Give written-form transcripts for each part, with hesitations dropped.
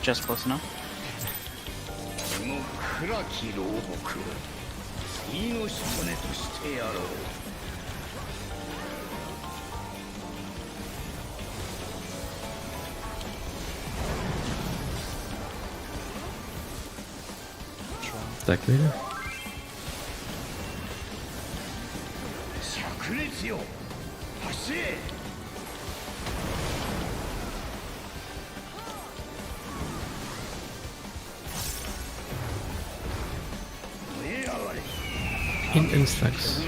just close enough. Stack later. In stacks.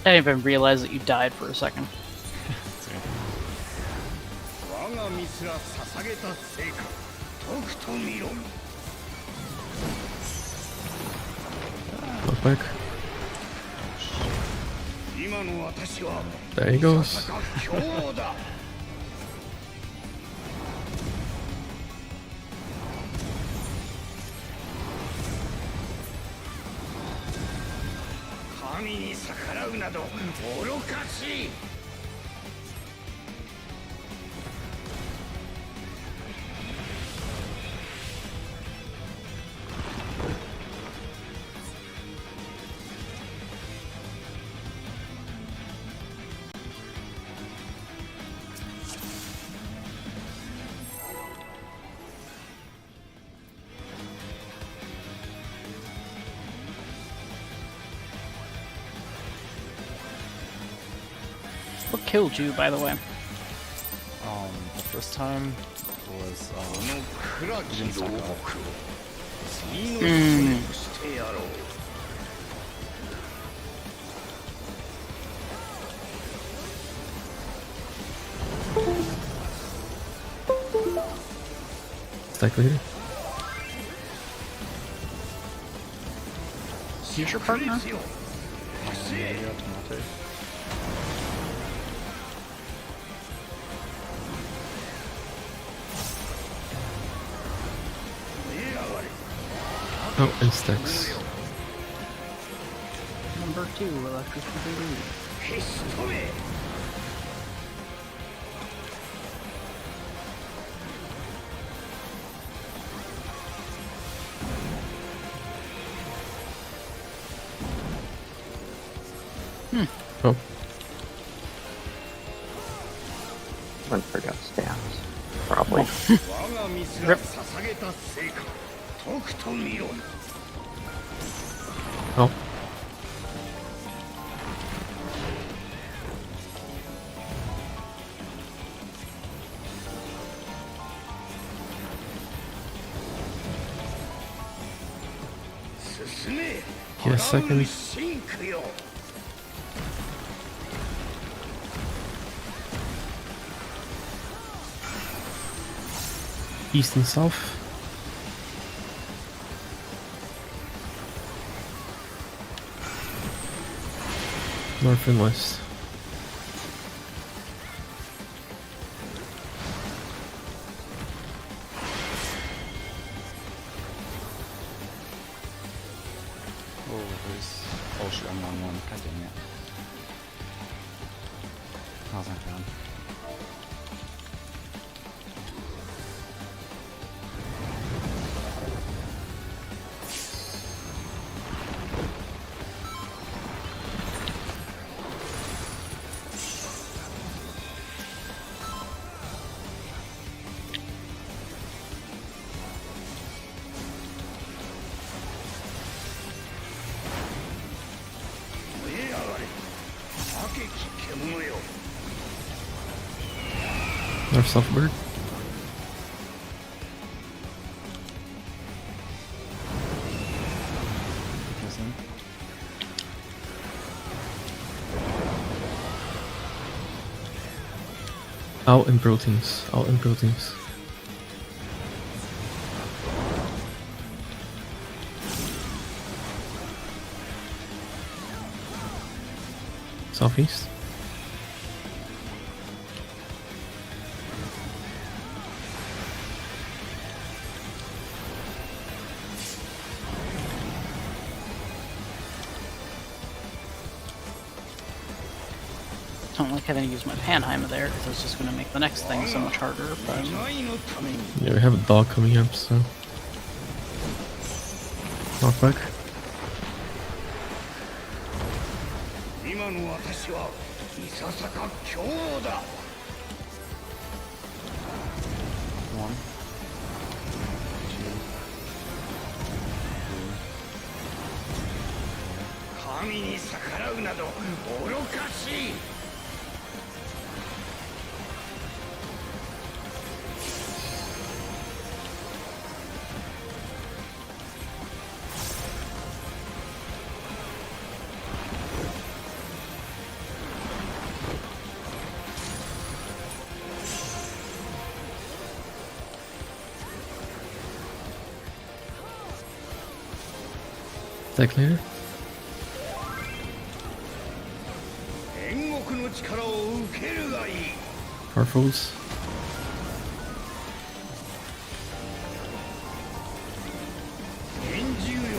I didn't even realize that you died for a second. Look back. There he goes. What killed you, by the way? The first time was didn't stack up. Stack later. Who's your partner? Oh, in stacks. Number 2, electricity. Oh. One forgot stamps. Probably. Rip. Oh. Give a second. East and south. North and west. Oh, there's... Oh shit, I'm on one. God dang it. How's that down? North south bird. Out in proteins. Out in proteins. Southeast. don't like having to use my Panheimer there, because it's just going to make the next thing so much harder, but... Yeah, we have a dog coming up, so. Knockback. 今の私はいささか強王だ 1, 神に逆らうなど愚かしい Attack later. 煉獄の力を受けるがいい Powerfuls. 円獣よ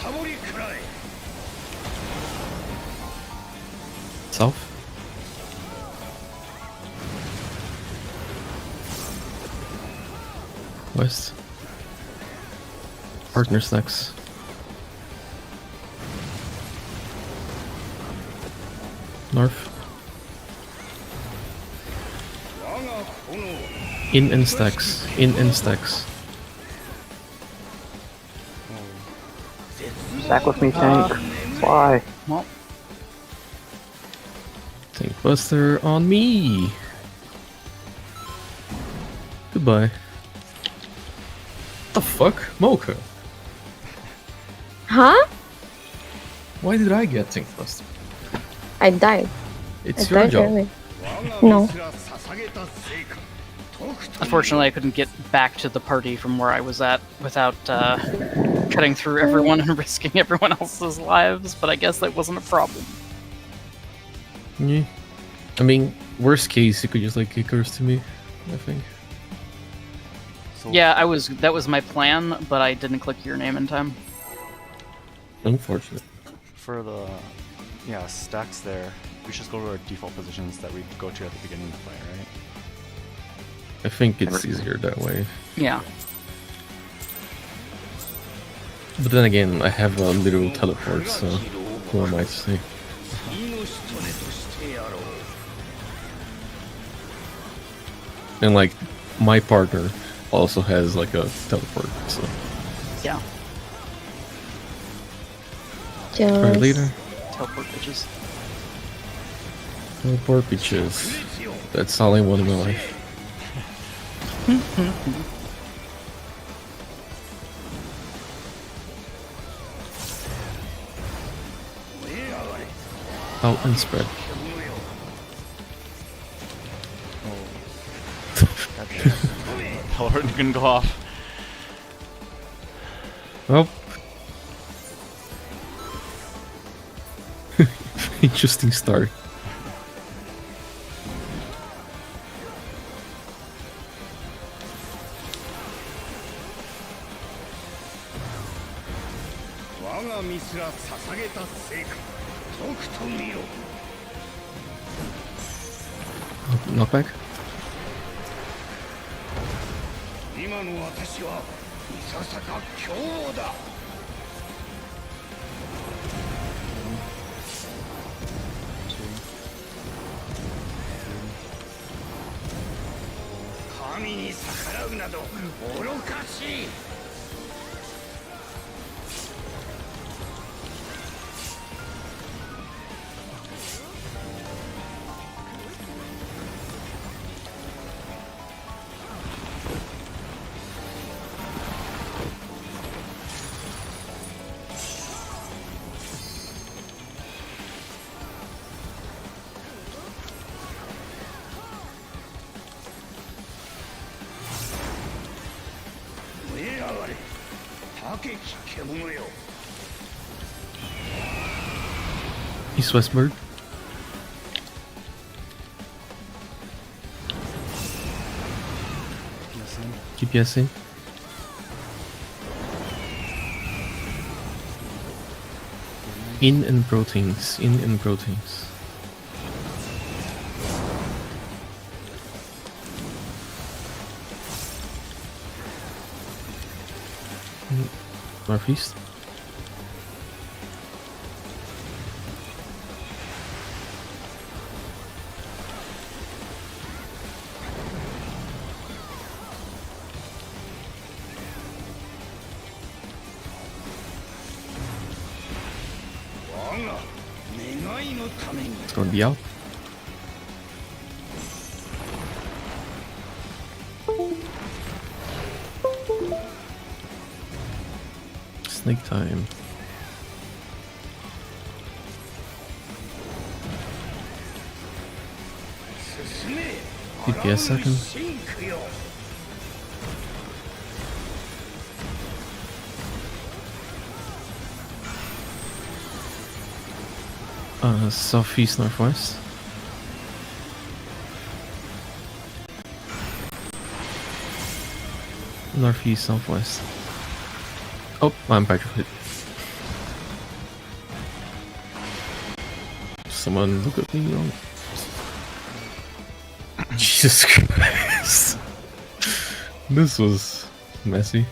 サボりくらえ South. West. Partners next. North. 我が炎 In and stacks. In and stacks. Stack with me, tank. Fly. Well, Tank Buster on me. Goodbye. The fuck? Mocha. Huh? Why did I get Tank Buster? I died. It's I your died job. early. 我 No. がミスら捧げた成果とくと unfortunately I couldn't get back to the party from where I was at without cutting through everyone and risking everyone else's lives, but I guess that wasn't a problem. Yeah. I mean, worst case, you could just like kick hers to me, I think. so Yeah, that was my plan, but I didn't click your name in time. Unfortunate. for the stacks there, we should go to our default positions that we go to at the beginning of the fight, right? I think it's easier that way. Yeah. But then again, I have a little teleport, so who am I to say? 命とねとしてやろう And like, my partner also has like a teleport, so. Yeah. Alright, Just later. Teleport bitches. Teleport bitches. That's all I want in my life. Out and spread. Teleport can go off. Well. Interesting start. Knockback? 今の私はいささか強王だ神に逆らうなど愚かしい East Westward. Keep guessing. In and proteins. In and proteins. Northeast. It's gonna be out. Snake time. DPS second. Southeast northwest. Northeast southwest. Oh, I'm petrified. Someone look at me wrong. Jesus Christ. This was messy.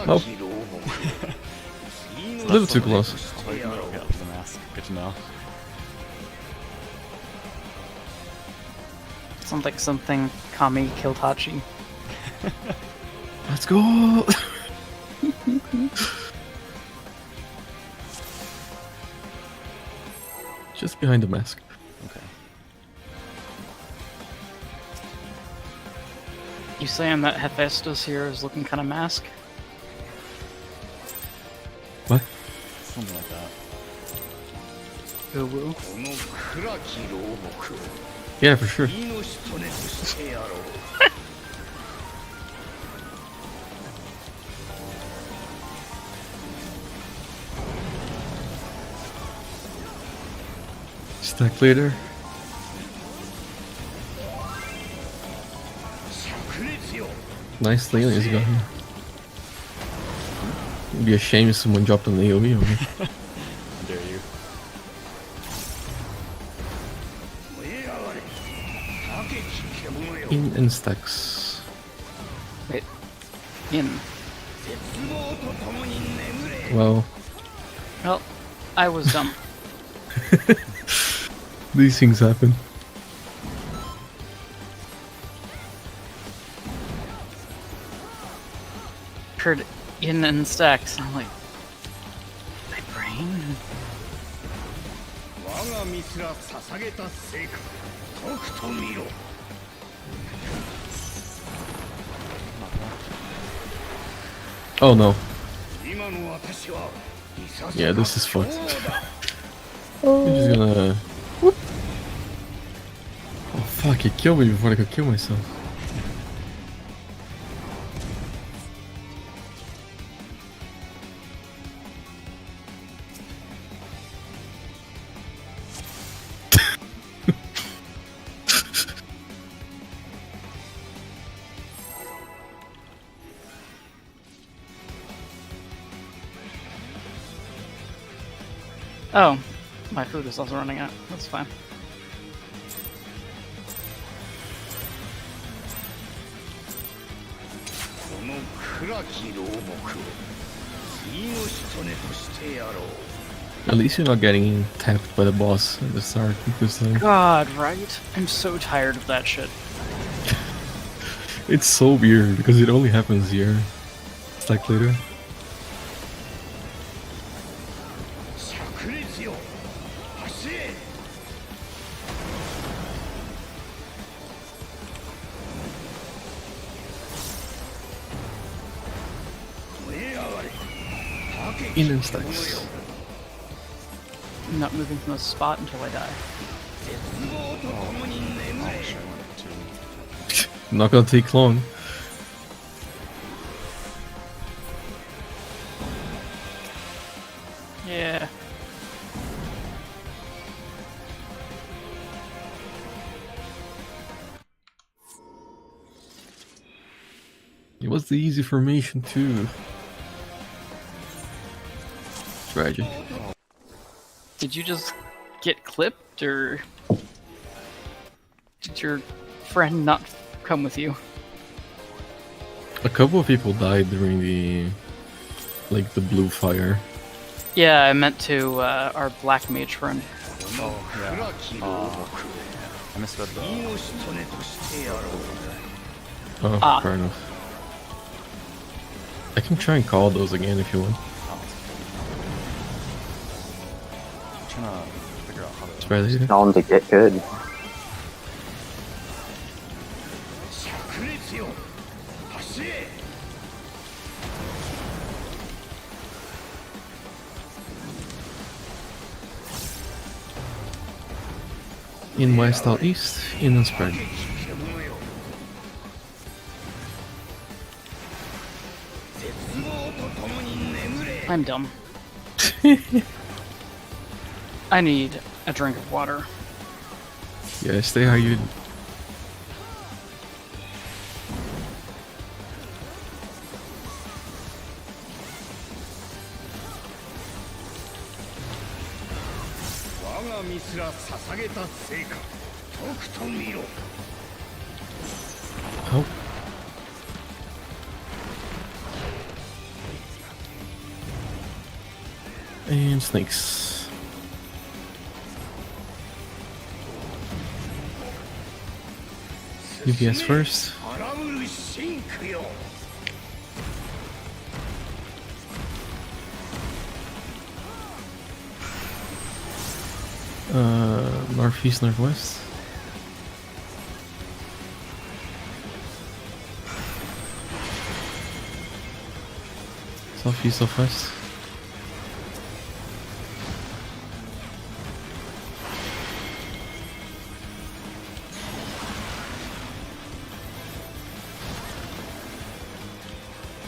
Oh. A little too close. Oh, you can go get the mask. Good to know. Sounds like something Kami killed Hachi. Let's go! Just behind the mask. Okay. You saying that Hephaestus here is looking kind of mask? What? Something like that. Woo woo. Yeah, for sure. Stack later. Nice aliens got here. It'd be a shame if someone dropped an AoE on me. How dare you? In stacks. Wait. In. Well, Well, I was dumb. these things happen. Heard in and stacks. I'm like, my brain? Oh no. Yeah, this is fucked. I'm just gonna... Whoop. Oh fuck, it killed me before I could kill myself. Oh, my food is also running out. That's fine. At least you're not getting tapped by the boss at the start because God, right? I'm so tired of that shit. it's so weird because it only happens here. It's like later. In and stacks. I'm not moving from this spot until I die. Oh, sure, I went to... Not gonna take long. Yeah. It was the easy formation too. tragic. Did you just get clipped, or did your friend not come with you? A couple of people died during the blue fire. Yeah, I meant to our black mage friend. Oh, yeah. I misread the... 身の人根としてやろう。 Oh, Ah. fair enough. I can try and call those again if you want. I'm trying to figure out how to... Try later. Tell him to get good. 灼熱よ。走れ。 In west, out east, in and spread. 獣よ。絶望と共に眠れ。 I'm dumb. I need a drink of water. Yeah, stay hydrated. Wagaミスら捧げた成果。とくと見ろ。 Oh. And snakes. UPS first. 荒ぶるシンクよ。 Northeast, northwest. Southeast, southwest.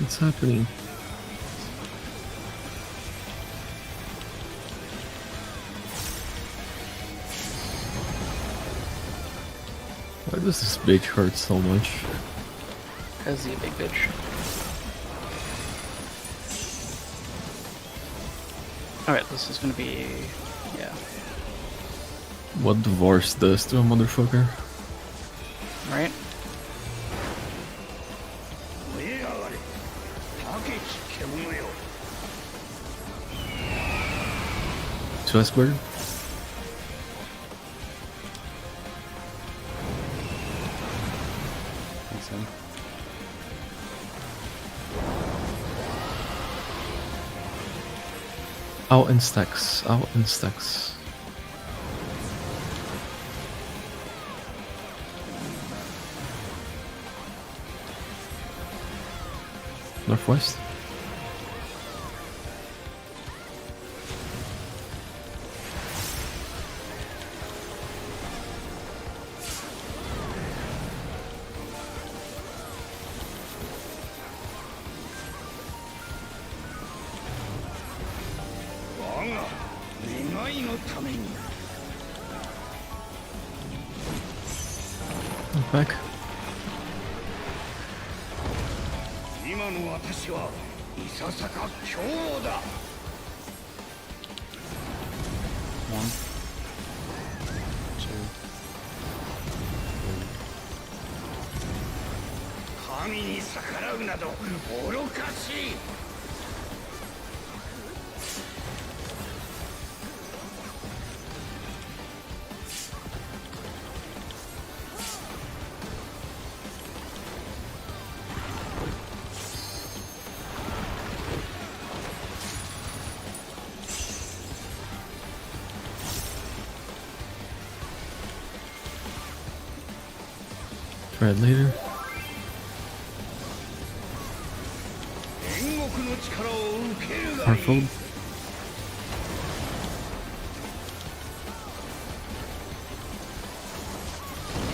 What's happening? Why does this bitch hurt so much? Cause he a big bitch. Alright, this is gonna be... yeah. What divorce does to a motherfucker? Right? 燃え上がれ。高き獣よ。 To Westward? Thanks, him. Out in stacks, out in stacks. Northwest? Waga 願いのために。 Back. 今の私はいささか強豪だ。 1, 2, 神に逆らうなど愚かしい。 Try it later. 煉獄の力を受けるがいい。 Harfold.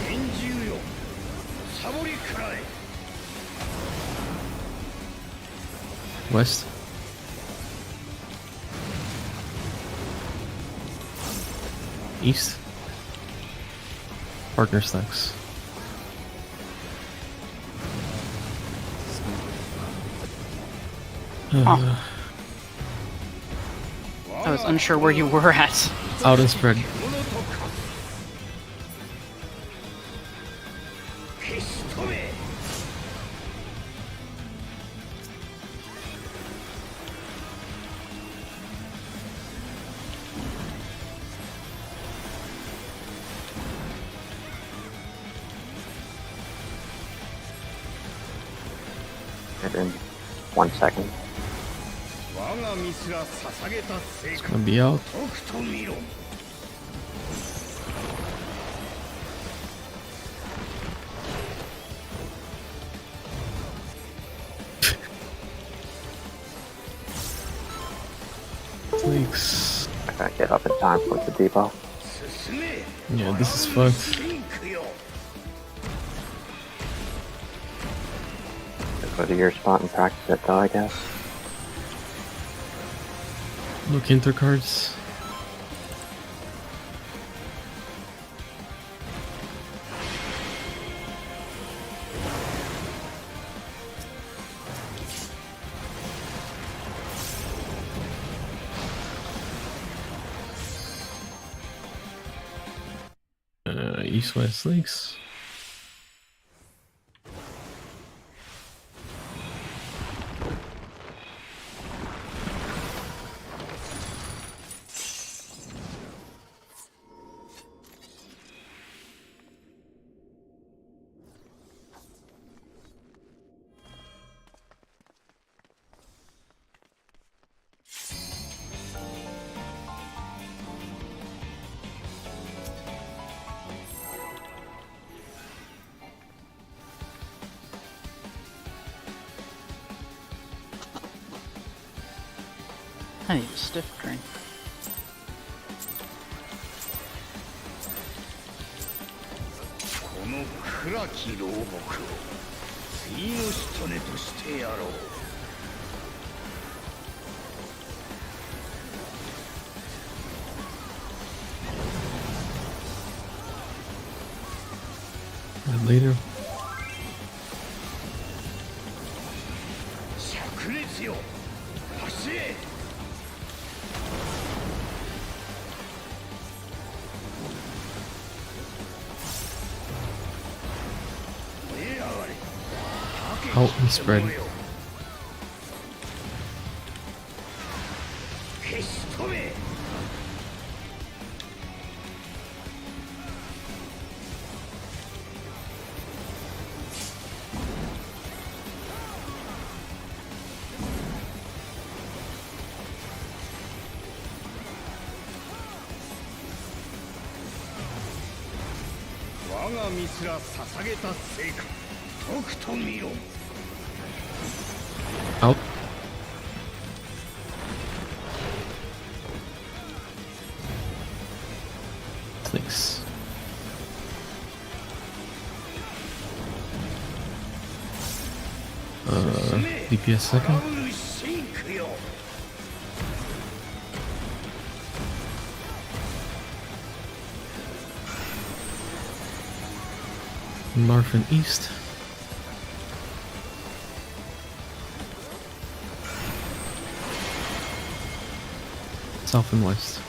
拳銃よ。サボり食らえ。 West. East. Partner stacks. was unsure where you were at. Out and spread. 消し止め In 1 second. 我が身すら捧げた成 It's 果 gonna be out. とくと見ろ Thanks. I gotta get up in time for the debuff. 進め Yeah, this is fucked. ピンクよ Just go to your spot and practice it though, I guess. No counter cards. East-west links. I need a stiff drink. この暗き牢獄を次のしとねとしてやろう And later. 灼熱よ走れ Out and spread. 消し止め 我が身すら捧げた成果とくと見ろ Out. Thanks. DPS second. シンクよ North and east. South and west.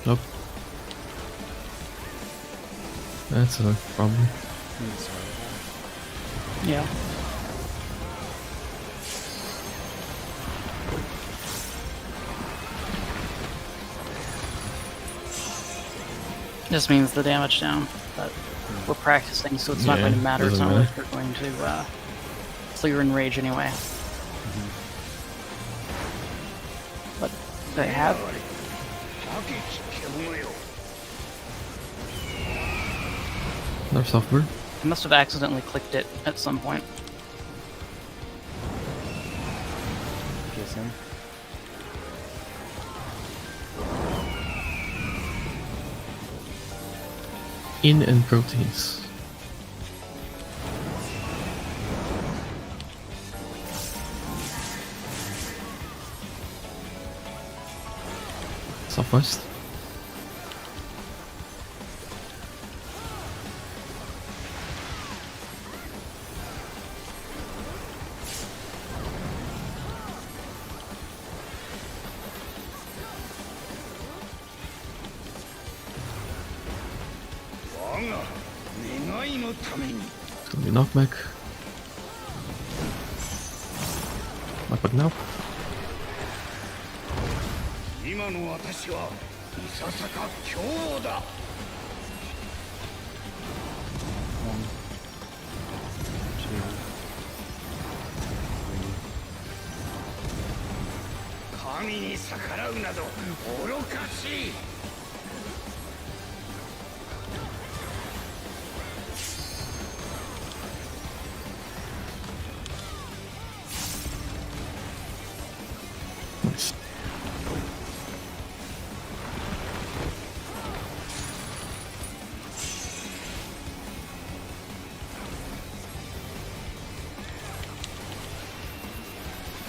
Nope. That's a problem. Yeah. This means the damage down, but we're practicing, so it's not Yeah, going to matter. It's doesn't not like matter. we're going to clear in rage anyway. But they have. 吐けき獣よ North southward. I must have accidentally clicked it at some point. PSN. In and proteins. Southwest. のために It's gonna be knockback. Knockback now. 今の私はいささか凶だ 1, 2, 神に逆らうなど愚かしい Nice.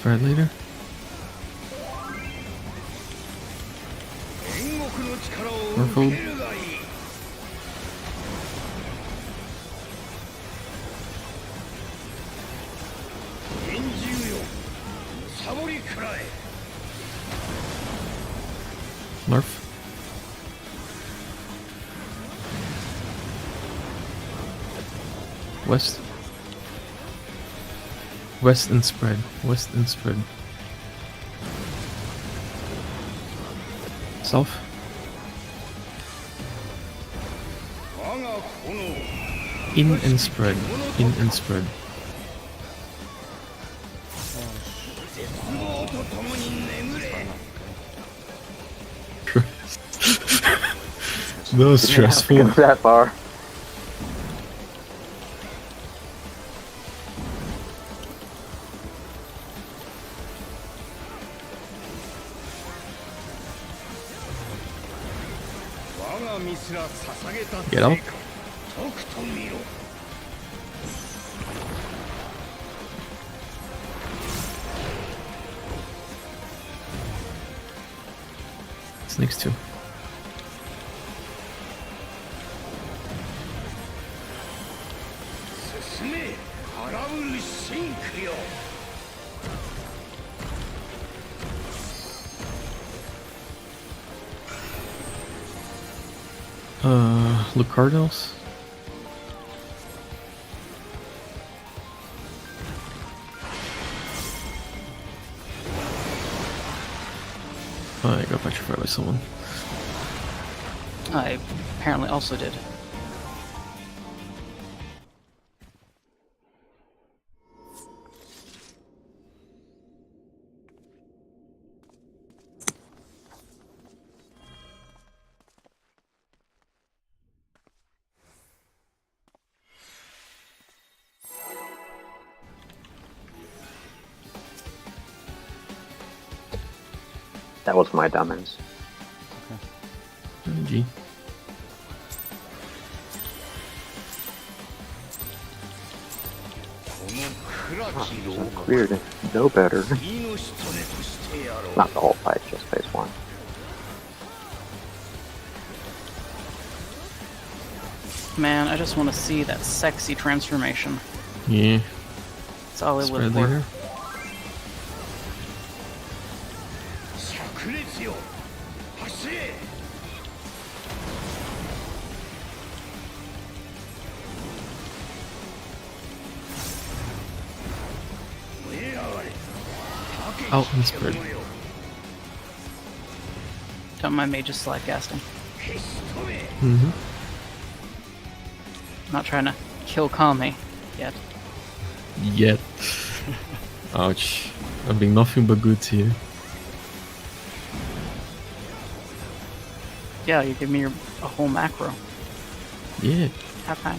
Right later. 天国の力を Careful. 受けるがいい厳重よむさぼりくらえ Narf. West. West and spread. West and spread. South. 我が炎 In and spread. In and spread. 絶望とともに眠れ That was Didn't have to go stressful. that far. Get up. とくと見ろ It's next to. 進め荒ぶる真空よ Look Cardinals. Oh, I got petrified by someone. I apparently also did. That was my dumbass. G. So clear to know better. 命とねとしてやろう Not the whole fight, just phase one. Man, I just want to see that sexy transformation. Yeah. That's all I Spread live for. later. 灼熱よ走れ 燃え上がれ Out and spread. Don't mind me just slide casting. 消し止め Mm-hmm. I'm not trying to kill Kami yet. Yet. Ouch. I'm being nothing but good to you. Yeah, you give me a whole macro. Yeah. Have fun.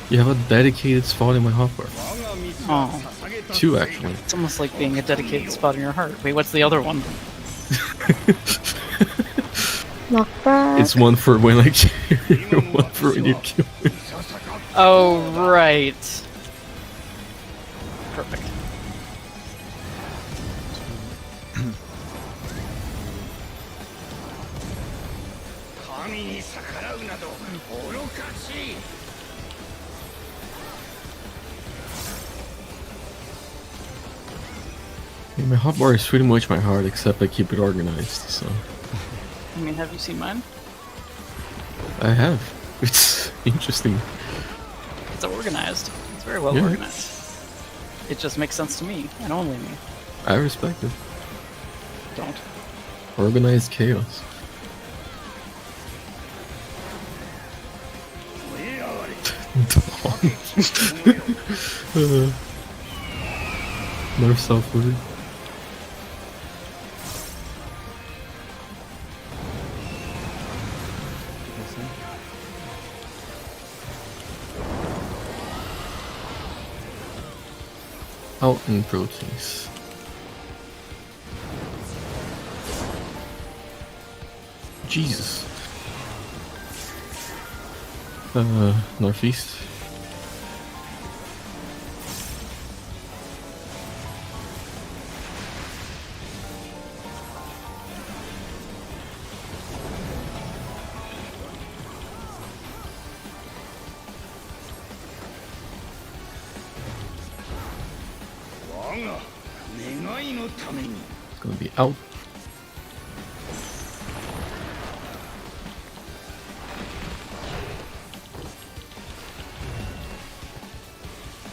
You have a dedicated spot in my hotbar. 我が水 Oh. は捧げた Two, actually. It's almost like being a dedicated spot in your heart. Wait, what's the other one? Knockback. It's one for when I kill you, one for when you kill me. いささか Oh, right. Perfect.「神に逆らうなど愚かしい」 I mean, my hotbar is pretty much my heart, except I keep it organized, so... I mean, have you seen mine? I have. It's interesting. organized. It's very well Yeah. organized. It just makes sense to me, and only me. I respect it. Don't. Organized chaos. Nerf self-footed. Out in proteins. Jesus. Northeast. It's gonna be out.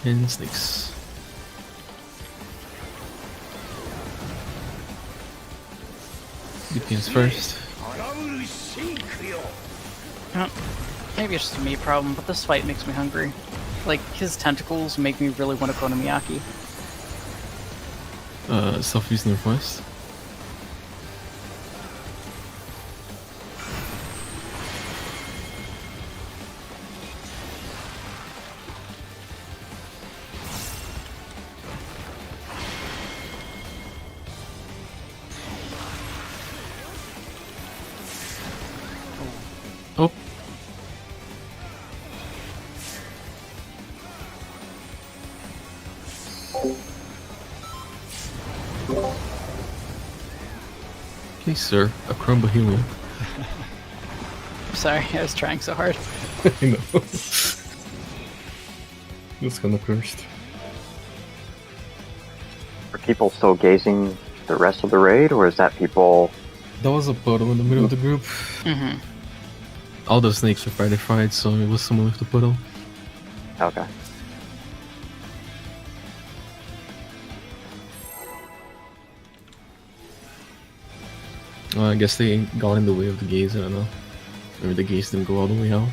And snakes. Begins first. Maybe it's just a me problem, but this fight makes me hungry. Like, his tentacles make me really want to go to Miyaki. Southeast northwest. Oh. Okay, sir. A crumble helium. Sorry, I was trying so hard. I know. It's kinda cursed. Are people still gazing the rest of the raid, or is that people? That was a puddle in the middle of the group. Mm-hmm. All the snakes were fight, so it was someone with the puddle. Okay. I guess they got in the way of the gaze, I don't know. Maybe the gaze didn't go all the way out.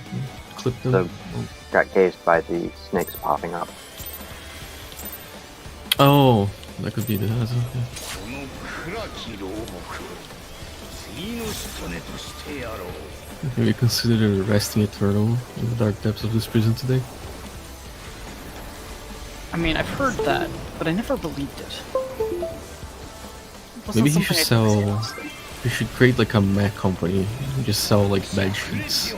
Clipped them. So got gazed by the snakes popping up. Oh, that could be the hazard. Yeah. この暗き牢獄次の仕留めとしてやろう Maybe consider arresting a turtle in the dark depths of this prison today. I mean, I've heard that, but I never believed it. Wasn't Maybe he something should I took sell. seriously. You should create like a Mac company and just sell like bed sheets.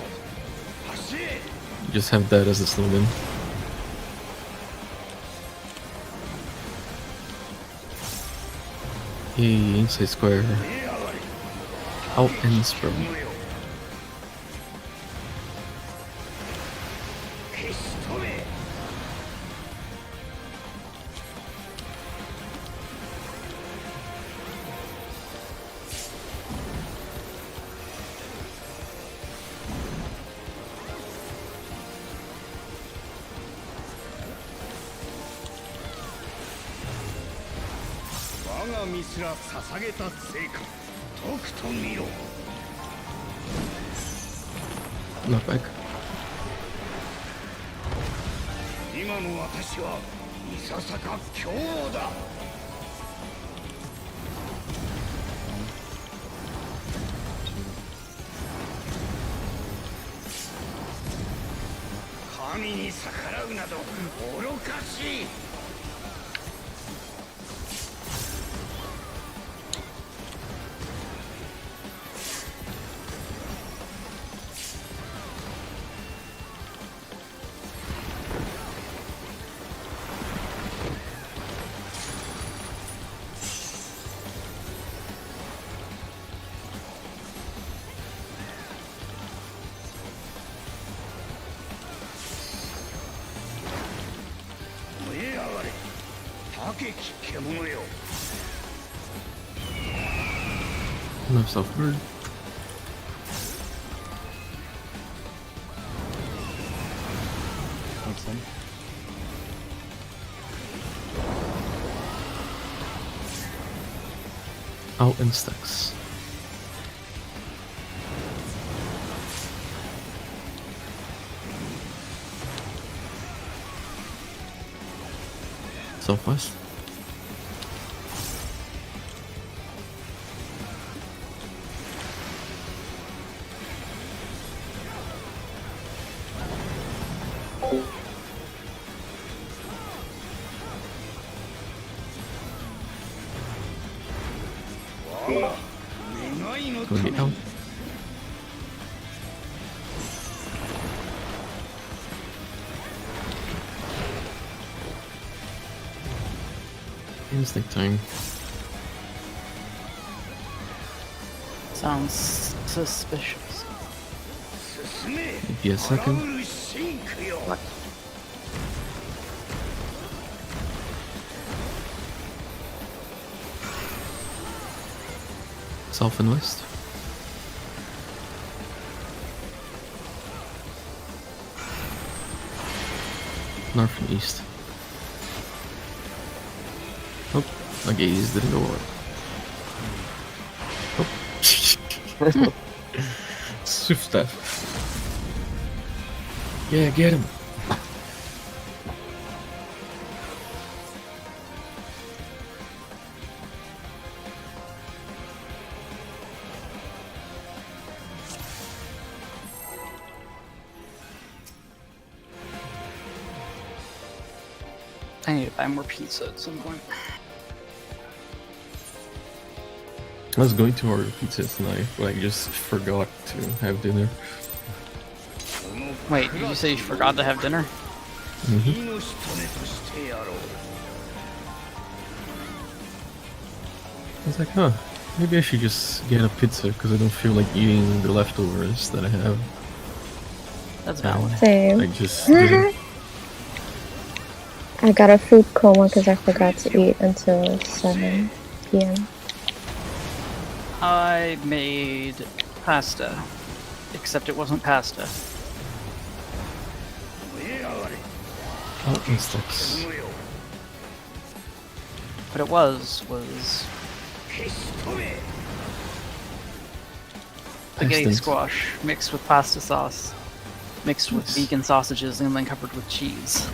Just have that as the slogan. Hey, inside square. Out and spread. 消し止め 我が身すら捧げた成果とくと見ろ Not back. 今の私はいささか強王だ神に逆らうなど愚かしい 燃え上がれ高き獣よ Left southward. Thanks, then. Out in stacks. Southwest. Going out. Instinct time. Sounds suspicious. Maybe a second. South and west. North and east. Oh, my gaze didn't go away. Oh. Swift step. Yeah, get him. I need to buy more pizza at some point. I was going to order pizza tonight, but I just forgot to have dinner. Wait, did you say you forgot to have dinner? Mm-hmm. I was like, huh, maybe I should just get a pizza because I don't feel like eating the leftovers that I have. That's valid. I Same. just didn't. I got a food coma because I forgot to eat until 7 p.m. I made pasta, except it wasn't pasta. Oh, insects. What it was spaghetti Instinct. squash mixed with pasta sauce, mixed with vegan sausages, and then covered with cheese.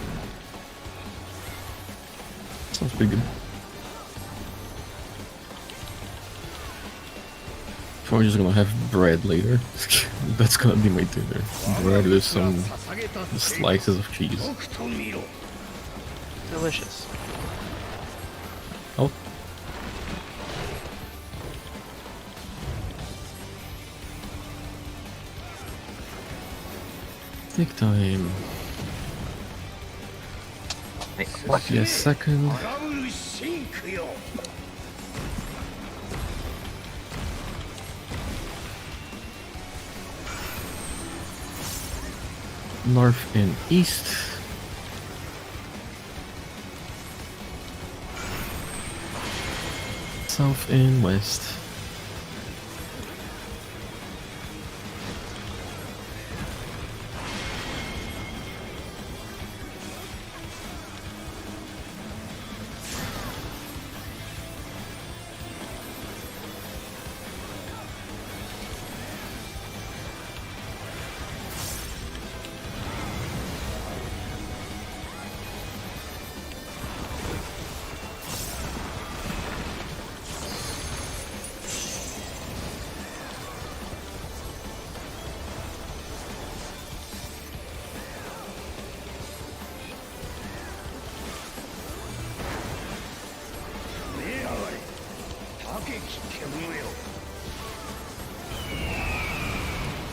Sounds pretty good. Probably just gonna have bread later. That's gonna be my dinner. Bread with some slices of cheese. Delicious. Oh. Take time. Be a second. North and east. South and west.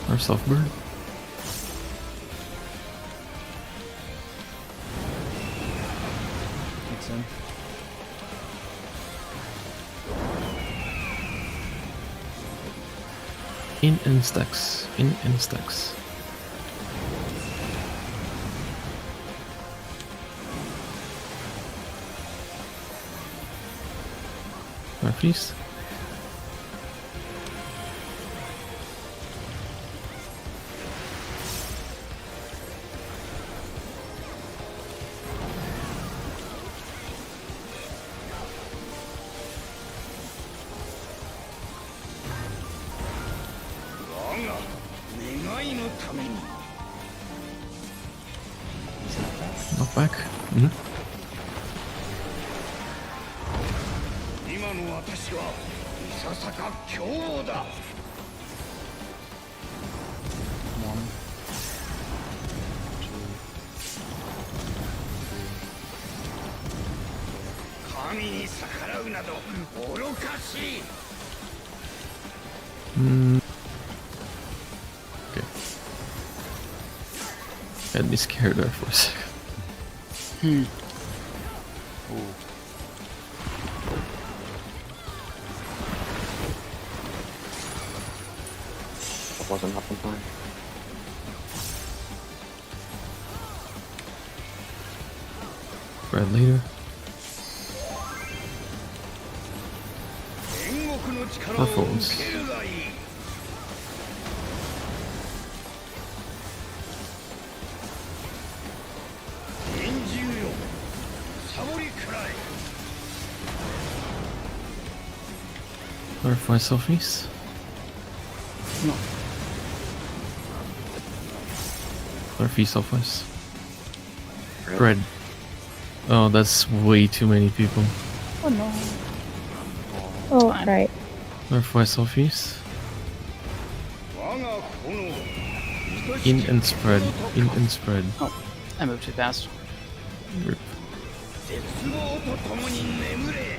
Our soft bird. It's in. In and stacks. In and stacks. Northeast. back. Mhm. 今の私はいささか強豪だ 1, 神に逆らうなど愚かしい Okay. Had me scared there for a second. 2. Ooh. It wasn't up in time. Red leader. 天国の力を受けるがいい 臨終よサボりくらい Clarify southeast. No. Clarify southwest. Really? Red. Oh, that's way too many people. Oh no. Oh, Fine. right. Clarify southeast. 我が炎 In and spread. In and spread. I moved too fast. Rip. 絶望とともに眠れ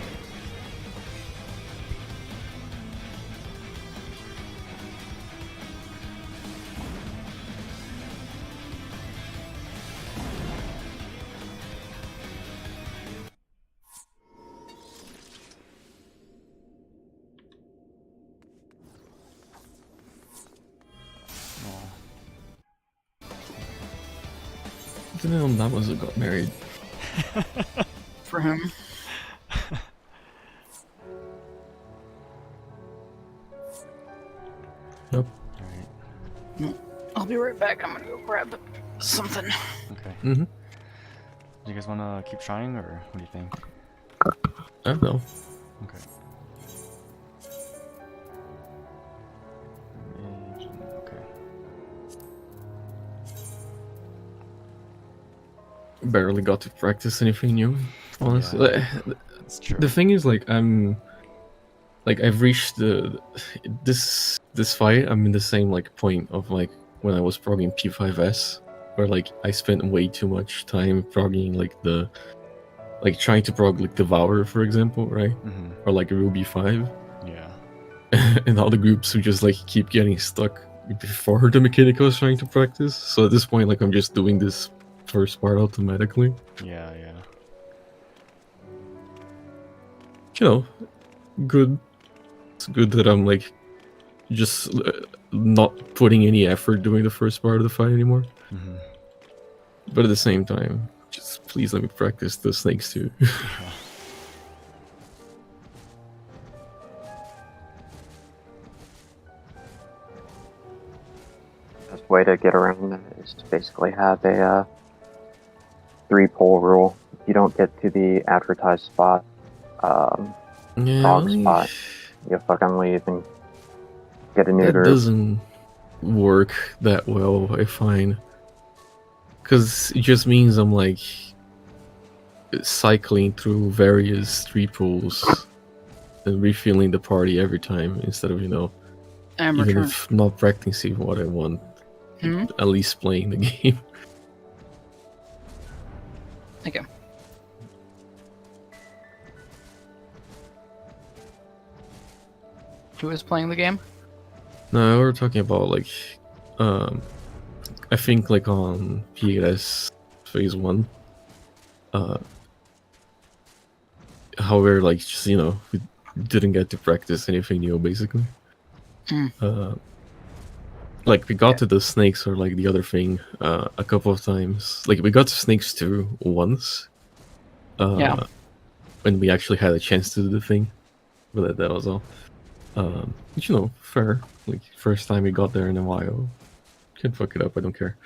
Didn't know Namazu got married. For him. Yep. Alright. I'll be right back. I'm gonna go grab something. Okay. Mm-hmm. Do you guys want to keep trying, or what do you think? I don't know. Okay. Okay. Barely got to practice anything new, honestly. That's true. The thing is, like, I've reached this fight. I'm in the same like point of like when I was progging P5S, where like I spent way too much time progging trying to prog like Devour, for example, right? Mm-hmm. Or like Ruby 5, Yeah. and all the groups who just like keep getting stuck before the mechanic I was trying to practice. So at this point, like I'm just doing this first part automatically. Yeah, yeah. You know, good. It's good that I'm like just not putting any effort doing the first part of the fight anymore. Mm-hmm. But at the same time, just please let me practice the snakes too. Best way to get around that is to basically have a 3-pole rule. If you don't get to the advertised spot, Yeah, frog spot, you fucking leave and get a new that group. doesn't work that well, I find. Because it just means I'm like cycling through various 3 pools and refilling the party every time instead of, I'm even returned. if not practicing what I want, Hmm? at least playing the game. Okay. Who is playing the game? No, we're talking about like, I think like on PS Phase 1, how we're like just, we didn't get to practice anything new basically. Hmm. Like we got to the snakes or like the other thing a couple of times. Like we got to snakes 2 once. Yeah. When we actually had a chance to do the thing, but that was all. Which, fair. Like first time we got there in a while. Can fuck it up. I don't care.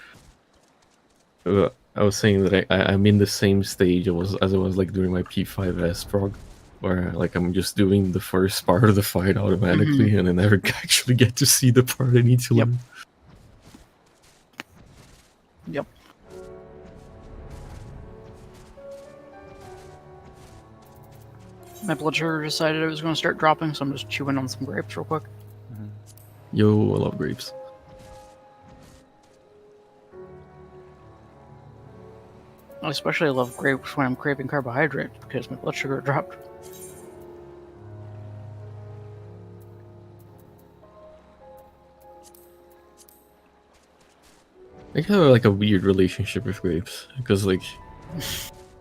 I was saying that I'm in the same stage as I was like during my P5S prog, where like I'm just doing the first part of the fight automatically, and I never actually get to see the part I need to Yep. learn. Yep. My blood sugar decided it was going to start dropping, so I'm just chewing on some grapes real quick. Yo, I love grapes. I especially love grapes when I'm craving carbohydrates because my blood sugar dropped. I have like a weird relationship with grapes because like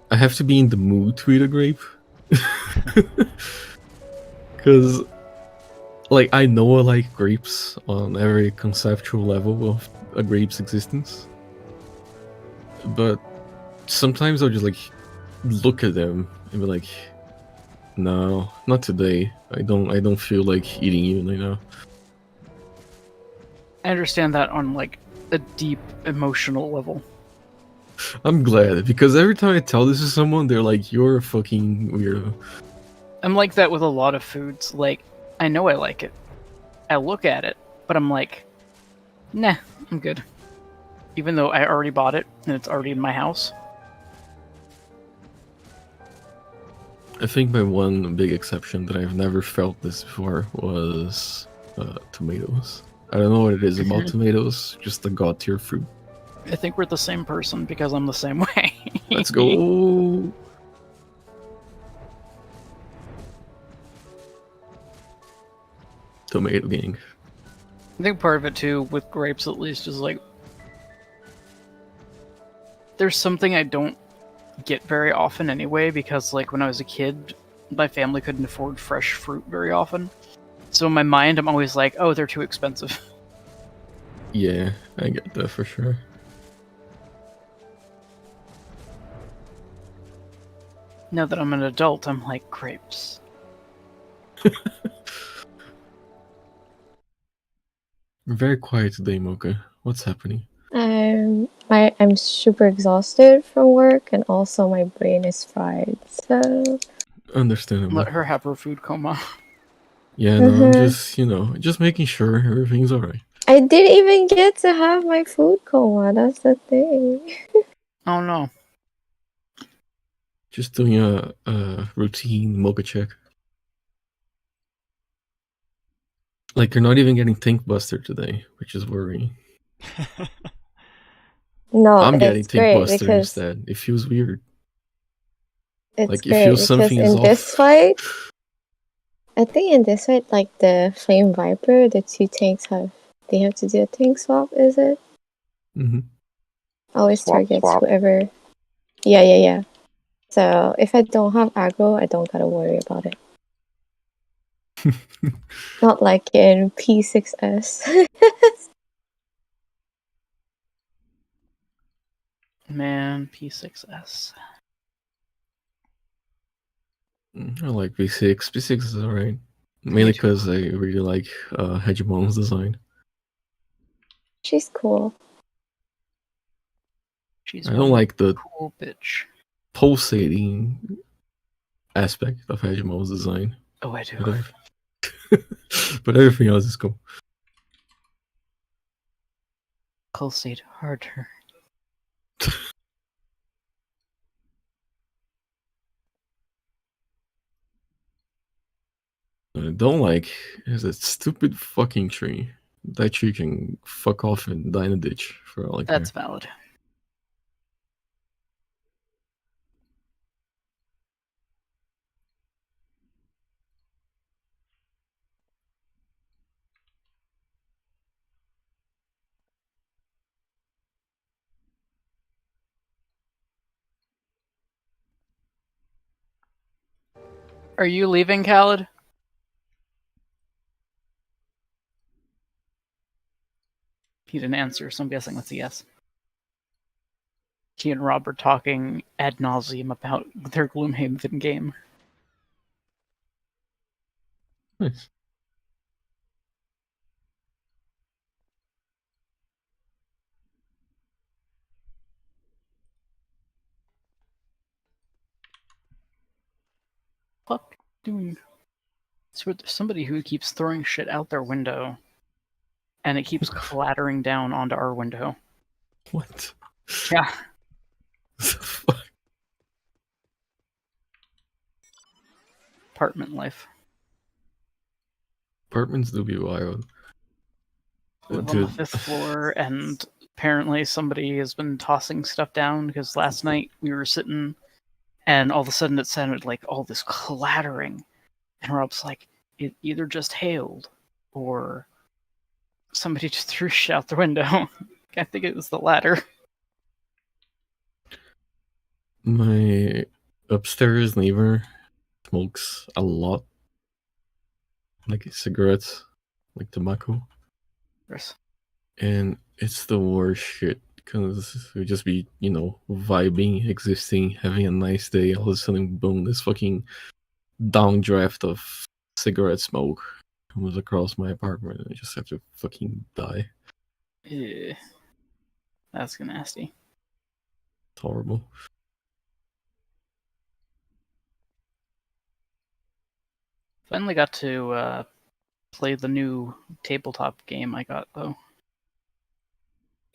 I have to be in the mood to eat a grape. Because like I know I like grapes on every conceptual level of a grape's existence, but sometimes I'll just like look at them and be like, no, not today. I don't feel like eating you, you know. I understand that on like a deep emotional level. I'm glad because every time I tell this to someone, they're like, "You're a fucking weirdo." I'm like that with a lot of foods. Like, I know I like it. I look at it, but I'm like, nah, I'm good. Even though I already bought it and it's already in my house. I think my one big exception that I've never felt this before was tomatoes. I don't know what it is about tomatoes, just a god tier fruit. I think we're the same person because I'm the same way. Let's go. Tomato gang. I think part of it too, with grapes at least, is like there's something I don't get very often anyway, because like when I was a kid, my family couldn't afford fresh fruit very often. So in my mind, I'm always like, oh, they're too expensive. Yeah, I get that for sure. Now that I'm an adult, I'm like, grapes. You're very quiet today, Mocha. What's happening? I'm super exhausted from work, and also my brain is fried. So Understandable. Let her have her food coma. Yeah, no, I'm just, just making sure everything's alright. I didn't even get to have my food coma. That's the thing. Oh no. Just doing a routine Mocha check. Like, you're not even getting Think Buster today, which is worrying. No, I'm getting it's Think great Buster because instead. It feels weird. it's Like, it great feels because something is in off. this fight, I think in this fight, like the Flame Viper, the two tanks have to do a tank swap. Is it? Mm-hmm. Always Swap, targets swap. whoever. Yeah. So if I don't have aggro, I don't gotta worry about it. Not like in P6S. Man, P6S. I like B6. B6 is alright. Mainly because I really like Hegemon's design. She's cool. She's I don't like the cool bitch. pulsating aspect of Hegemon's design. Oh, I do. But everything else is cool. Pulsate harder. What I don't like is that stupid fucking tree. That tree can fuck off and die in a ditch for all I care. That's valid. Are you leaving, Khaled? He didn't answer, so I'm guessing that's a yes. He and Rob are talking ad nauseum about their Gloomhaven game. Nice. Fuck, dude. So there's somebody who keeps throwing shit out their window, and it keeps clattering down onto our window. What? Yeah. What the fuck? apartment life. Apartments do be wild. I live on the Dude, 5th floor, and apparently somebody has been tossing stuff down because last night we were sitting, and all of a sudden it sounded like all this clattering, and Rob's like, it either just hailed or somebody just threw shit out the window. I think it was the latter. my upstairs neighbor smokes a lot, like cigarettes, like tobacco, Yes. and it's the worst shit because we just be, vibing, existing, having a nice day. All of a sudden, boom, this fucking downdraft of cigarette smoke comes across my apartment, and I just have to fucking die. Ew. That's nasty. It's horrible. Finally got to play the new tabletop game I got, though.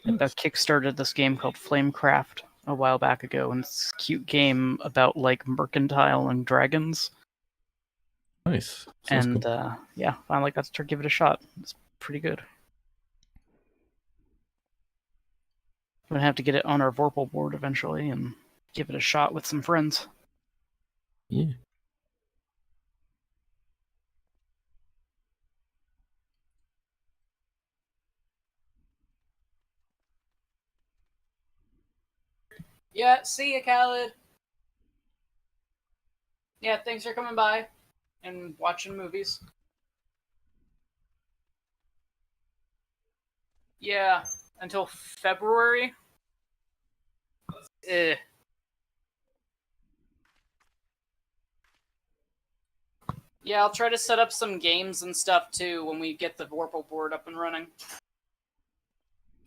I kickstarted this game called Flamecraft a while back ago, and it's a cute game about like mercantile and dragons. Nice. Sounds And cool. yeah, finally got to give it a shot. It's pretty good. I'm gonna have to get it on our Vorpal board eventually and give it a shot with some friends. Yeah. Yeah, see ya, Khaled. Yeah, thanks for coming by and watching movies. Yeah, until February. Yeah, I'll try to set up some games and stuff too when we get the Vorpal board up and running.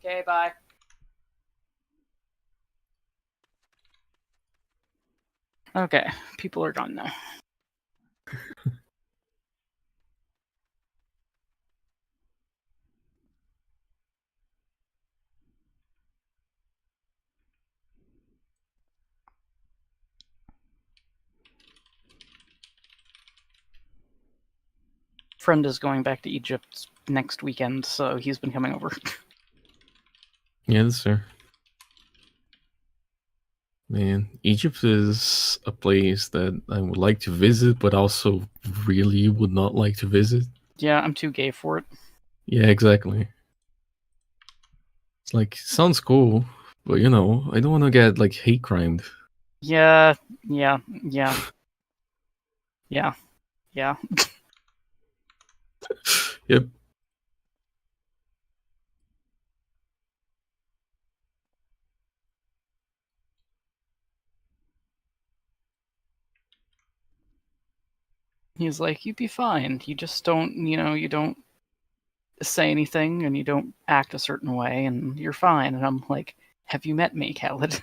Okay, bye. Okay, people are gone now. Friend is going back to Egypt next weekend, so he's been coming over. Yeah, that's fair. Man, Egypt is a place that I would like to visit, but also really would not like to visit. Yeah, I'm too gay for it. Yeah, exactly. It's like, sounds cool, but I don't want to get like hate crimed. Yeah. Yep. He's like, you'd be fine. You just don't, you don't say anything and you don't act a certain way and you're fine. And I'm like, have you met me, Khaled?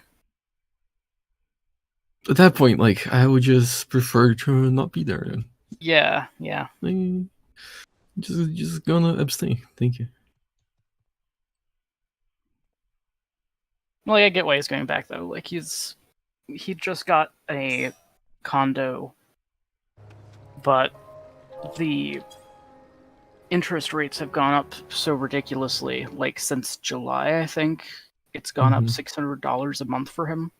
At that point, like, I would just prefer to not be there then. Yeah. Like, just gonna abstain. Thank you. Well, I get why he's going back though. Like he just got a condo, but the interest rates have gone up so ridiculously. Like since July, I think it's gone up $600 a month for him.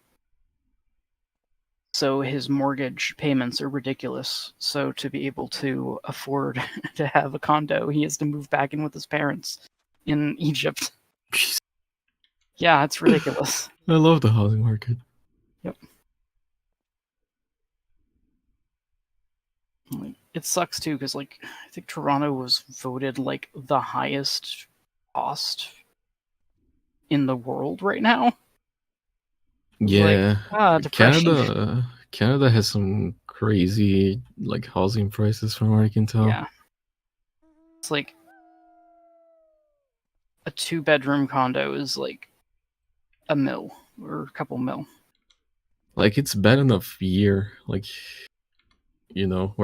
So his mortgage payments are ridiculous. So to be able to afford to have a condo, he has to move back in with his parents in Egypt. Yeah, it's ridiculous. I love the housing market. Yep. It sucks too, because I think Toronto was voted the highest cost in the world right now. Yeah, depression. Canada has some crazy housing prices from what I can tell. Yeah, it's like a 2-bedroom condo is like $1 million or a couple mil. It's bad enough here, where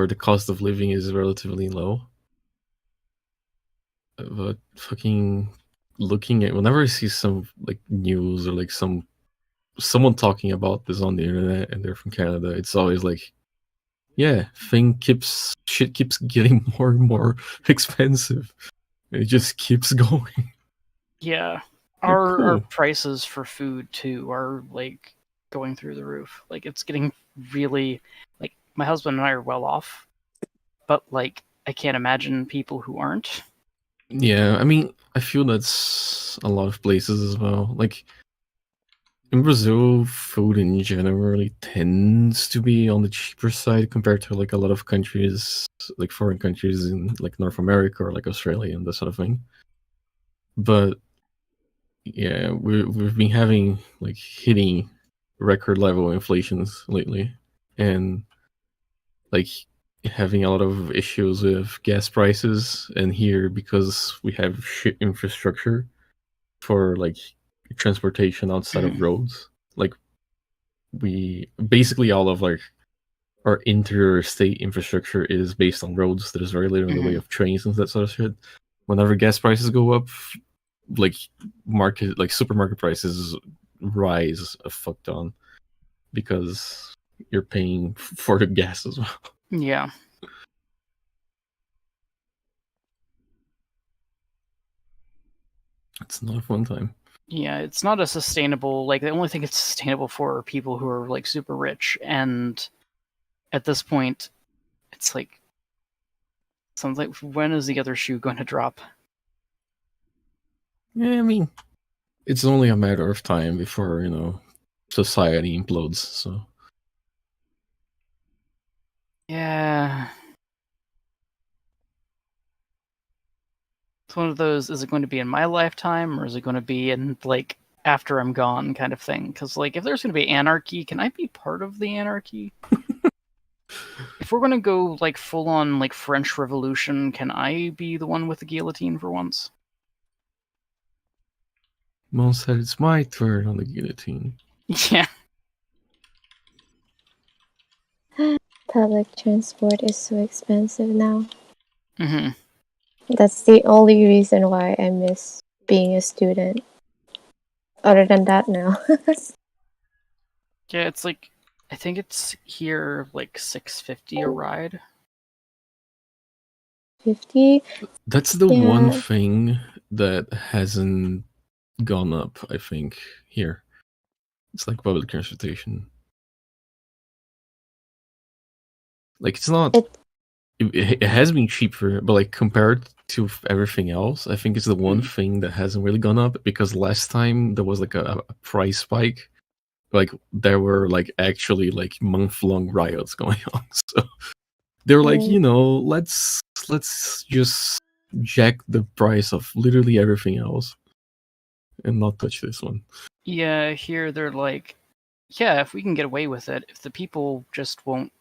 the cost of living is relatively low. But fucking looking at whenever I see some news or someone talking about this on the internet and they're from Canada, it's always like, Yeah, shit keeps getting more and more expensive. It just keeps going. Yeah. Like, Our cool. prices for food too are like going through the roof. Like it's getting really like my husband and I are well off, but like I can't imagine people who aren't. Yeah, I mean, I feel that's a lot of places as well. Like in Brazil, food in general tends to be on the cheaper side compared to like a lot of countries, like foreign countries in like North America or like Australia and that sort of thing. But yeah, we've been having like hitting record level inflations lately, and like having a lot of issues with gas prices. And here, because we have shit infrastructure for like transportation outside of roads, like we basically all of like our interstate infrastructure is based on roads. There's very little in the way of trains and that sort of shit. Whenever gas prices go up, like supermarket prices rise a fuck ton because you're paying for the gas as well. Yeah. It's not a fun time. Yeah, it's not a sustainable like the only thing it's sustainable for are people who are like super rich, and at this point it's like sounds like when is the other shoe going to drop? Yeah, I mean, it's only a matter of time before, society implodes, so. Yeah. It's one of those, is it going to be in my lifetime or is it going to be in like after I'm gone kind of thing? Because like if there's going to be anarchy, can I be part of the anarchy? If we're going to go like full on like French Revolution, can I be the one with the guillotine for once? Mom said it's my turn on the guillotine. Yeah. Public transport is so expensive now. Mm-hmm. That's the only reason why I miss being a student. Other than that, no. Yeah, it's like I think it's here like $6.50 a ride. 50? That's the Yeah. one thing that hasn't gone up, I think, here. It's like public transportation. Like, it's not. It has been cheaper, but like compared to everything else, I think it's the one thing that hasn't really gone up, because last time there was like a price spike. Like, there were like actually like month-long riots going on. So they were like, let's just jack the price of literally everything else and not touch this one. Yeah, here they're like, yeah, if we can get away with it, if the people just won't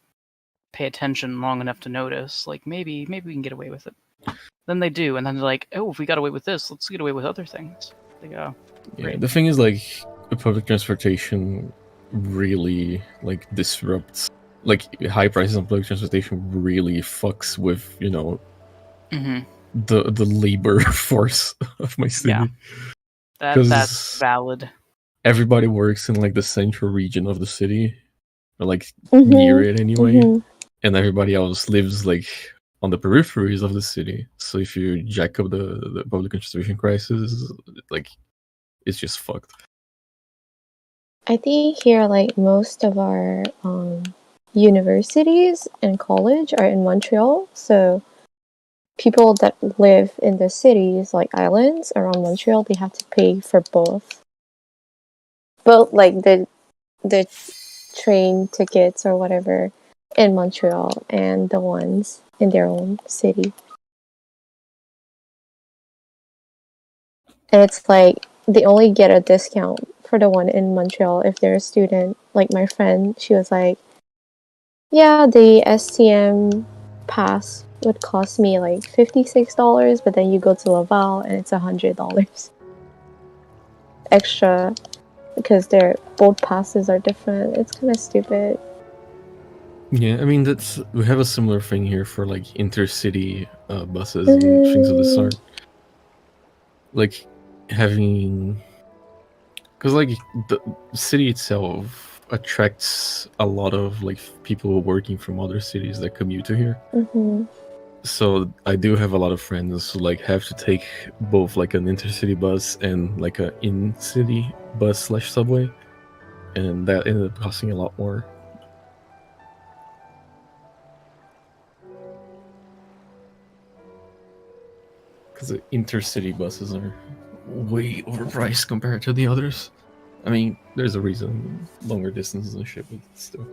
pay attention long enough to notice, like maybe we can get away with it. Then they do, and then they're like, oh, if we got away with this, let's get away with other things. They go, Yeah, great. the thing is, like, public transportation really like disrupts, like, high prices on public transportation really fucks with the labor force of my city. Yeah. That's valid. Everybody works in like the central region of the city, or like near it anyway, and everybody else lives like on the peripheries of the city. So if you jack up the public transportation prices, like, it's just fucked. I think here, like, most of our universities and college are in Montreal, so people that live in the cities, like islands around Montreal, they have to pay for both like the train tickets or whatever in Montreal and the ones in their own city. And it's like they only get a discount for the one in Montreal if they're a student. Like my friend, she was like, yeah, the STM pass would cost me like $56, but then you go to Laval and it's $100 extra because their both passes are different. It's kind of stupid. Yeah, I mean, we have a similar thing here for like intercity buses and things of the sort. Like having, because like the city itself attracts a lot of like people working from other cities that commute to here. Mm-hmm. So I do have a lot of friends who like have to take both like an intercity bus and like a in-city bus / subway, and that ended up costing a lot more. Because the intercity buses are way overpriced compared to the others. I mean, there's a reason, longer distances and shit, but still.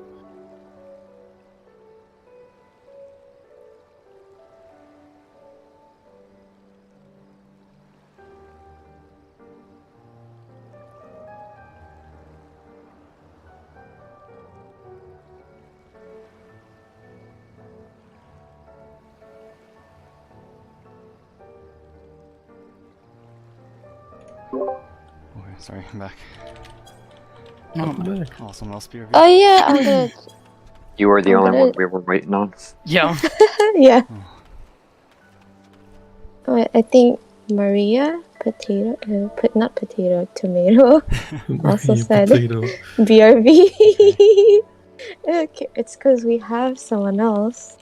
Okay, sorry, I'm back. Oh Welcome my. back. Oh, someone else PRV? Oh yeah, I'm gonna. You were the I'm only gonna- one we were waiting on. Yeah. Yeah. Oh. Oh, I think Maria not potato, tomato. Also Maria said- Potato. BRB. Okay, it's because we have someone else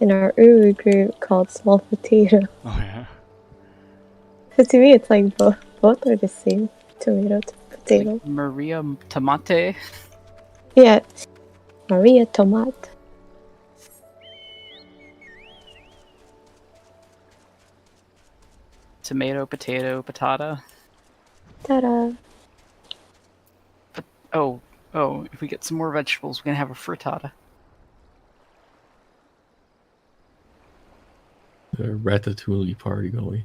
in our Uru group called Small Potato. Oh yeah. So to me, it's like both are the same. Tomato to potato. Like Maria Tomate. Yeah, Maria Tomat. Tomato, potato, patata. Ta-da. Oh, if we get some more vegetables, we're gonna have a frittata. A ratatouille party going.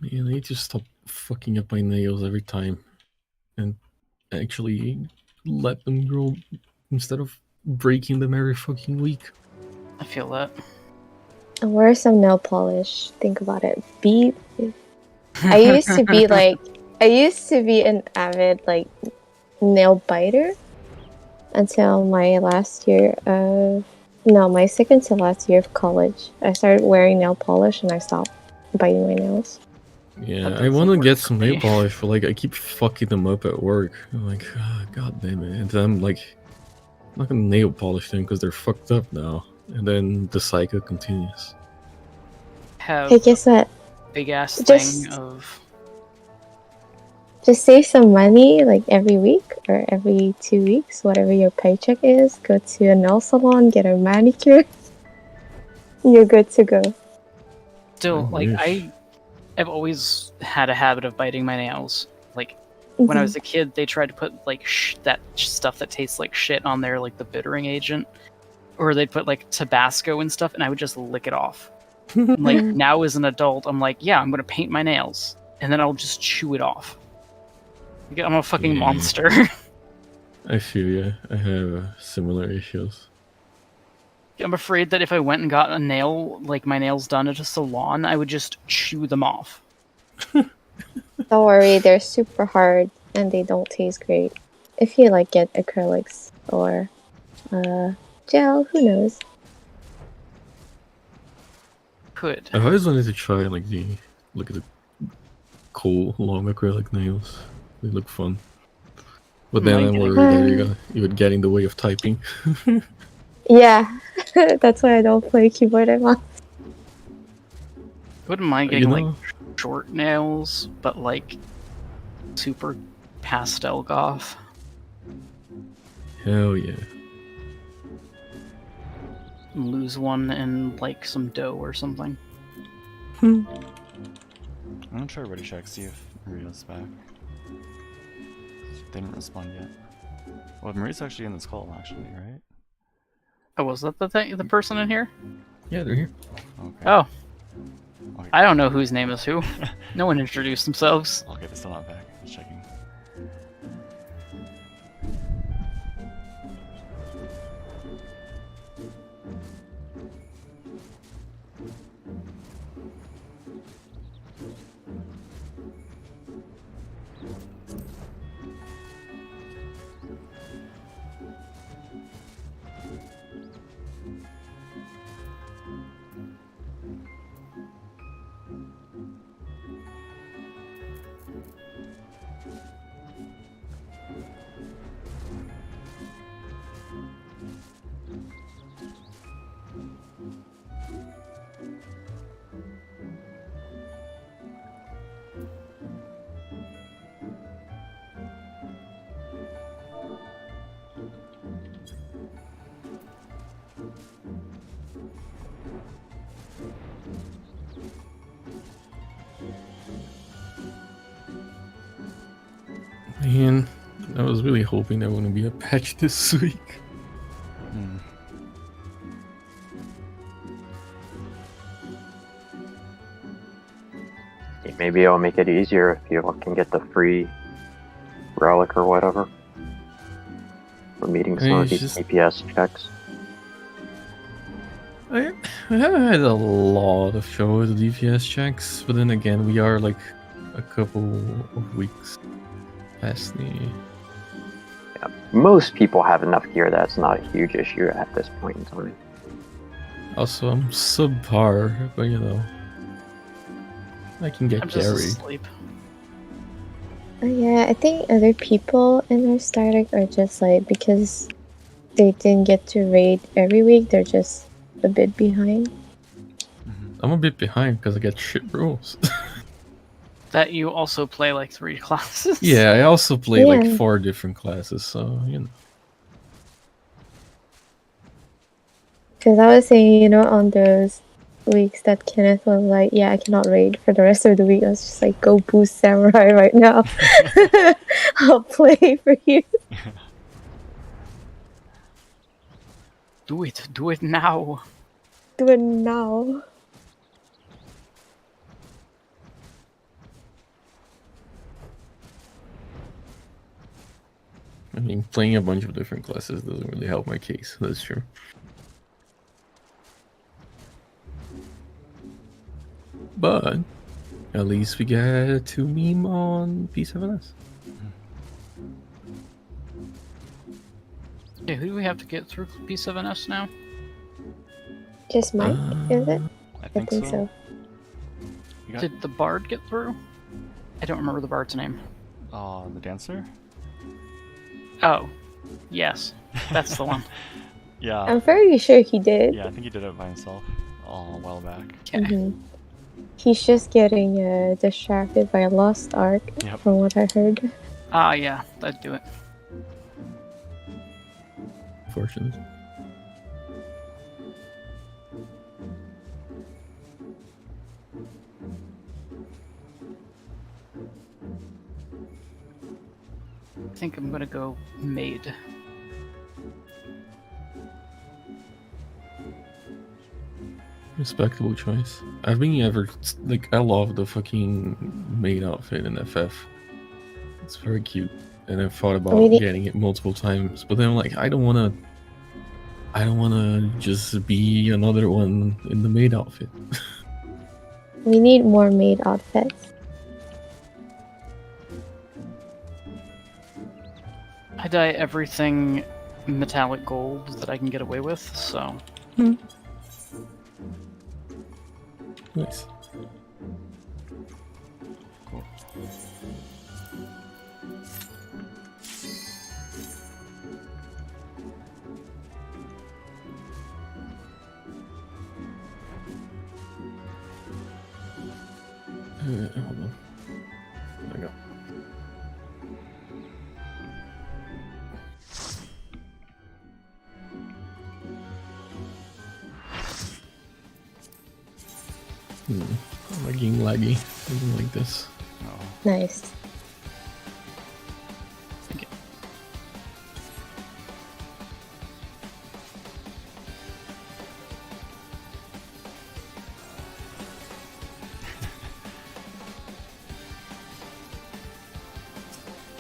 Man, I need to stop fucking up my nails every time and actually let them grow instead of breaking them every fucking week. I feel that. And wear some nail polish. Think about it. I used to be an avid like nail biter until my my second to last year of college. I started wearing nail polish and I stopped biting my nails. Yeah, That I want doesn't to work get for some nail me. polish, but like I keep fucking them up at work. I'm like, god damn it. And then I'm like, I'm not gonna nail polish them because they're fucked up now. And then the cycle continues. Have Hey, guess what? big ass Just- thing of Just save some money like every week or every 2 weeks, whatever your paycheck is. Go to a nail salon, get a manicure. You're good to go. still I like wish. I've always had a habit of biting my nails. Like when I was a kid, they tried to put like that stuff that tastes like shit on there, like the bittering agent, or they'd put like Tabasco and stuff, and I would just lick it off. And, like now as an adult, I'm like, yeah, I'm gonna paint my nails, and then I'll just chew it off. I'm a fucking Yeah. monster. I feel ya. I have similar issues. I'm afraid that if I went and got a nail, like my nails done at a salon, I would just chew them off. Don't worry, they're super hard and they don't taste great. If you like get acrylics or gel, who knows? Could. I've always wanted to try like look at the cool long acrylic nails. They look fun. But then Like, I'm worried that you would get in the way of typing. Yeah, that's why I don't play keyboard and mouse. wouldn't mind You getting know, like short nails, but like super pastel goth. hell yeah. And lose one in like some dough or something. I'm gonna try ready check, see if Maria's back. They didn't respond yet. Well, Maria's actually in this call, actually, right? Oh, was that the person in here? Yeah, they're here. Okay. Oh, Okay. I don't know whose name is who. No one introduced themselves. Okay, they're still not back. Just checking. Man, I was really hoping there wouldn't be a patch this week. Hmm. Maybe it'll make it easier if you can get the free relic or whatever. For meeting some of It's these just- DPS checks. I haven't had a lot of shows with DPS checks, but then again, we are like a couple of weeks past the. Most people have enough gear that's not a huge issue at this point in time. Also, I'm subpar, but you know, I can get I'm just carried. asleep. Yeah, I think other people in our startup are just like, because they didn't get to raid every week, they're just a bit behind. I'm a bit behind because I get shit rules. That you also play like 3 classes. Yeah, I also play like Yeah. 4 different classes, so you know. Because I was saying, you know, on those weeks that Kenneth was like, yeah, I cannot raid for the rest of the week, I was just like, go boost Samurai right now. I'll play for you. Do it now. Do it now. I mean, playing a bunch of different classes doesn't really help my case. That's true. But at least we get to meme on P7S. Okay, who do we have to get through P7S now? Just Mike, is it? I I think, think so. You got Did the Bard get through? I don't remember the Bard's name. the dancer? Oh, yes, that's the one. Yeah. I'm very sure he did. Yeah, I think he did it by himself a while back. Okay. Mhm. He's just getting distracted by a lost arc, Yep. from what I heard. Ah, yeah, that'd do it. Fortunate. I think I'm gonna go maid. Respectable choice. I've been like, I love the fucking maid outfit in FF. It's very cute, and I've thought about We need- getting it multiple times. But then I'm like, I don't wanna just be another one in the maid outfit. We need more maid outfits. I dye everything metallic gold that I can get away with, so Nice. Hold on. There we go. Lagging, laggy. Something like this. No. Nice.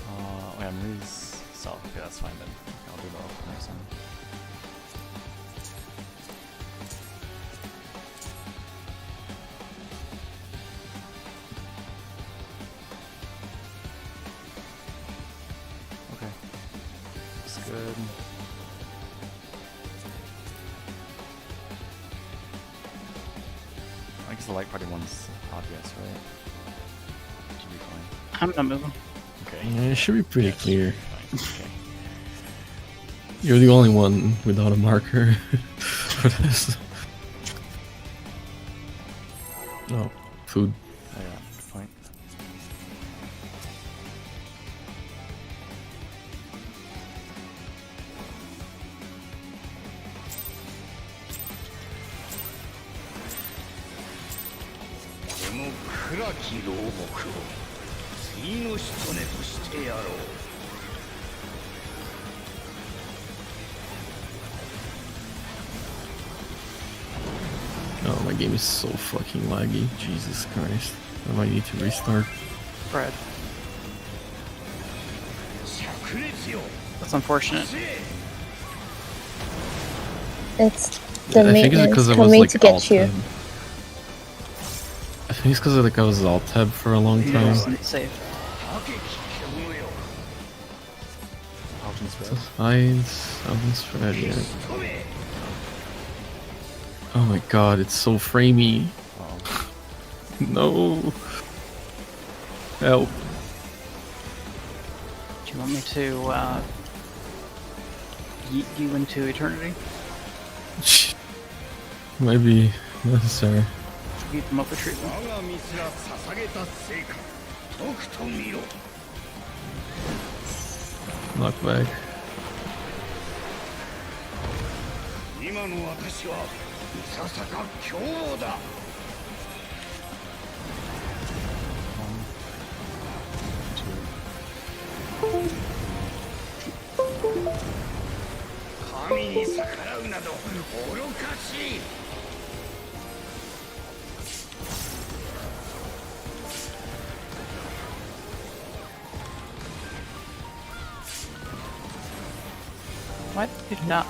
Oh yeah, Marie's south. Okay, that's fine then. I'll do the next one. Okay. Looks good. I guess the light party one's obvious, right? Should be fine. I'm not moving. Okay. Yeah, it should be pretty clear. Fine. Okay. You're the only one without a marker for this. Oh, food. Oh yeah, good point. Oh, my game is so fucking laggy. Jesus Christ. I might need to restart. Bread. That's unfortunate. It's the I think it's maintenance because I was coming like to get alt you. tab. I think it's because like I was alt tab for a long time. Save. Alton spread. I haven't spread yet. Oh my god, it's so framey. Oh. No. Help. Do you want me to yeet you into eternity? Might be necessary. Yeet them up a treatment. Knock back. 今の私はいささか凶暴だ 神に逆らうなど愚かしい What? Did you die?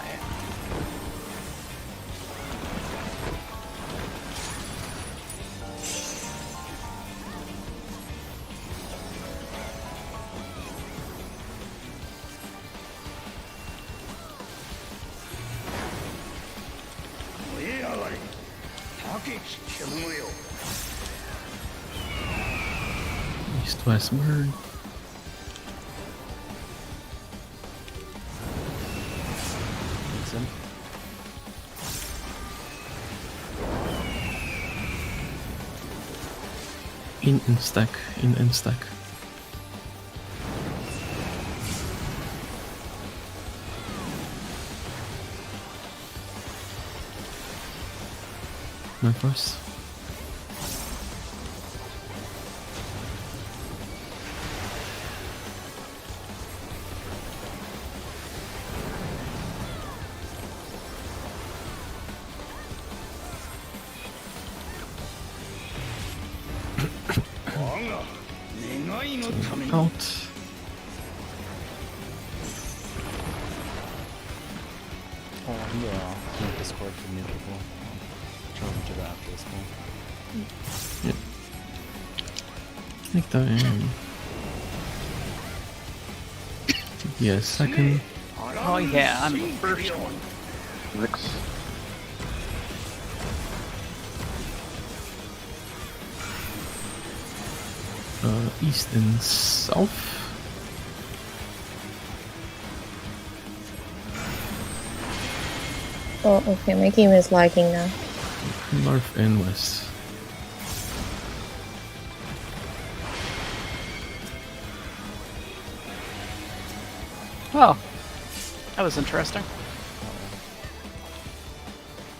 East West Bird. Makes sense. In and stack. In and stack. My first. Out. Oh yeah. Make Discord for new people. Show them to the after this call. Take that in. Yeah, second. Oh yeah, I'm the first one. Ricks. East and south. Oh, okay, my game is lagging now. North and west. Well, that was interesting.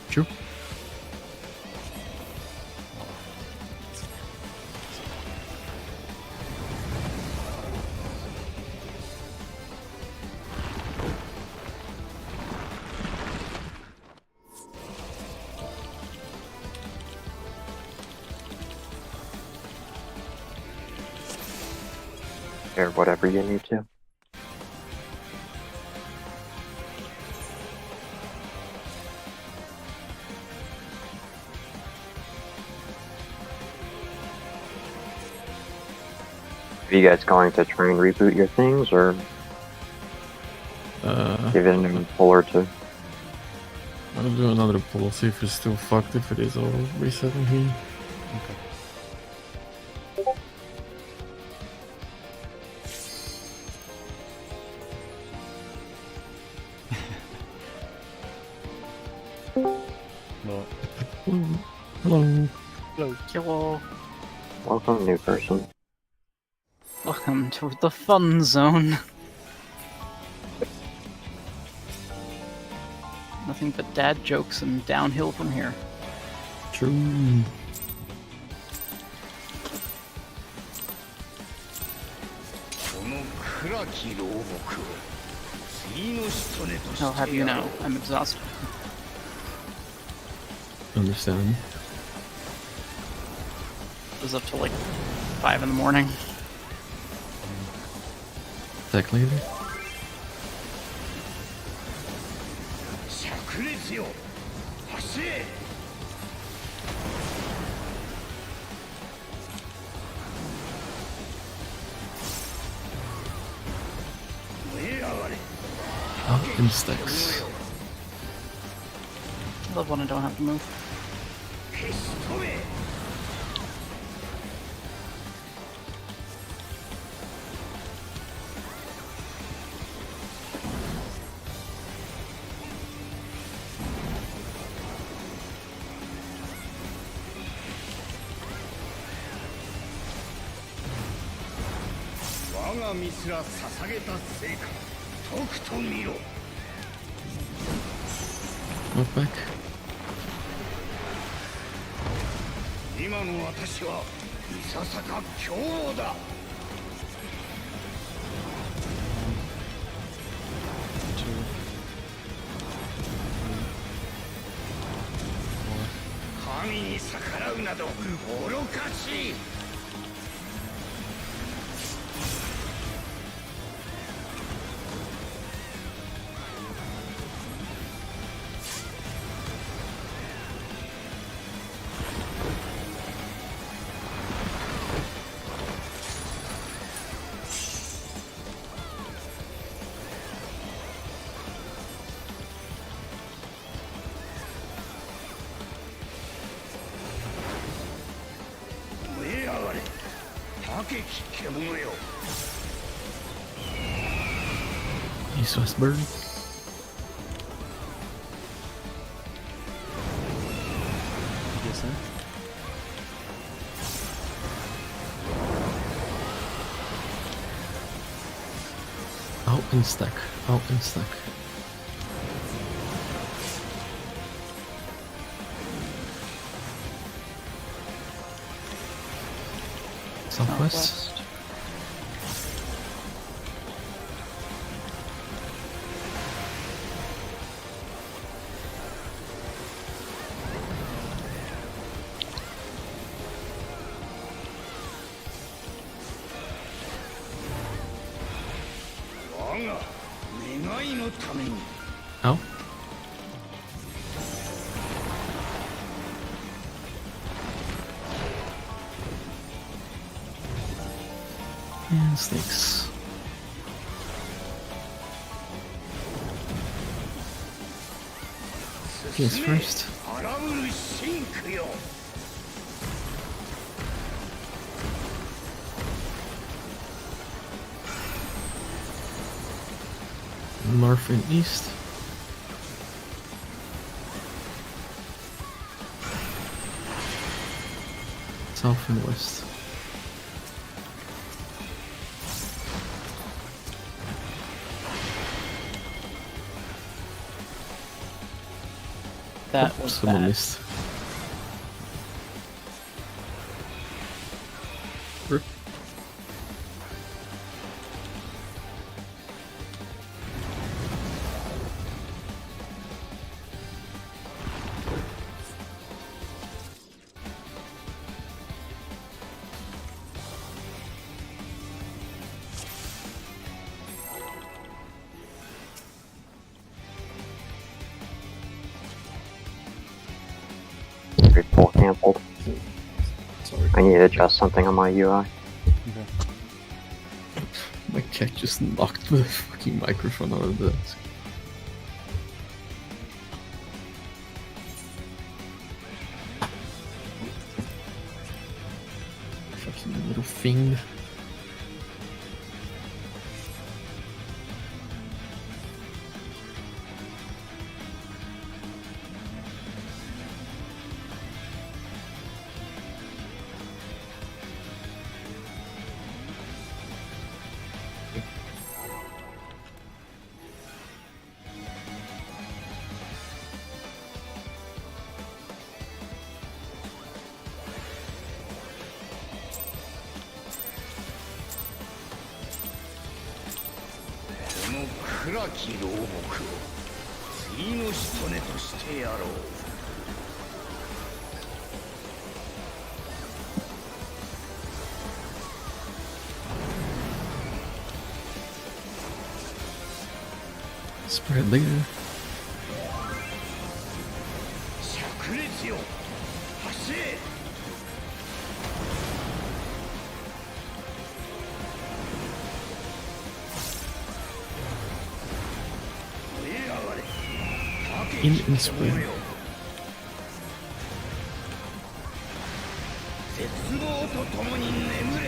True. Or whatever you need to. Are you guys going to try and reboot your things, or give it a pull or two? I'll do another pull, see if it's still fucked. If it is, I'll reset again. Okay. Well, Hello. Hello. Welcome, new person. Welcome to the fun zone. Nothing but dad jokes and downhill from here. True. この暗き牢獄を次の仕留めと I'll have して you やろ know, う I'm exhausted. Understand. I was up till like 5 in the morning. Tech later. 灼熱よ走れ 燃え上がれ Out in stacks. I love when I don't have to move. 消し止め 我が身すら捧げた成果とくと見ろ Move back. 今の私はいささか強王だ 2, 神に逆らうなど愚かしい 燃え上がれ高き獣よ East West Bird. Yes, sir. Out in stack. Out in stack. Southwest. Out. And snakes. Yes, first. 荒ぶるシンクよ North and east. South and west. That was Someone bad. missed. Rip. Three pull canceled. Sorry. I need to adjust something on my UI. Okay. My cat just knocked the fucking microphone out of the desk. Fucking little fiend.この暗き牢獄を次の仕留めとしてやろう。Spread later. 灼熱よ、走れ。燃え上がれ。 In spring. 絶望とともに眠れ。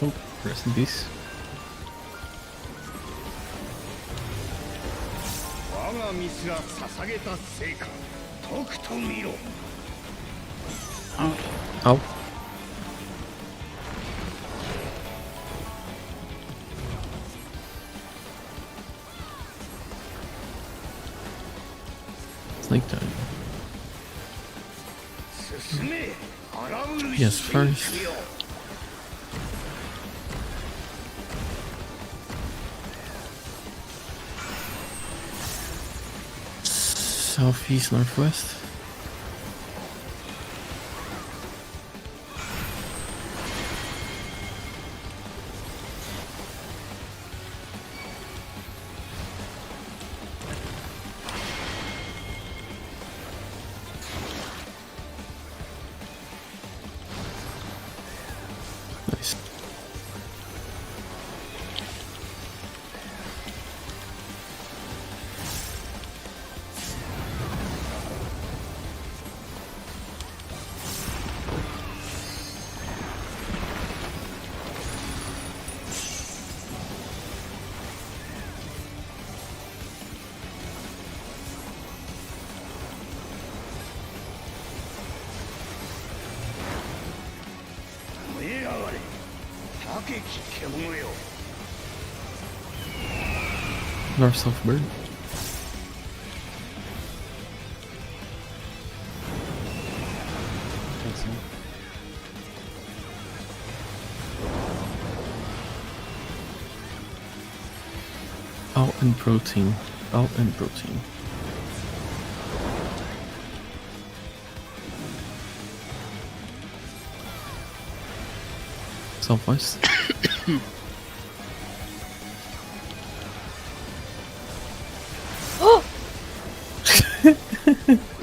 Oh, rest in peace. 我がミスが捧げた成果、とくと見ろ。 Ow. It's nighttime. 進め、荒ぶる Yes, first. 神よ。 Southeast, northwest. Nice. North south bird. Takes him. Out and protein. Out and protein. Southwest.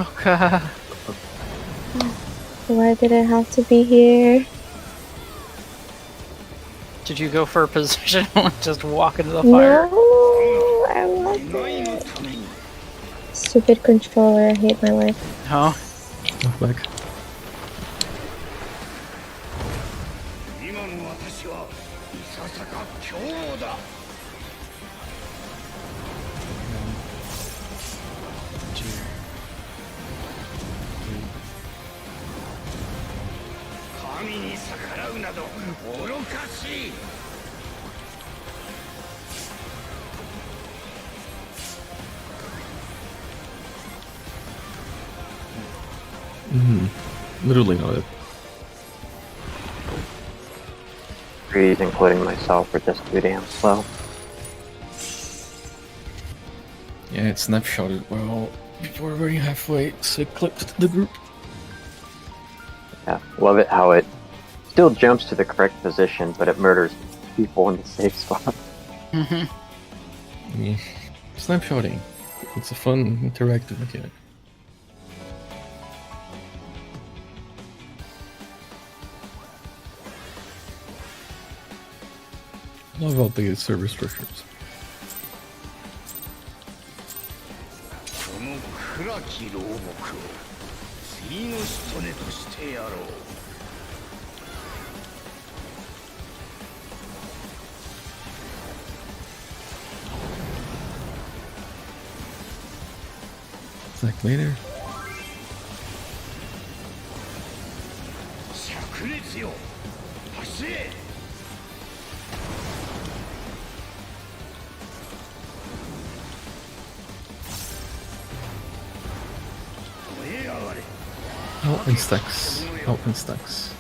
Okay. Why did it have to be here? Did you go for a position and just walk into the fire? No, I wasn't. Stupid controller, I hate my life. No. North back. 今の私はいささか強豪だ。 2, 3, 神に逆らうなど愚かしい。 Literally not it. Trees, including myself, are just too damn slow. Yeah, it snapshotted well before we're already halfway, so it clipped the group. Yeah, love it how it still jumps to the correct position, but it murders people in the safe spot. Mm-hmm. Yeah. Snapshotting. It's a fun, interactive mechanic. Love outdated server structures. この暗き牢獄を次の仕留めとしてやろう。 Sec later. 灼熱よ、走れ。 Out and stacks. Out and stacks.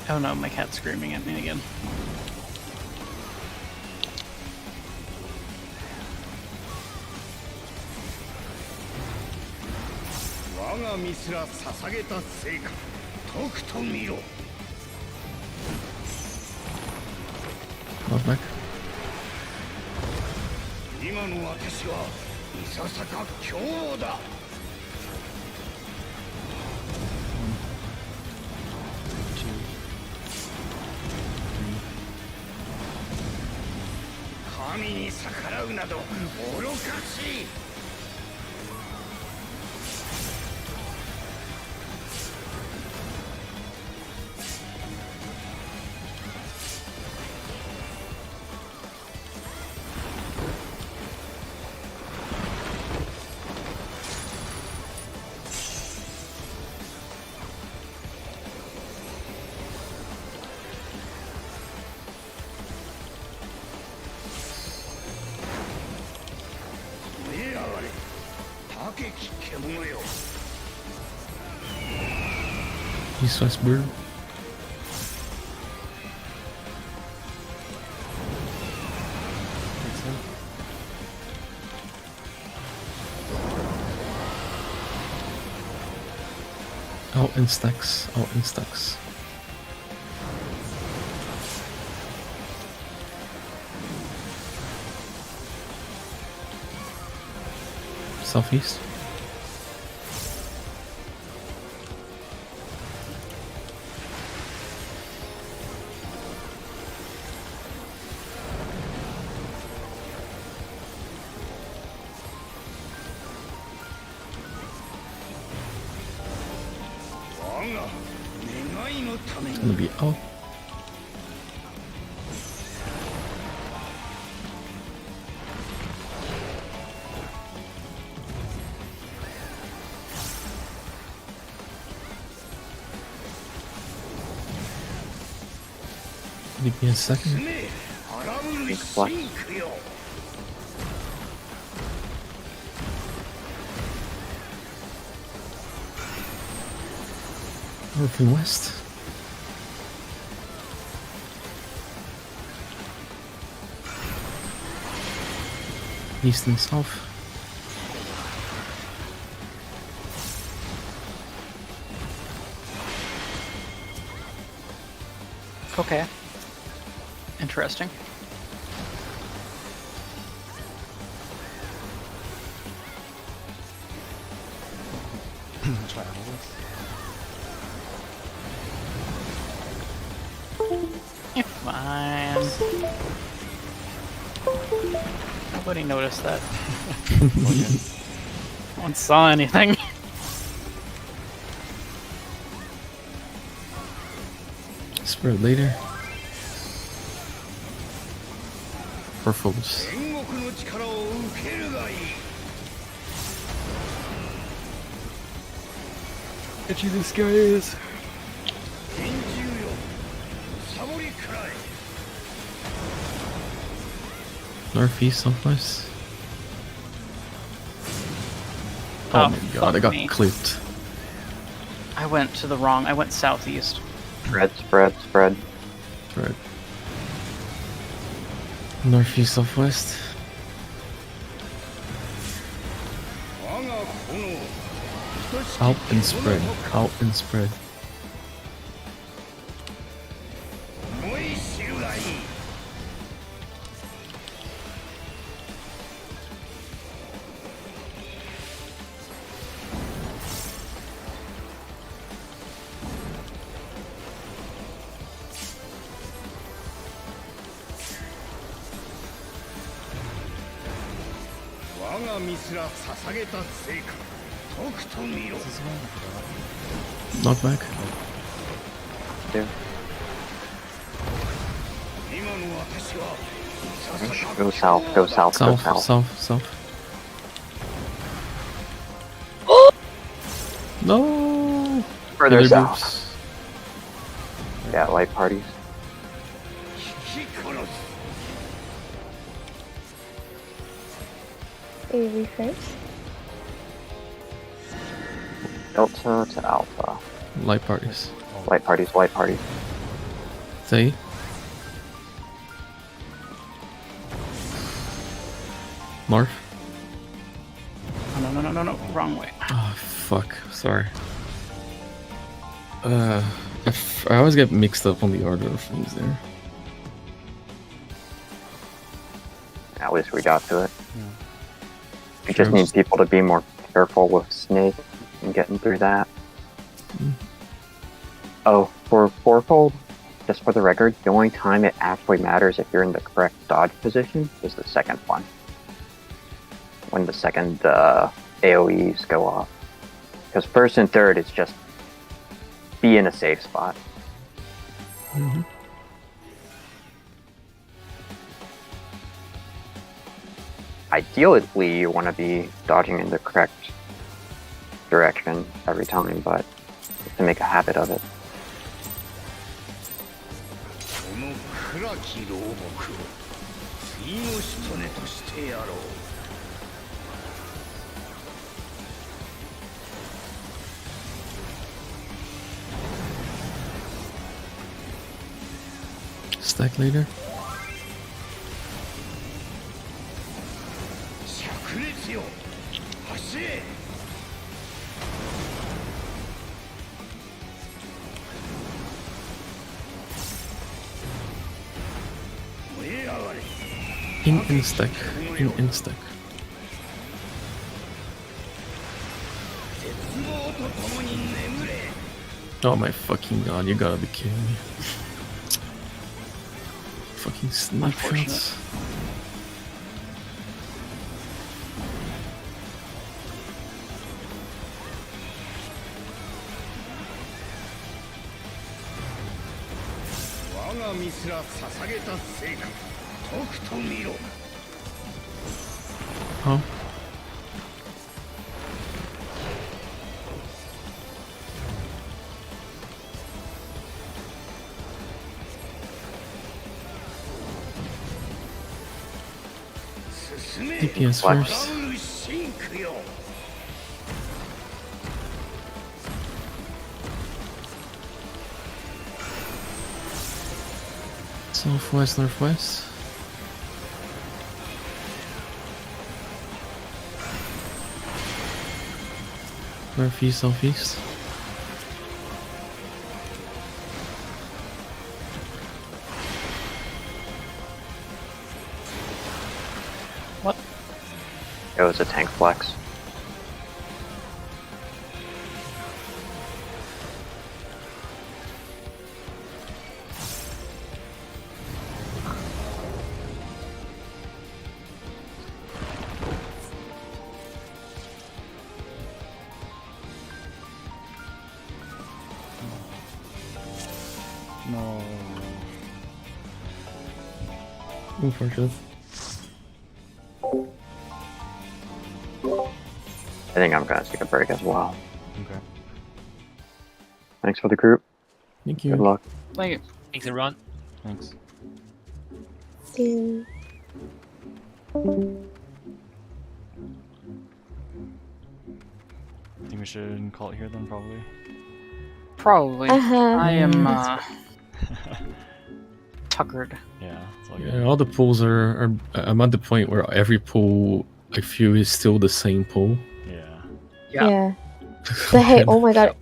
Oh no, my cat's screaming at me again. Not back. 今の私はいささか強豪だ。 神に逆らうなど愚かしい。 East West Bird. Out in stacks. Out in stacks. Southeast. It's gonna be out. Give me a second. North and west. East and south. Okay. Interesting. Try all this. You're fine. Nobody noticed that. No one saw anything. Spread later. or focus. 天国の力を受けるがいい Get you these guys. 拳銃よサボりくらえ Northeast, southwest. Oh, Oh, my god, I fuck got me. clipped. I went southeast. Spread. Right. Northeast, southwest. 我が炎 Out and spread. Out and spread. 思い知るがいい 我が身すら捧げた成果とくと見ろ Knockback. Yeah. 今の私は Go south, go south, go South, south. south. No! Further Other south. groups. Yeah, light parties. 引き殺す A refresh. Delta to Alpha. Light parties. Light parties. Say. North. No, wrong way. Oh, fuck. Sorry. I always get mixed up on the order of things there. At least we got to it. Yeah. We just need people to be more careful with Snake and getting through that. Mm. Oh, for fourfold, just for the record, the only time it actually matters if you're in the correct dodge position is the second one. When the second AoEs go off. Because first and third is just be in a safe spot. Mhm. Ideally, you want to be dodging in the correct direction every time, but you have to make a habit of it. この暗き牢獄を次の仕留めとしてやろう Stack later. 灼熱よ走れ 燃え上がれ In stack. In stack. 絶望と共に眠れ Oh my fucking god, you gotta be kidding me. Fucking snipe shots.我が身すら捧げた成果とくと見ろ Huh? DPS first. Southwest, northwest. Northeast, southeast. What? It was a tank flex. No. Unfortunate. I think I'm gonna take a break as well. Okay. Thanks for the group. Thank you. Good luck. Like, Thanks, everyone. Thanks. Yeah. I think we should call it here then, probably. probably. Uh-huh. I am tuckered. Yeah, it's all Yeah, good. all the pools are. I'm at the point where every pool I feel is still the same pool. Yeah. Yeah. But hey, oh my god.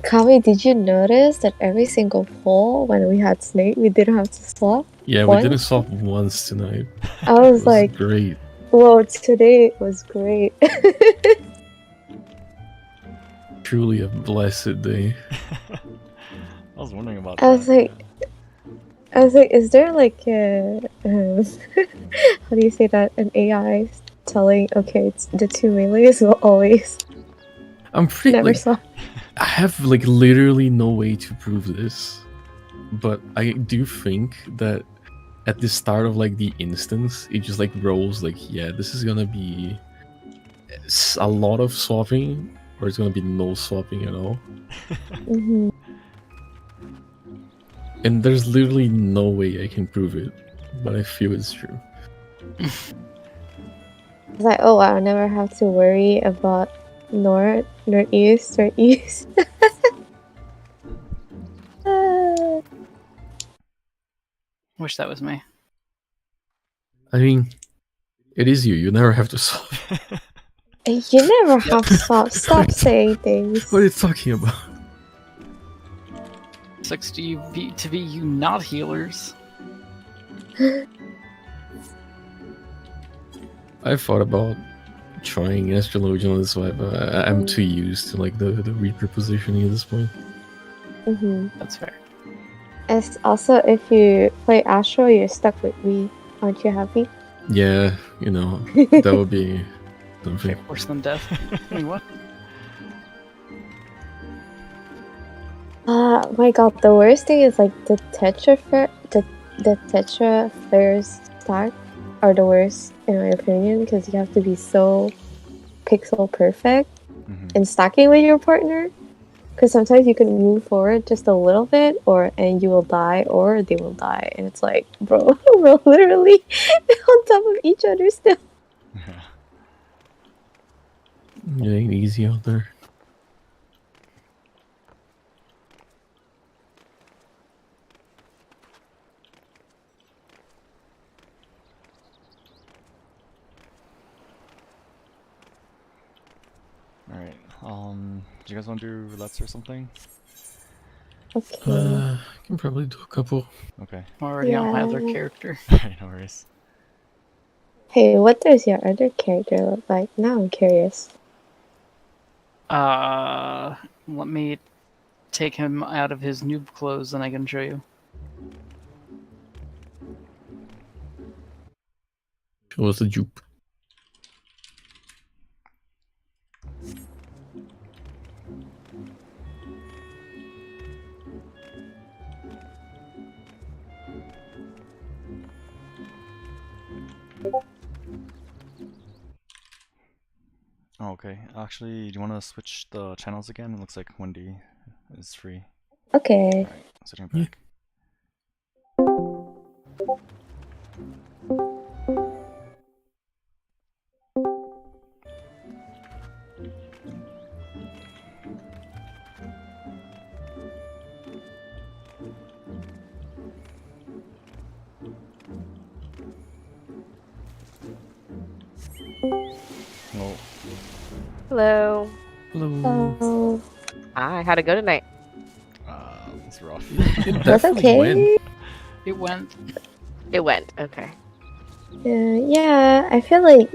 Kami, did you notice that every single poll when we had Snake, we didn't have to swap? Yeah, What? we didn't swap once tonight. I It was was like, great. whoa, today was great. Truly a blessed day. I was wondering about I was that. like, is there like a, how do you say that? An AI telling, okay, it's the two melees will always I'm pretty never like swap. I have like literally no way to prove this, but I do think that at the start of like the instance, it just like rolls like, yeah, this is gonna be a lot of swapping, or it's gonna be no swapping at all. Hmm. And there's literally no way I can prove it, but I feel it's true. It's like, oh, I'll never have to worry about northeast or east. Wish that was me. I mean, it is you. You never have to swap. You never have to stop saying things. What are you talking about? Sucks to be you not healers. I thought about trying Astrologian on this vibe, but I'm too used to like the Reaper positioning at this point. Hmm. That's fair. It's also, if you play Astro, you're stuck with me. Aren't you happy? Yeah, you know, that would be something. Okay, worse than death. I mean, what? My god, the worst thing is like the Tetra flares stack are the worst in my opinion, because you have to be so pixel perfect in stacking with your partner. Because sometimes you can move forward just a little bit, and you will die, or they will die, and it's like, bro, we're literally on top of each other still. It ain't easy out there. Alright, do you guys want to do roulettes or something? Okay. I can probably do a couple. Okay. I'm already on my other Yeah. character. Alright, no worries. Hey, what does your other character look like? Now I'm curious. Let me take him out of his noob clothes and I can show you. Show us the jupe. Oh, okay. Actually, do you want to switch the channels again? It looks like Wendy is free. Okay. Alright, switching Yeah. back. Well, Hello. Hello. Oh, Hi, how'd it go tonight? it's rough. It that's definitely okay. went. It went. It went. Okay. Yeah, I feel like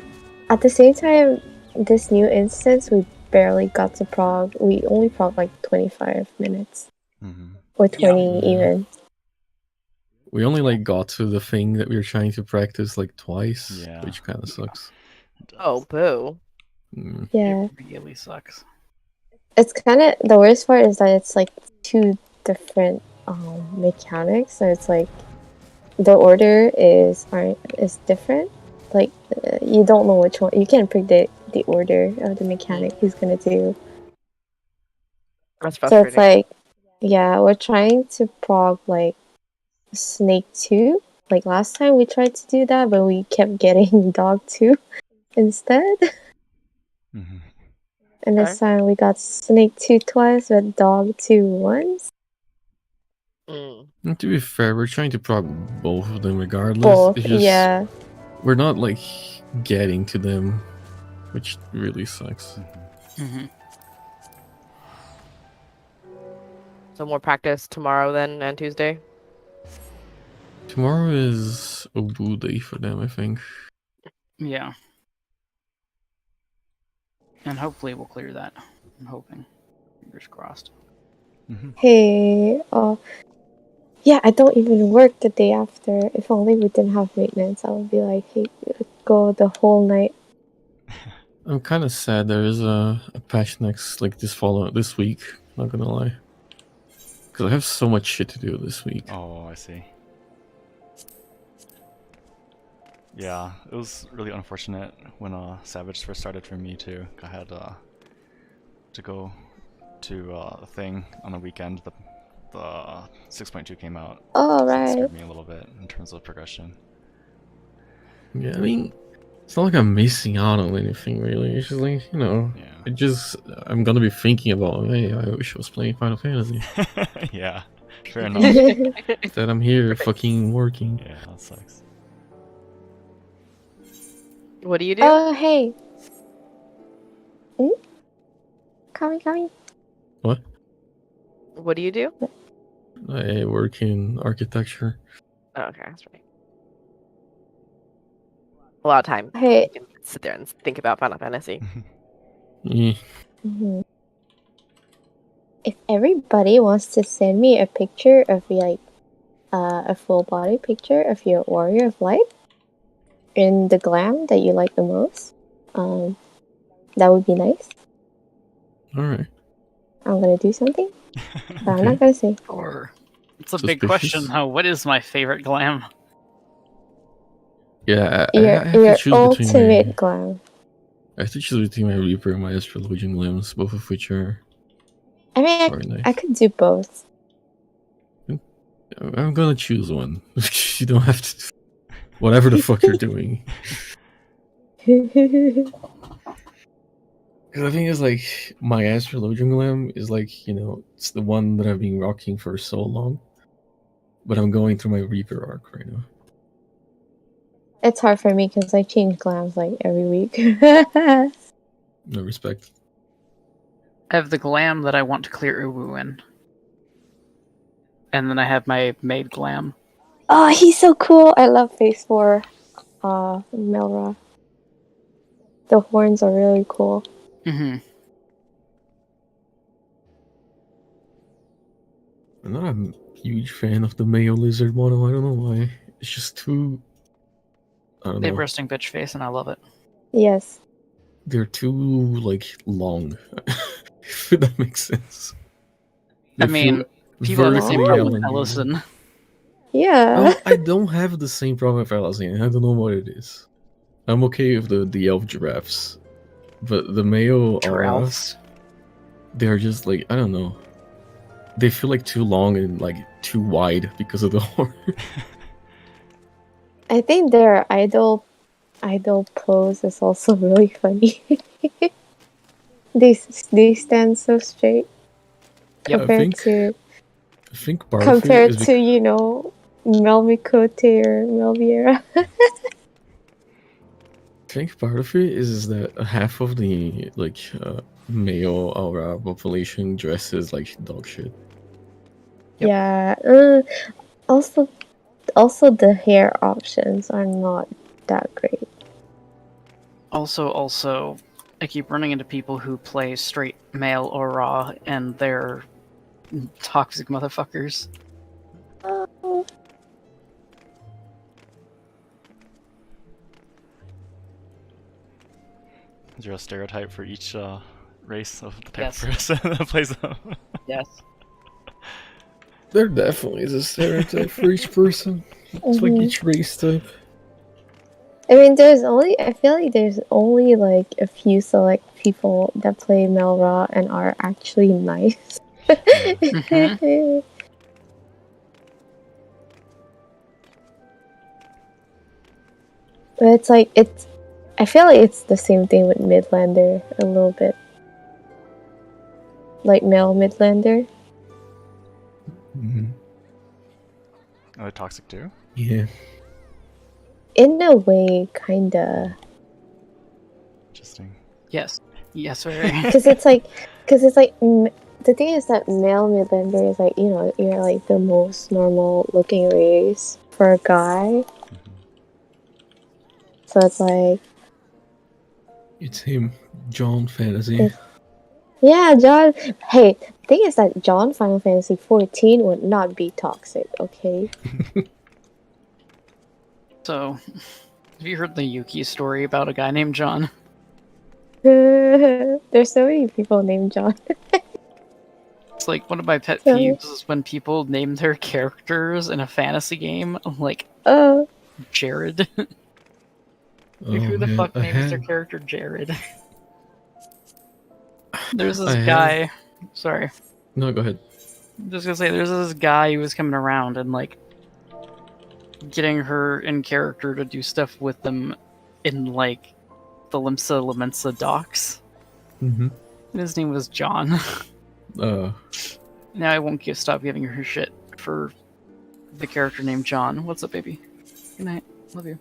at the same time, this new instance, we barely got to prog. We only prog like 25 minutes. Or 20 Yeah. even. We only like got to the thing that we were trying to practice like twice, Yeah. which kind of sucks. Oh, boo. Mm. Yeah. It really sucks. It's kind of, the worst part is that it's like two different mechanics. So it's like the order is different. Like you don't know which one. You can't predict the order of the mechanic he's gonna do. That's So frustrating. it's like, yeah, we're trying to prog like Snake 2. Like last time we tried to do that, but we kept getting Dog 2 instead. Mm-hmm. And this Okay. time we got Snake 2 twice, but Dog 2 once. Mm. And to be fair, we're trying to prog both of them regardless. Both, It's just yeah. we're not like getting to them, which really sucks. Mm-hmm. So more practice tomorrow then and Tuesday. Tomorrow is a woo day for them, I think. Yeah. And hopefully we'll clear that. I'm hoping. Fingers crossed. Mm-hmm. Hey, yeah, I don't even work the day after. If only we didn't have maintenance, I would be like, hey, go the whole night. I'm kind of sad there is a patch next, like this week. Not gonna lie, because I have so much shit to do this week. Oh, I see. Yeah, it was really unfortunate when Savage first started for me too. I had to go to a thing on the weekend. The 6.2 came out. Oh, So it right. scared me a little bit in terms of progression. Yeah, I mean, it's not like I'm missing out on anything really. It's just like, Yeah. I'm gonna be thinking about, hey, I wish I was playing Final Fantasy. Yeah, fair enough. That I'm here fucking working. Yeah, that sucks. What do you do? Oh, hey. Coming. What? What do you do? I work in architecture. Oh, okay, that's right. A lot of time. Hey. You can sit there and think about Final Fantasy. Yeah. Mhm. If everybody wants to send me a picture of like a full body picture of your Warrior of Light in the glam that you like the most, that would be nice. All right. I'm gonna do something, but I'm Okay. not gonna say. Or it's a Suspicious. big question though. What is my favorite glam? Yeah, I Your have to your choose between ultimate my. glam. I have to choose between my Reaper and my Astrologian limbs, both of which are I mean, very nice. I could do both. I'm gonna choose one. You don't have to. Whatever the fuck you're doing. Because I think it's like my Astrologian glam is like, it's the one that I've been rocking for so long. But I'm going through my Reaper arc right now. It's hard for me because I change glams like every week. No respect. I have the glam that I want to clear Uwu in. And then I have my maid glam. Oh, he's so cool. I love Phase 4. Melra. The horns are really cool. Mm-hmm. I'm not a huge fan of the Mayo Lizard model. I don't know why. It's just too. I don't They have know. resting bitch face and I love it. Yes. They're too, like, long. If that makes sense. I They mean, feel people have the same vertically problem with elongated. Ellison. Yeah. Well, I don't have the same problem with Ellison. I don't know what it is. I'm okay with the elf giraffes. But the Mayo aura, Giraffes. they're just like, I don't know. They feel like too long and like too wide because of the horn. I think their idol pose is also really funny. they stand so straight Yep. compared to I think Barfi is Melmikote or Melviera. I think part of it is that half of the male aura population dresses like dog shit. Yep. Yeah. Also the hair options are not that great. Also, I keep running into people who play straight male or raw, and they're toxic motherfuckers. Is there a stereotype for each race of the type Yes. of person that plays them? Yes. There definitely is a stereotype for each person. It's like Mhm. each race type. I mean, I feel like there's only like a few select people that play Melra and are actually nice. Mhm. But it's like, I feel like it's the same thing with Midlander a little bit. Like male Midlander. Mhm. Are they toxic too? Yeah. In a way, kinda. Interesting. Yes. Yes, very. Because the thing is that male Midlander is like, you know, you're like the most normal looking race for a guy. So it's like, It's him, John Fantasy. yeah, John. Hey, the thing is that John Final Fantasy 14 would not be toxic, okay? So, have you heard the Yuki story about a guy named John? There's so many people named John. It's like one of my pet Sorry. peeves is when people name their characters in a fantasy game like Oh, Jared. Like, who the yeah, fuck I names their had- character Jared? There's this I had- guy. Sorry. No, go ahead. Just gonna say, there's this guy who was coming around and like getting her in character to do stuff with them in like the Limsa Lamensa docks. Mm-hmm. And his name was John. Uh, Now I won't stop giving her shit for the character named John. What's up, baby? Good night. Love you.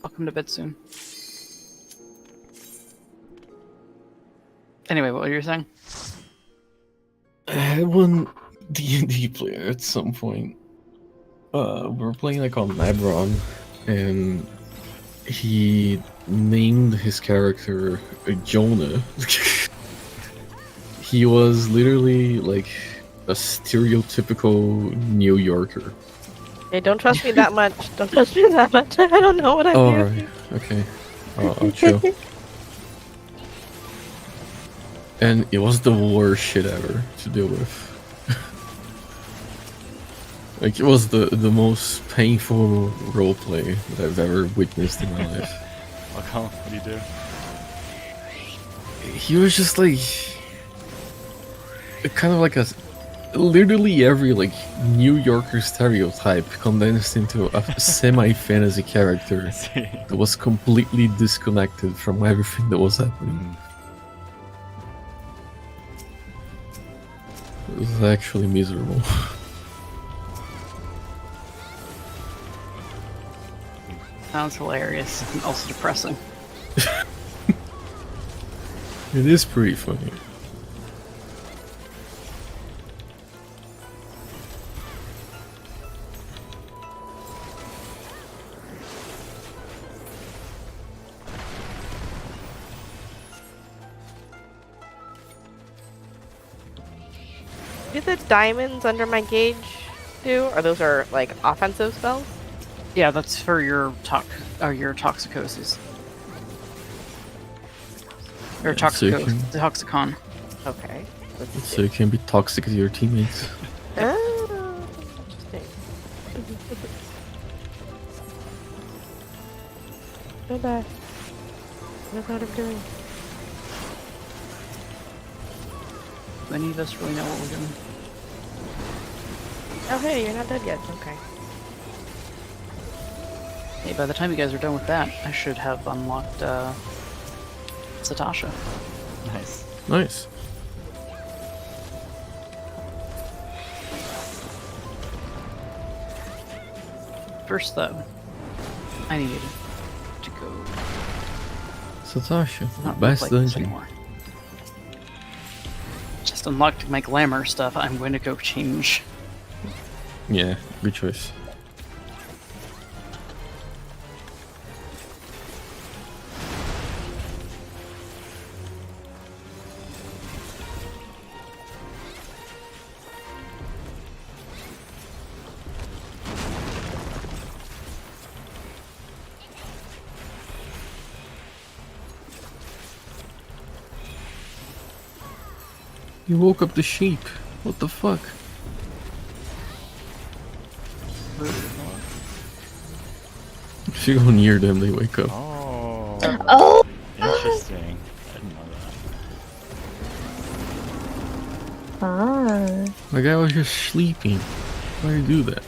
I'll come to bed soon. Anyway, what were you saying? I had one D&D player at some point. We were playing like on Mabron, and he named his character Jonah. He was literally like a stereotypical New Yorker. Hey, don't trust me that much. Don't trust me that much. I don't know what I'm Oh, doing. right. Okay. I'll chill. And it was the worst shit ever to deal with. Like, it was the most painful roleplay that I've ever witnessed in my life. Welcome. What do you do? He was just like... kind of like a... literally every, like, New Yorker stereotype condensed into a semi-fantasy character See. that was completely disconnected from everything that was happening. It was actually miserable. Sounds hilarious and also depressing. It is pretty funny. Do the diamonds under my gauge do? Or those are like offensive spells? Yeah, that's for your toxicoses. Or Yeah, so you toxicon. Okay. Let's So you can be toxic to your teammates. Oh, interesting. So bad. What what I'm doing? Do any of us really know what we're doing? Oh hey, you're not dead yet. Okay. Hey, by the time you guys are done with that, I should have unlocked Satasha. Nice. Nice. First, though, I needed to go Satasha, not look best like this dungeon. anymore. Just unlocked my glamour stuff. I'm going to go change. Yeah, good choice. You woke up the sheep. What the fuck? If you go near them, they wake up. Oh. Oh! Interesting. I didn't know that. Ah. My guy was just sleeping. Why do you do that?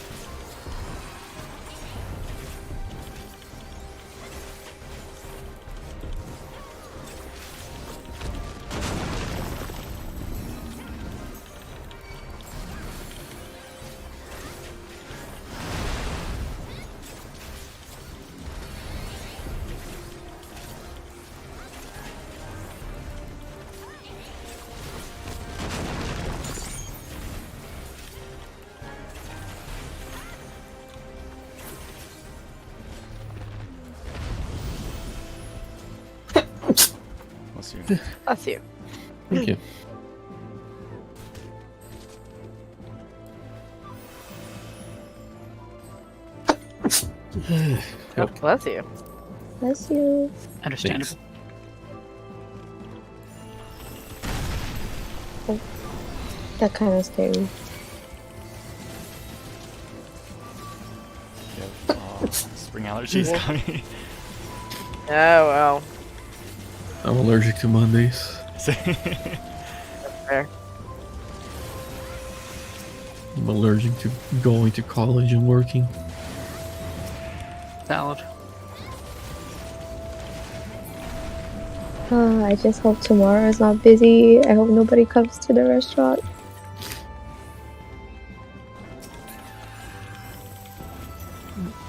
Bless you. Bless you. Thank you. Oh, bless you. Bless you. Understandable. That kind of scary. Spring allergies coming. Oh, well. I'm allergic to Mondays. Fair. I'm allergic to going to college and working. Valid. I just hope tomorrow is not busy. I hope nobody comes to the restaurant.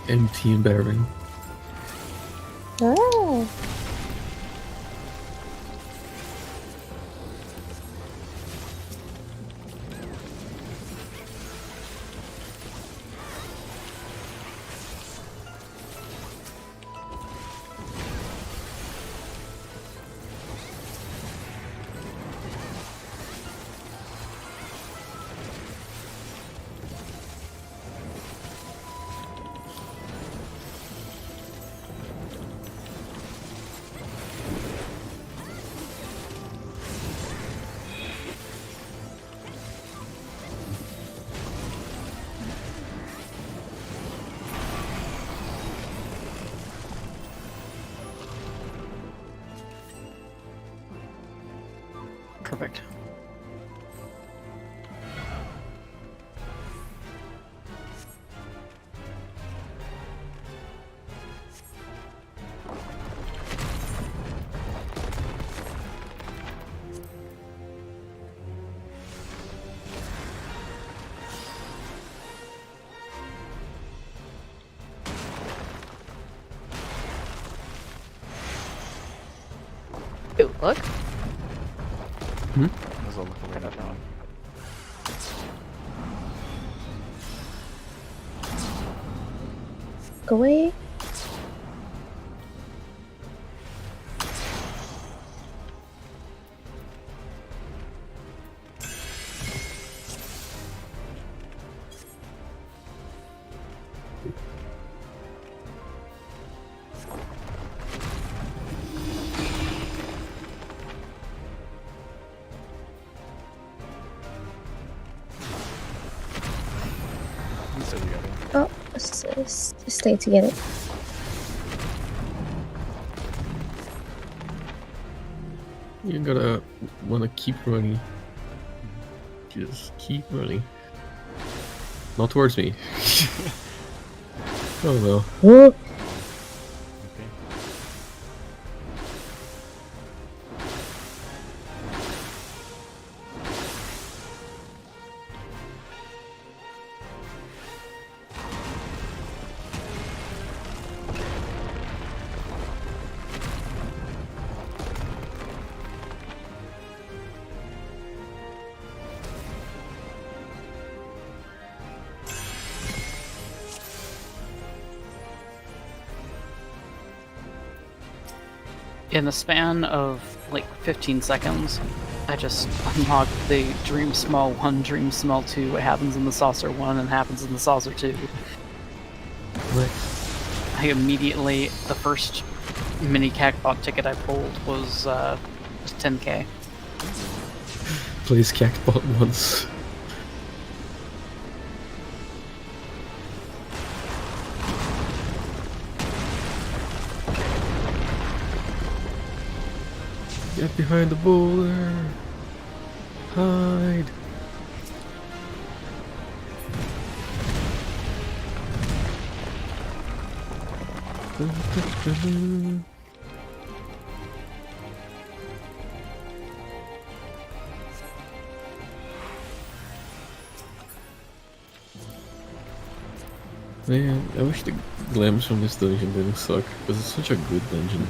Empty and barren. Ah. Perfect. Ooh, look. There's a look away that one. Go away. You said you got it. Oh, stay together. You gotta wanna keep running. Just keep running. Not towards me. Oh no. Whoa. Okay. In the span of like 15 seconds, I just unlocked the Dream Small 1, Dream Small 2, what happens in the Saucer 1 and happens in the Saucer 2. I immediately, the first mini Cacbot ticket I pulled was 10k. Plays Cactbot once. Get behind the boulder. Hide. Man, I wish the glams from this dungeon didn't suck, because it's such a good dungeon.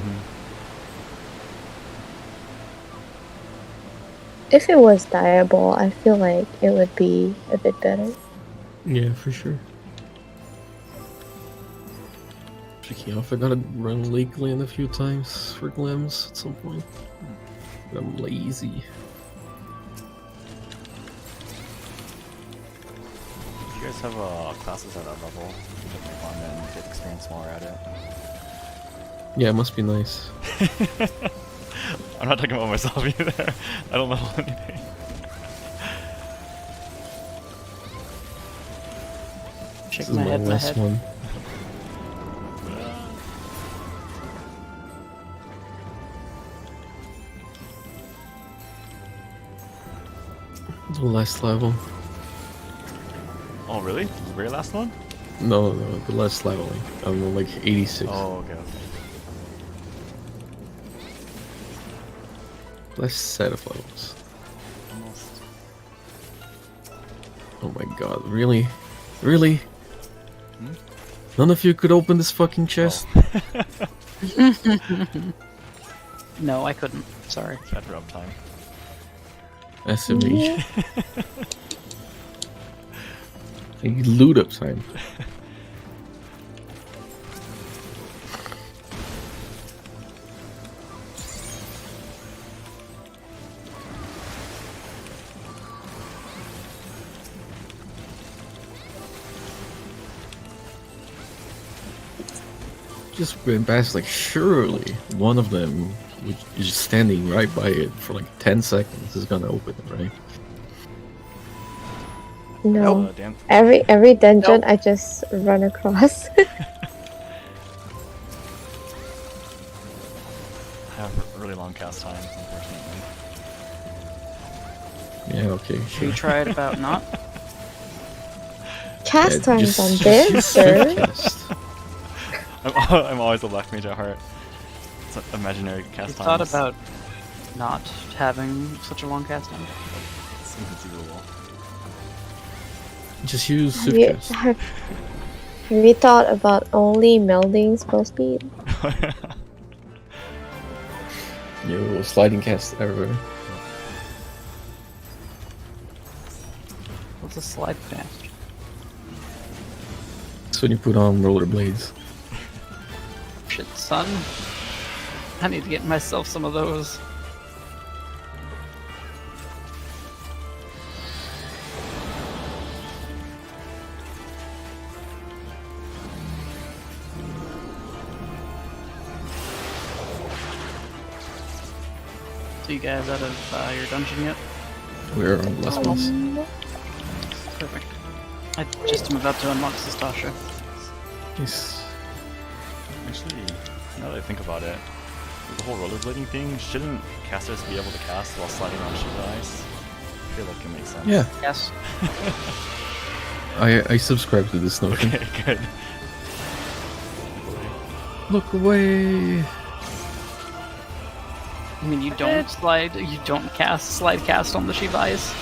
If it was diable, I feel like it would be a bit better. Yeah, for sure. Speaking of, I gotta run Lake Land a few times for glams at some point. But I'm lazy. You guys have classes at that level. You can move on and get experience more at it. Yeah, it must be nice. I'm not talking about myself either. I don't know anything. Shake This is my my head in the last head. one. The last level. Oh really? The very last one? No, the last leveling. I'm on like 86. Oh, okay. Last set of levels. Almost. Oh my god, really? Really? Hmm? None of you could open this fucking chest? No, I couldn't. Sorry. Bad for uptime. SMH. I need loot up time. Just went past, like, surely one of them, which is just standing right by it for like 10 seconds, is gonna open it, right? No. Damn. Every dungeon Nope. I just run across. I have really long cast times, unfortunately. Yeah, okay, We sure. tried about not. Cast Yeah, times on just this, use sir. cast. I'm always a black mage at heart. It's an imaginary We cast thought times. about not having such a long cast time. It's inconceivable. Just use Have you, Swiftcast. have you thought about only melding spell speed? Yo, sliding cast error. What's a slide cast? That's when you put on rollerblades. Shit, son. I need to get myself some of those. So you guys out of your dungeon yet? We're on last ones. Perfect. I just am about to unlock Stasha. Yes. Actually, now that I think about it, the whole rollerblading thing, shouldn't casters be able to cast while sliding on Shiva ice? I feel like it makes sense. Yeah, Yes. I subscribe to this notion. Okay, good. Look away! I mean, you don't slide cast on the Shiva Ice.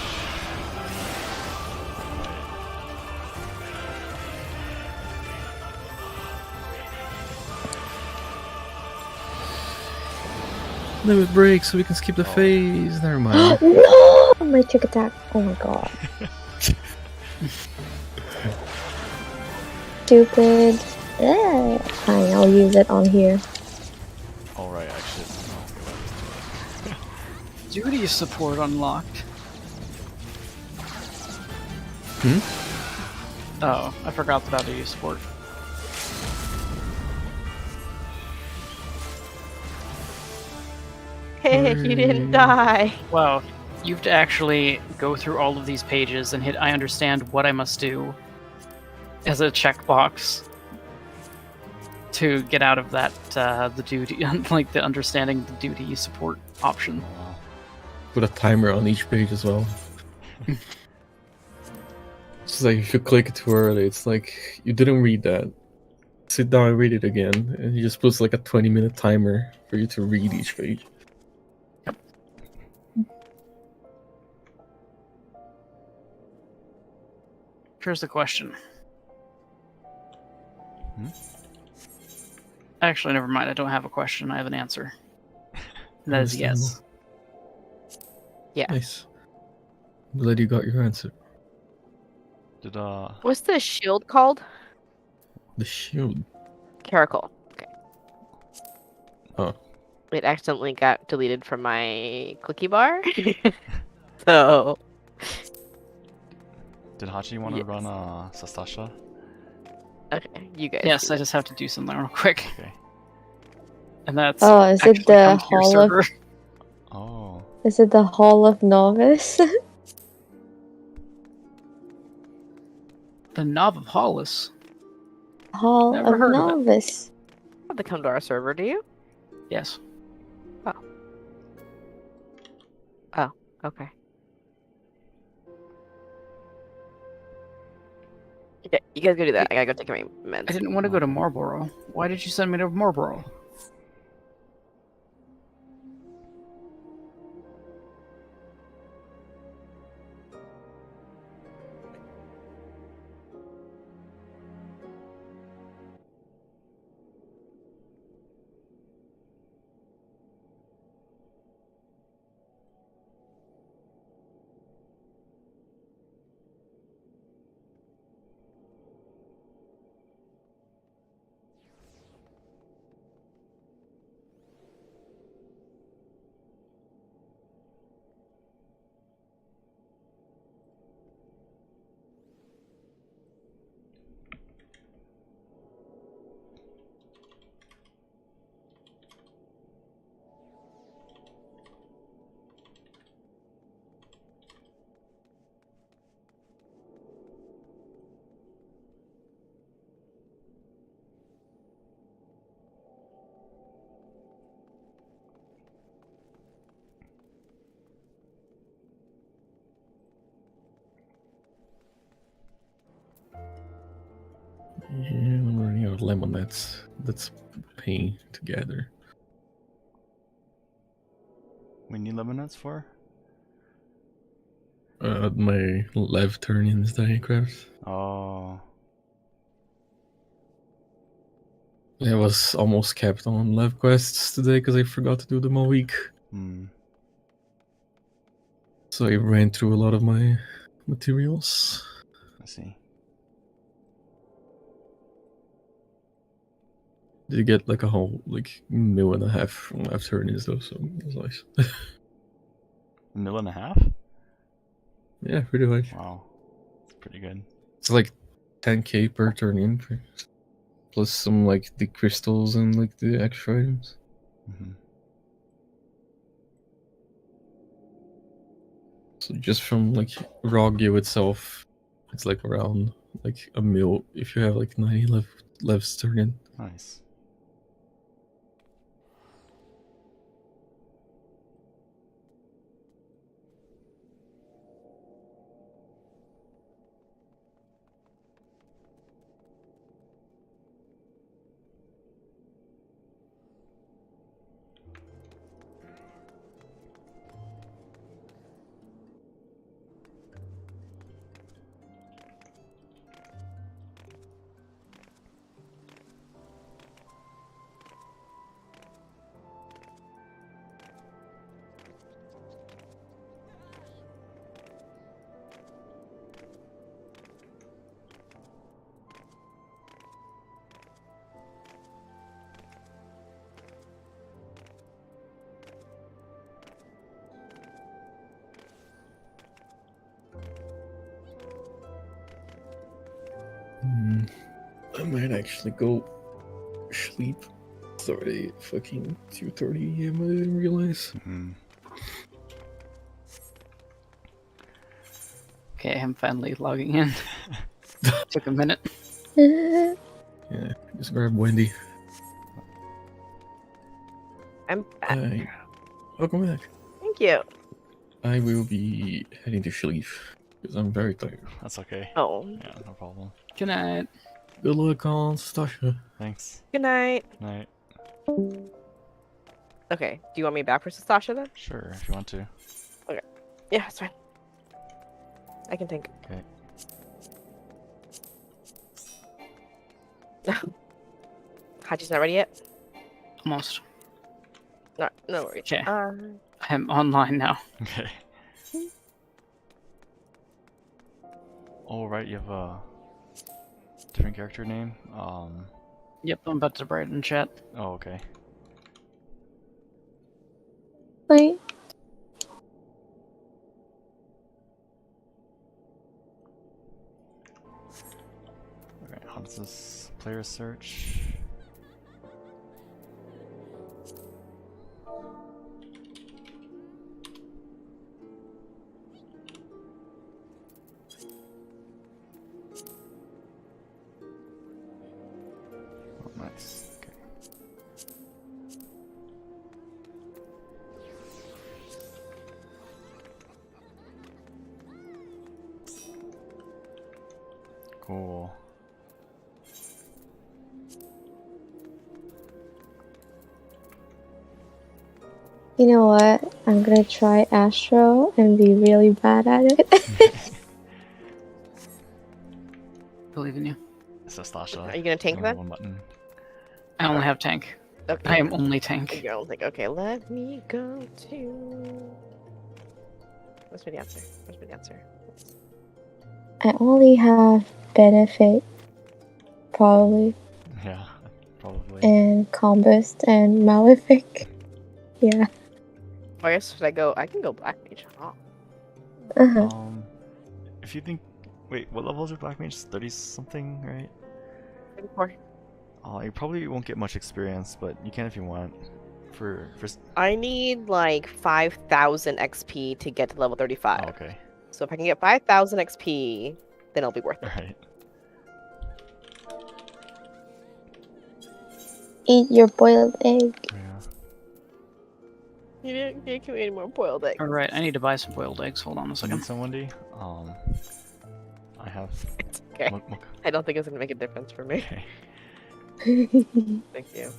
Limit break so we can skip the phase. Never mind. No! My trick attack. Oh my god. Stupid. Yeah. Fine, I'll use it on here. Alright, actually. Duty support unlocked. Hmm? Oh, I forgot about duty support. Hey, you didn't die. Wow, you have to actually go through all of these pages and hit I understand what I must do as a checkbox. to get out of that the duty, like the understanding the duty support option. Wow. Put a timer on each page as well. It's like if you click it too early, it's like you didn't read that. Sit down and read it again, and he just puts like a 20-minute timer for you to read each page. Here's the question. Hmm? Actually, never mind. I don't have a question. I have an answer. And that is yes. Yeah. Nice. I'm glad you got your answer. Did What's the shield called? The shield. Caracal. Okay. Oh. It accidentally got deleted from my clicky bar. So. did Hachi want to run Sastasha? Okay, you guys. Yes, do I just have to do something real quick. Okay. And that's Oh, is it actually the come to your Hall of- server. Oh. Is it the Hall of Novice? The Knob of Hollis. Hall Never of heard of it. Novice. you have to come to our server, do you? Yes. Okay. Yeah, you guys go do that. I gotta go take my meds. I didn't want to go to Marlboro. Why did you send me to Marlboro? Yeah, I'm running out of lemonades. That's pain together. We need lemonades for? My Lev turn-ins that I craft. Oh. I was almost kept on Lev quests today because I forgot to do them all week. Hmm. So I ran through a lot of my materials. I see. Did get like a whole meal and a half from Lev turn-ins though, so it was nice. A mil and a half? Yeah, pretty much. Wow. That's pretty good. It's like 10k per turn-in, plus some like the crystals and like the extra items. Mm-hmm. So just from like raw gear itself, it's like around like a mil if you have like 90 levs turn in. Nice. I might actually go sleep. It's already fucking 2:30 a.m. I didn't realize. Mm-hmm. Okay, I'm finally logging in. Took a minute. Yeah, just grab Wendy. I'm back. Hi. Welcome back. Thank you. I will be heading to sleep because I'm very tired. That's okay. Oh, Yeah, no problem. Good night. Good luck on Stasha. Thanks. good night. Night. Okay, do you want me back for Sasha then? Sure, if you want to. Yeah, it's fine. I can think. Okay. Hachi's not ready yet? Almost. No worries. Okay. I'm online now. Okay. Oh, right, you have a different character name? Yep, I'm about to write in chat. Oh, okay. Wait. Okay, how does this player search? Oh, nice. Okay. Cool. You know what? I'm gonna try Astro and be really bad at it. Believe in you. So Stasha. Are you gonna tank only then? one button. I only have tank. Okay. I am only tank. You don't think. Okay, let me go to. What's my answer? Where's my answer? I only have Benefit, probably, Yeah, probably. and Combust and Malefic. Yeah. Or I guess should I go? I can go Black Mage. Oh. Uh-huh. If you think, wait, what level is your black mage? 30 something, right? 34. You probably won't get much experience, but you can if you want. For I need like 5,000 XP to get to level 35. oh, okay, So if I can get 5,000 XP, then it'll be worth all it. right. Eat your boiled egg. Yeah. You didn't give me any more boiled eggs. Alright, I need to buy some boiled eggs. Hold on a You need second. some, Wendy? I have. It's okay. I don't think it's gonna make a difference for me. Okay. Thank you.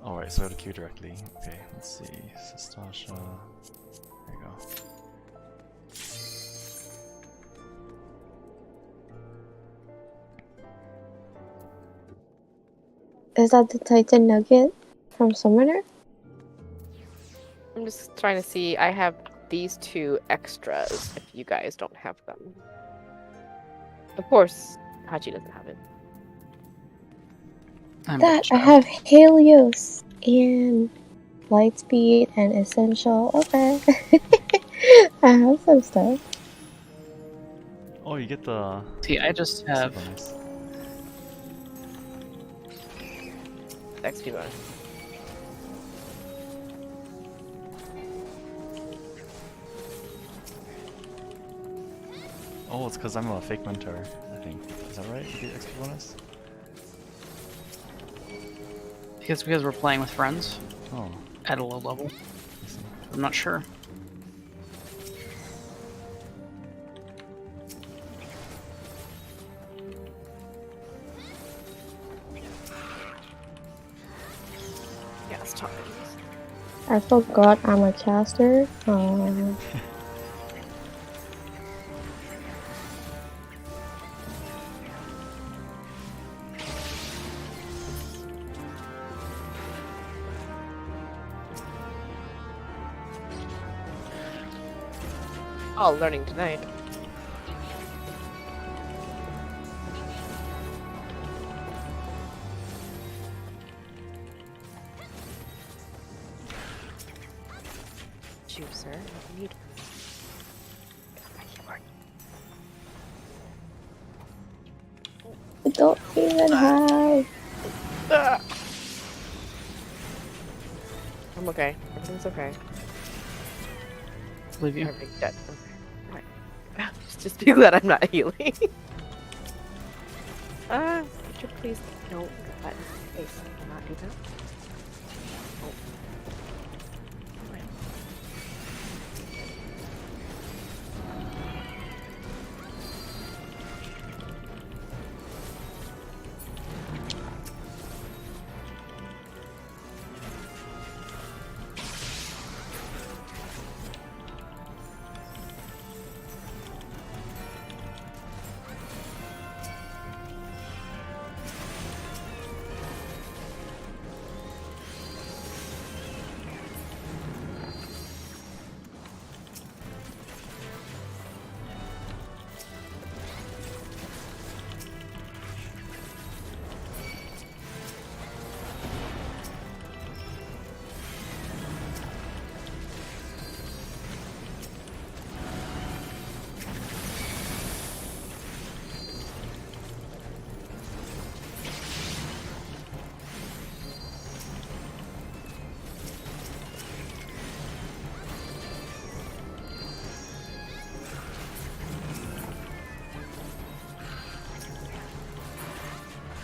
All right, so I have to queue directly. Okay, let's see. Stasha. There you go. Is that the Titan Nugget from Summoner? I'm just trying to see. I have these two extras if you guys don't have them. Of course, Hachi doesn't have it. I'm That I gonna have Helios and Lightspeed and Essential. Okay. I have some stuff. Oh, you get the. see, I just have. bonus. XP bonus. Oh, it's because I'm a fake mentor, I think. Is that right? You get XP bonus? Because we're playing with friends Oh, at a low level. I see. I'm not sure. Yes, times. I forgot I'm a caster. Oh, learning tonight. Juicer, I need. I don't even have. I'm okay. Everything's okay. Believe you. Everything's dead. Okay. Right. Just be glad I'm not healing. Could you please no button face? I cannot do that. Oh.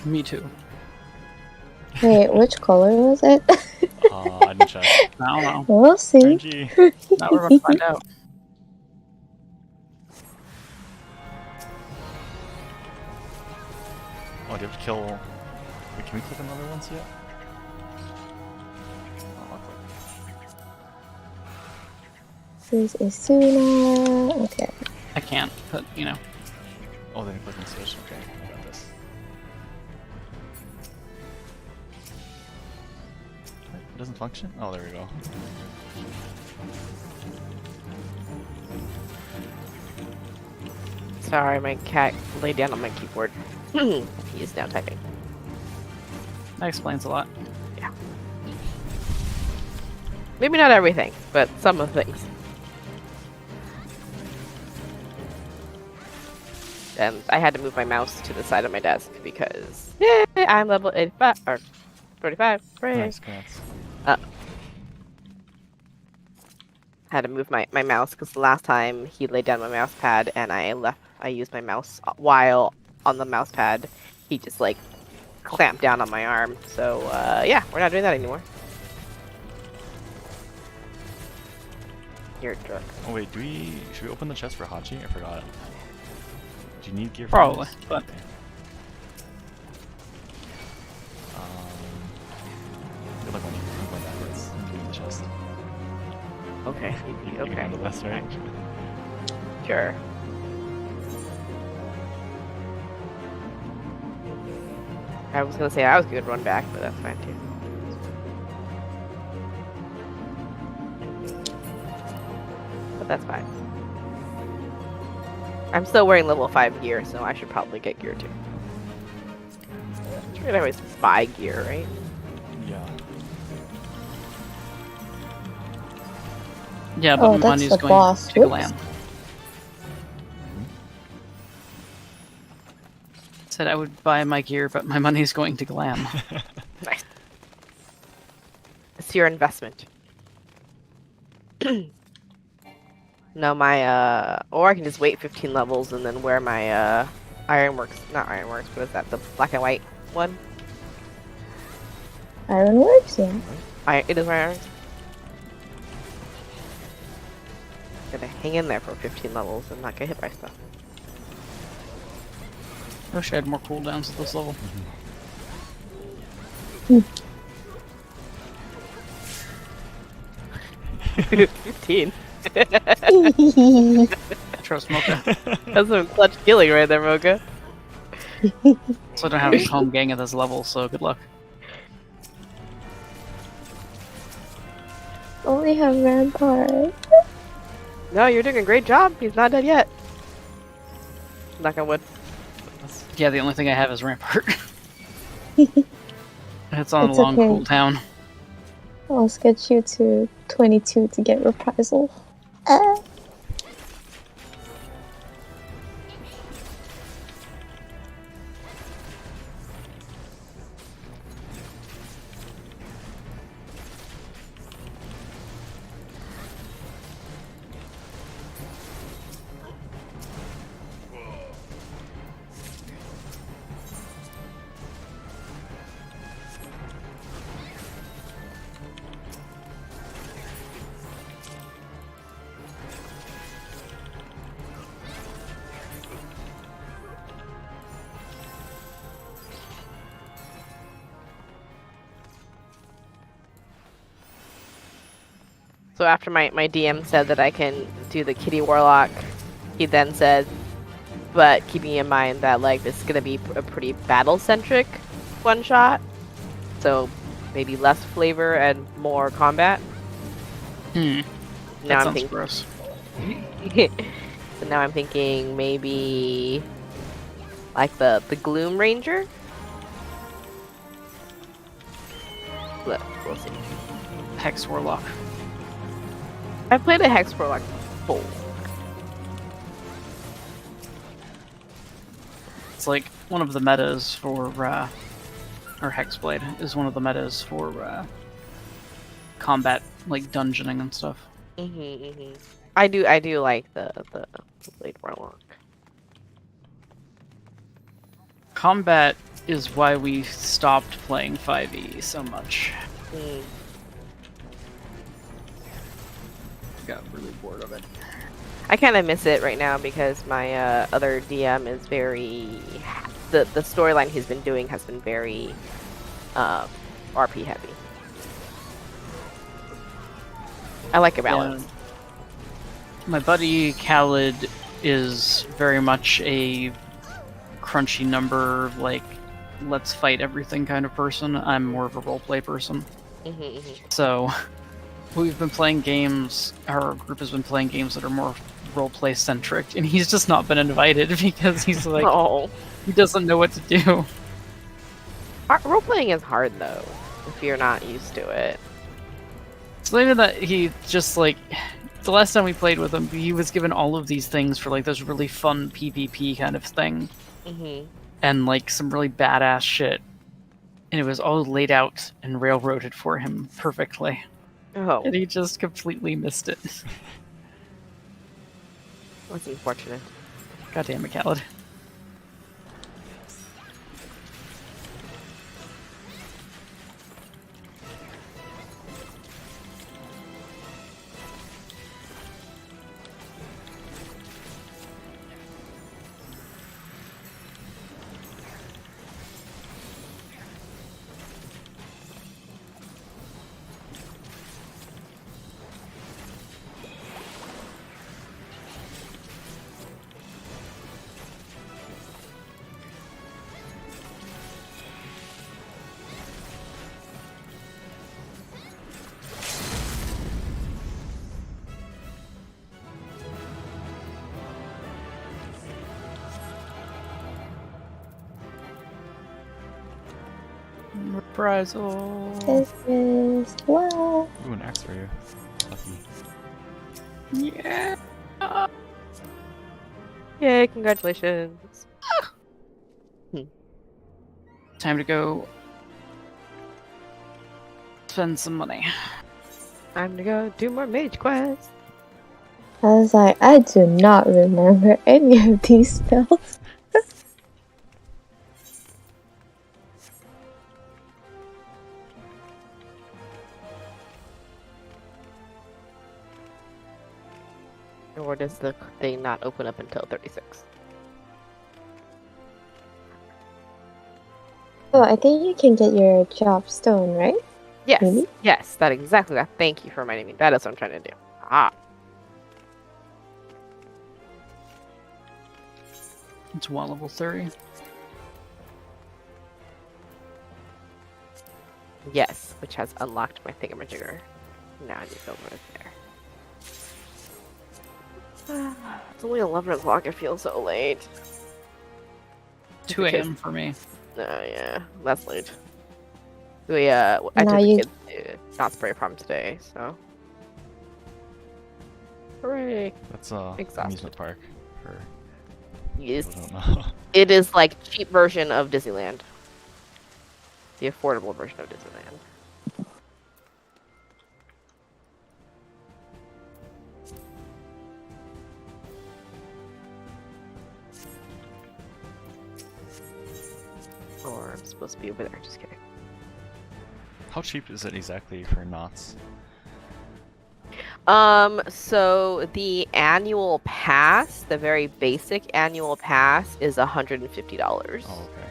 Me too. Wait, which color was it? I didn't check. I don't know. We'll see. RNG. Now we're gonna find out. Oh, do you have to kill... Wait, can we click on other ones yet? Oh, I'll click. This is Suna. Okay. I can't, but you know. Oh, then you click on switch. Okay, I got this. Wait, it doesn't function? Oh, there we go. Sorry, my cat laid down on my keyboard. He is now typing. That explains a lot. Yeah. Maybe not everything, but some of the things. And I had to move my mouse to the side of my desk because I'm level 85 or 45. Hooray. Nice, congrats. Had to move my mouse because the last time he laid down my mouse pad and I used my mouse while on the mouse pad, he just like clamped down on my arm. So yeah, we're not doing that anymore. You're a jerk. Oh wait, should we open the chest for Hachi? I forgot. Do you need gear for Probably, this? but- Okay. Good luck when I'm going backwards. I'm doing the chest. Okay. You can Okay. handle this, right? Sure. I was gonna say I was good run back, but that's fine too. But that's fine. I'm still wearing level 5 gear, so I should probably get gear too. I should always buy gear, right? Yeah. Yeah, but Oh, my that's money's the going boss. to Whoops. glam. Said I would buy my gear, but my money's going to glam. Nice. It's your investment. No, my or I can just wait 15 levels and then wear my Ironworks, not Ironworks, what is that? The black and white one? Ironworks, yeah. It is my Ironworks. Gotta hang in there for 15 levels and not get hit by stuff. I wish I had more cooldowns at this level. 15. Trust Mocha. That's some clutch killing right there, Mocha. So I don't have a home gang at this level, so good luck. Only have vampire. No, you're doing a great job. He's not dead yet. Knock on wood. Yeah, the only thing I have is Rampart. It's on It's a long okay. cooldown. I'll sketch you to 22 to get reprisal. So after my DM said that I can do the Kitty Warlock, he then said, but keeping in mind that like this is gonna be a pretty battle-centric one shot, so maybe less flavor and more combat. Hmm. Now That I'm sounds thinking. gross. So now I'm thinking maybe like the Gloom Ranger. We'll see. Hex Warlock. I've played a Hex Warlock before. It's like one of the metas for, or Hexblade is one of the metas for combat, like dungeoning and stuff. I do like the Blade Warlock. Combat is why we stopped playing 5e so much. Got really bored of it. I kind of miss it right now because my other DM is very the storyline he's been doing has been very RP heavy. I like a balance. Yeah. My buddy Khaled is very much a crunchy number, like, let's fight everything kind of person. I'm more of a roleplay person. So, we've been playing games, our group has been playing games that are more roleplay centric, and he's just not been invited because he's like, he doesn't know what to do. Role playing is hard though, if you're not used to it. It's not even that he just like, the last time we played with him, he was given all of these things for like this really fun PvP kind of thing. And like some really badass shit. And it was all laid out and railroaded for him perfectly. And he just completely missed it. That's unfortunate. God damn it, Khaled. Reprisal. This is what? Ooh, an axe for you. Lucky. Yeah. Yay, congratulations. Time to go spend some money. Time to go do more mage quests. I was like, I do not remember any of these spells. Or does the thing not open up until 36? Oh, I think you can get your job stone, right? Yes, Maybe? yes, that exactly that. Thank you for reminding me. That is what I'm trying to do. Ah. It's one level 30. Yes, which has unlocked my thingamajigger. Now I need to go over there. It's only 11 o'clock. It feels so late. 2 a.m. for me. Oh yeah, that's late. We I took Now the you- kids to Knott's Berry Farm today, so. Hooray! That's Exhausted. amusement park for Yes. people who don't know. It is like cheap version of Disneyland. The affordable version of Disneyland. Or I'm supposed to be over there, just kidding. How cheap is it exactly for knots? So the annual pass, the very basic annual pass, is $150. Oh, okay.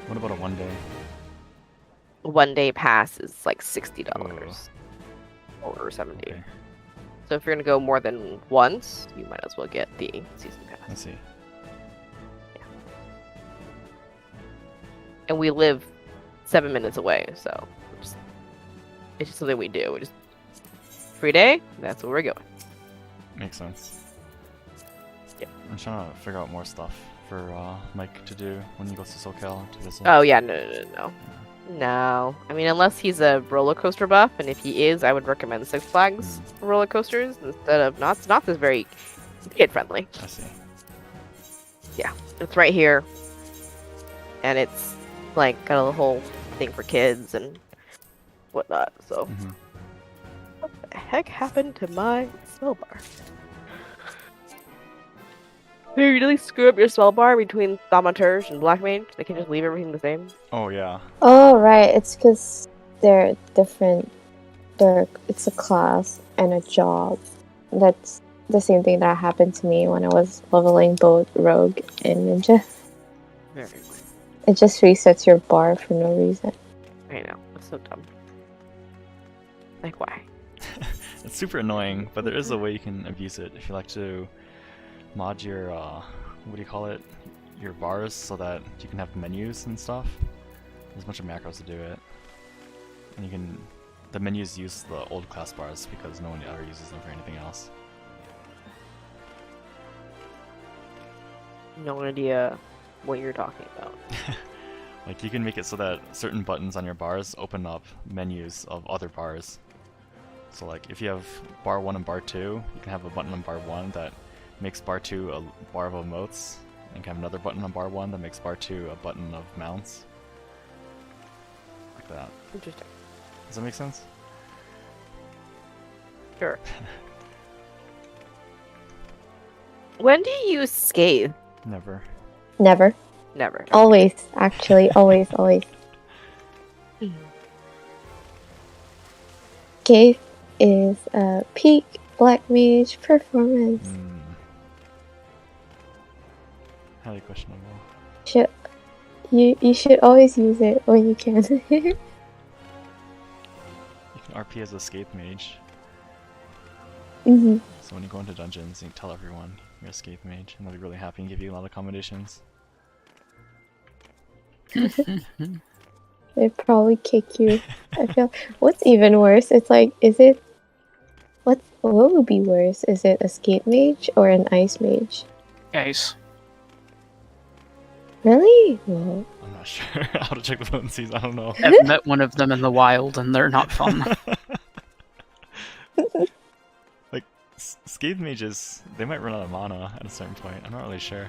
What about a 1 day? One day pass is like $60. or 70. Okay. So if you're gonna go more than once, you might as well get the season pass. I see. And we live 7 minutes away, so it's just something we do. We just free day. That's where we're going. Makes sense. Yep. I'm trying to figure out more stuff for Mike to do when he goes to SoCal to visit. Oh yeah, no. I mean, unless he's a roller coaster buff, and if he is, I would recommend Six Flags roller coasters instead of Knott's. Knott's is very kid friendly. I see. Yeah, it's right here, and it's like got a whole thing for kids and whatnot. So, what the heck happened to my spell bar? Do you really screw up your spell bar between Thaumaturge and Black Mage? They can just leave everything the same. Oh yeah. Oh, right. It's because they're different. It's a class and a job. That's the same thing that happened to me when I was leveling both Rogue and Ninja. Very weird. It just resets your bar for no reason. I know. It's so dumb. Like, why? It's super annoying, but there is a way you can abuse it if you like to mod your what do you call it? Your bars so that you can have menus and stuff. There's a bunch of macros to do it. And the menus use the old class bars because no one ever uses them for anything else. No idea what you're talking about. Like you can make it so that certain buttons on your bars open up menus of other bars. So like if you have bar 1 and bar 2, you can have a button on bar 1 that makes bar 2 a bar of emotes, and you can have another button on bar 1 that makes bar 2 a button of mounts. Like that. Interesting. Does that make sense? Sure. When do you use Scathe? Never. Never. Never. Always, actually. Always. Cave is a peak Black Mage performance. Highly questionable. You should always use it when you can. You can RP as a Scathe Mage. hmm So when you go into dungeons, you can tell everyone you're a Scathe Mage, and they'll be really happy and give you a lot of accommodations. They'd probably kick you. I feel. What's even worse? It's like, what would be worse? Is it a skate mage or an ice mage? Ice. Really? Whoa. I'm not sure how to check the potencies, I don't know. I've met one of them in the wild, and they're not fun. Like, Scathe Mages, they might run out of mana at a certain point. I'm not really sure.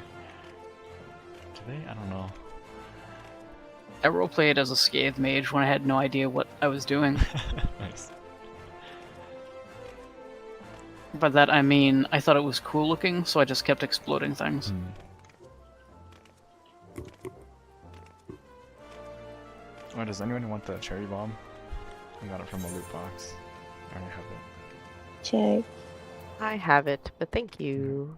Do they? I don't know. I roleplayed as a Scathe Mage when I had no idea what I was doing. Nice. By that I mean, I thought it was cool looking, so I just kept exploding things. Oh, does anyone want the cherry bomb? I got it from a loot box. I already have it. Check. I have it, but thank you.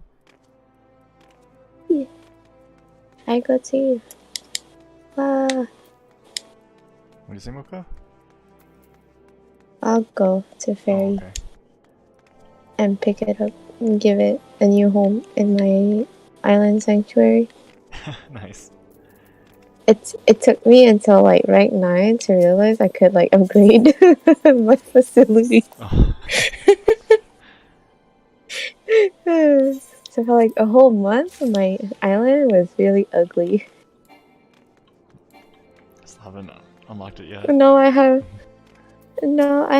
I go to you. What do you say, Mocha? I'll go to Oh, Fairy okay. and pick it up and give it a new home in my island sanctuary. Nice. It took me until like rank 9 to realize I could like upgrade my facility. Oh. So for like a whole month, my island was really ugly. Still haven't unlocked it yet. Now I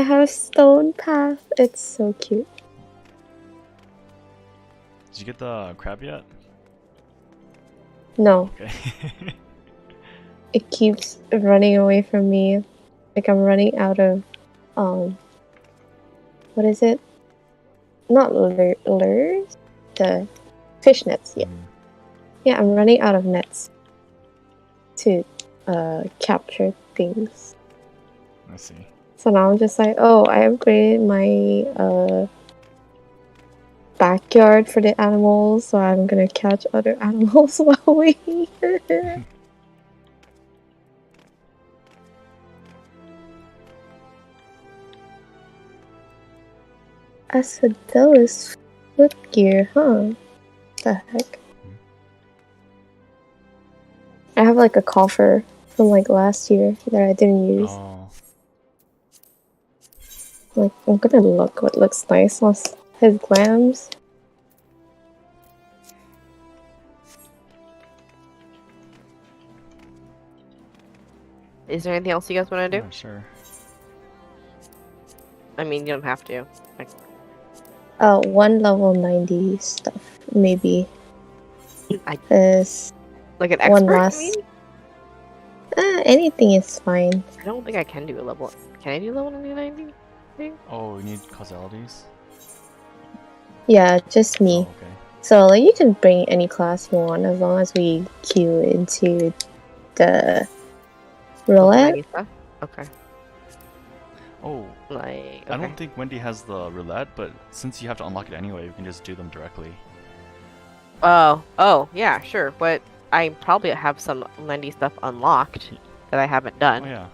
have stone path. It's so cute. Did you get the crab yet? No, Okay. it keeps running away from me. Like I'm running out of what is it? Not lures? The fish nets, yeah. Yeah, I'm running out of nets to capture things. I see. So now I'm just like, oh, I upgraded my backyard for the animals, so I'm gonna catch other animals while we here. Asphodella's footgear, huh? The heck? I have like a coffer from like last year that I didn't use. Oh, Like, I'm gonna look what looks nice on his glams. Is there anything else you guys want to do? yeah, sure. I mean, you don't have to. One level 90 stuff, maybe. I- Is Like an one expert? you last. mean? Anything is fine. I don't think I can do a level. Can I do level 90? Oh, we need causalities? Yeah, just me. Oh, okay. So like you can bring any class you want as long as we queue into the Level roulette. 90 stuff? Okay. Oh, Like, okay. I don't think Wendy has the roulette, but since you have to unlock it anyway, we can just do them directly. Oh, yeah, sure. But I probably have some 90 stuff unlocked that I haven't Oh done. yeah.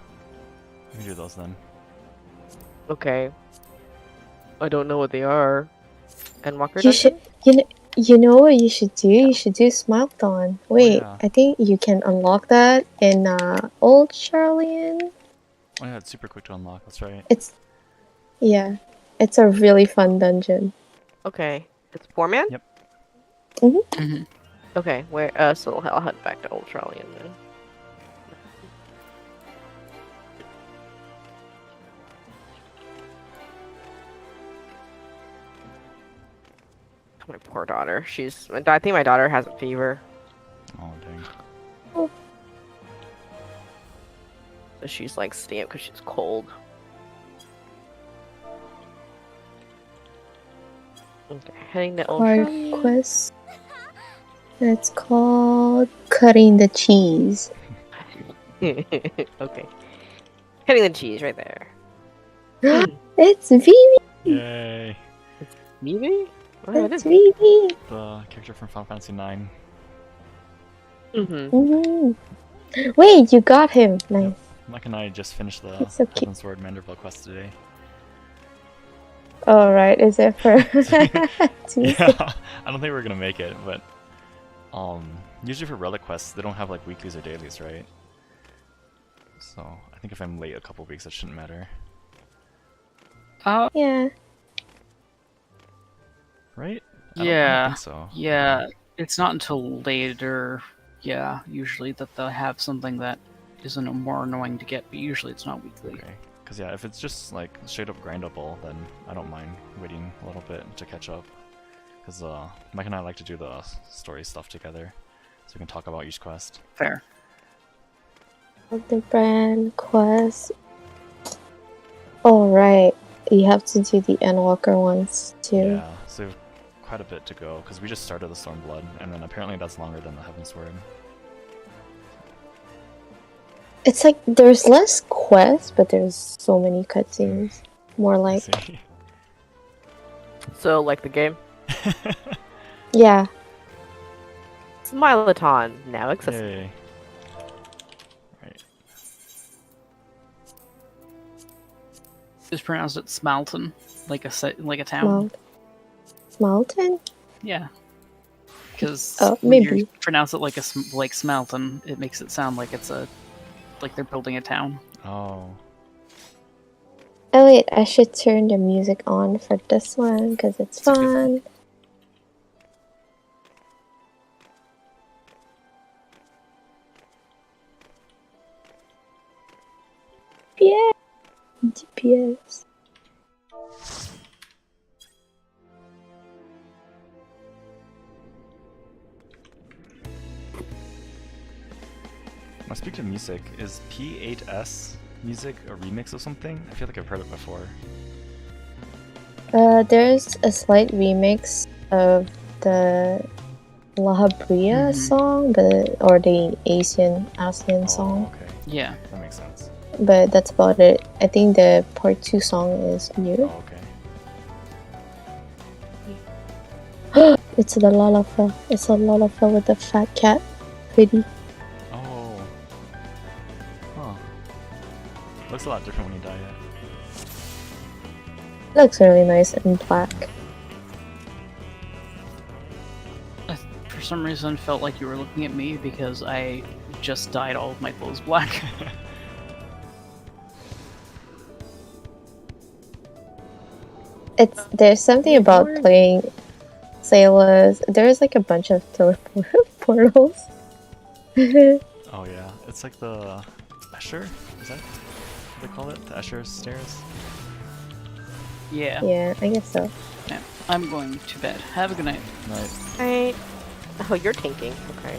We can do those then. Okay. I don't know what they are. And Walker You should, you know what you should do? You should do Smilethon. Wait, yeah. I think you can unlock that in Old Charlian. Oh yeah, it's super quick to unlock, that's right. It's a really fun dungeon. Okay. It's 4-man? Yep. Mhm. Okay, where so I'll head back to Old Charlian then. My poor daughter. I think my daughter has a fever. Oh dang. So she's like staying because she's cold. Okay, heading to Old Hard Charlian. quest. It's called Cutting the Cheese. Okay. Heading the cheese right there. It's Vivi. Yay! Maybe? Oh, it It's is. Vivi. The character from Final Fantasy IX. Mm-hmm. Mm-hmm. Wait, you got him. Nice. Mike and I just finished the It's so cute. Heaven Sword Manderville quest today. All right, is it for Tuesday? Yeah, I don't think we're gonna make it, but usually for relic quests they don't have like weeklies or dailies, right? So I think if I'm late a couple weeks, that shouldn't matter, Yeah. right? I Yeah. don't think so. Yeah, it's not until later, yeah, usually that they'll have something that is more annoying to get, but usually it's not weekly. Okay. Because yeah, if it's just like straight up grindable, then I don't mind waiting a little bit to catch up. Because Mike and I like to do the story stuff together, so we can talk about each quest. Fair. The brand quest. All right, you have to do the Endwalker ones too. Yeah, so we have quite a bit to go, because we just started the Stormblood, and then apparently that's longer than the Heaven Sword. It's like there's less quests, but there's so many cutscenes. More I like, see. So, like the game? yeah. Smileathon, now accessible. Yay. Right. Just pronounce it Smalton, like a town. Smalton? Yeah. Because Oh, when maybe. you pronounce it like like Smalton, it makes it sound like it's like they're building a town. Oh. Oh wait, I should turn the music on for this one because it's It's a good fun. Yeah, DPS. Now speaking of music, is P8S music a remix of something? I feel like I've heard it before. There's a slight remix of the La Habria Mhm. song, or the ASEAN Oh, song, okay. Yeah. That makes sense. but that's about it. I think the part 2 song is new. Oh, okay. It's the Lalafell. It's a Lalafell with the fat cat hoodie. Oh. Huh. Looks a lot different when you dye it. Looks really nice in black. some reason felt like you were looking at me because I just dyed all of my clothes black. There's something about playing Sailors. There's like a bunch of teleport portals. Oh yeah, it's like the Escher? Is that what they call it? The Escher stairs? Yeah. Yeah, I guess so. Yeah. I'm going to bed. Have a good night. Night. Right. Oh, you're tanking. Okay.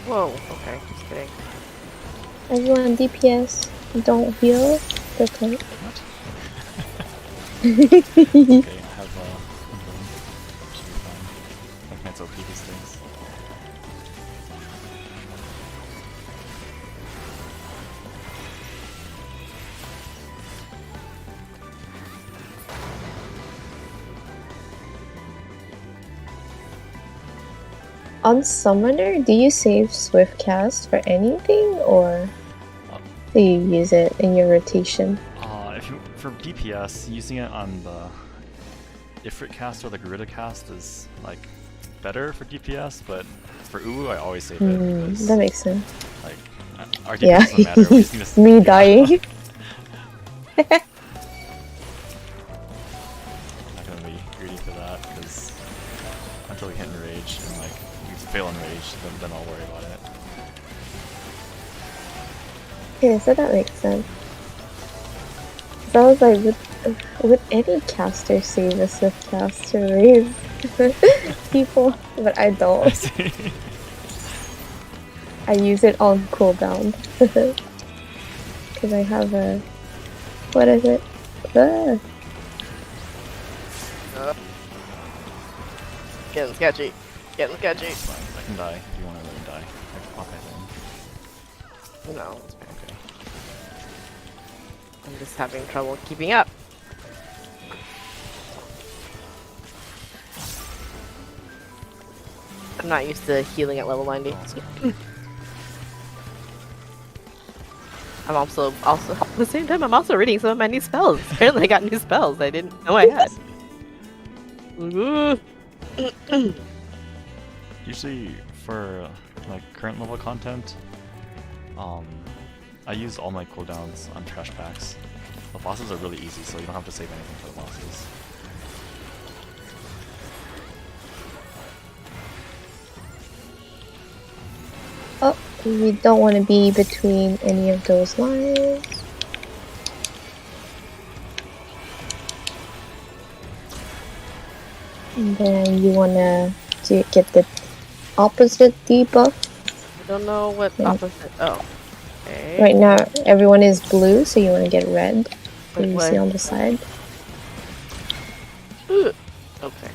Whoa. Okay. Just kidding. Everyone, DPS, don't heal the tank. What? Okay, I have should be fine. I can't OP these things. On Summoner, do you save Swift Cast for anything, or do you use it in your rotation? If you for DPS, using it on the Ifrit cast or the Garuda cast is like better for DPS, but for Uwu I always save it. because, That makes sense. like our DPS Yeah. doesn't matter. We just need to Me yeah. dying. I'm not gonna be greedy for that because until we hit enrage and like we fail enrage, then I'll worry about it. Okay, so that makes sense. So I was like, would any caster save a Swift Cast to raise people? But I don't. I use it on cooldown. Because I have a... What is it? Ah. Getting sketchy. Getting sketchy. It's fine. I can die if you want to let me die. I can pop my thing. No, it's fine. Okay. I'm just having trouble keeping up. I'm not used to healing at level 90. I'm also at the same time I'm also reading some of my new spells. Apparently I got new spells I didn't know I had. Ooh. Usually for like current level content, I use all my cooldowns on trash packs. The bosses are really easy, so you don't have to save anything for the bosses. Oh, we don't want to be between any of those lines. And then you want to get the opposite debuff. I don't know what opposite. Oh. Okay. Right now, everyone is blue, so you want to get red. So Wait, you what? see on the side. Ooh. Okay.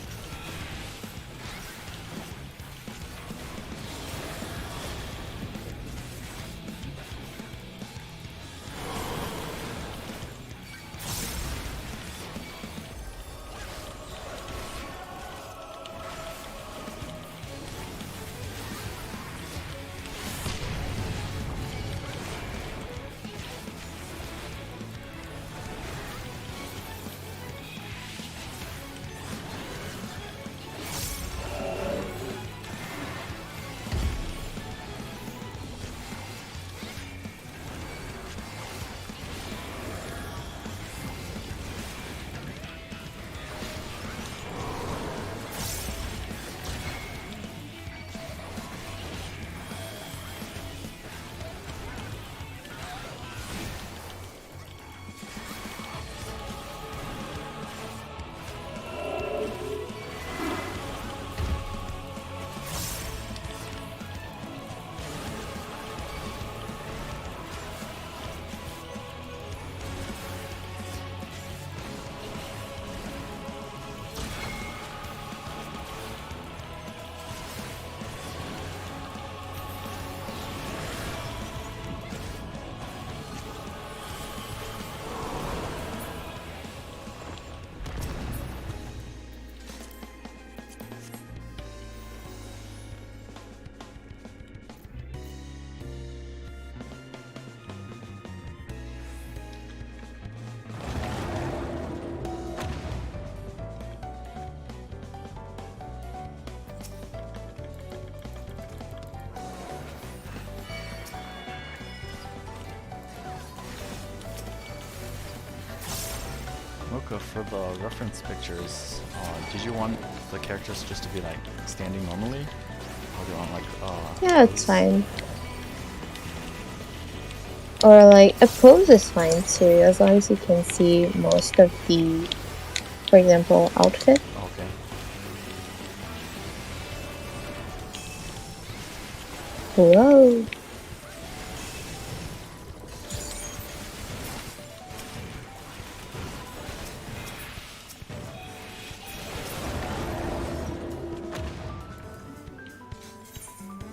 Hoka, for the reference pictures, did you want the characters just to be like standing normally? Or do you want like Yeah, it's pose? fine. Or like a pose is fine too, as long as you can see most of the, for example, outfit. Okay. Whoa.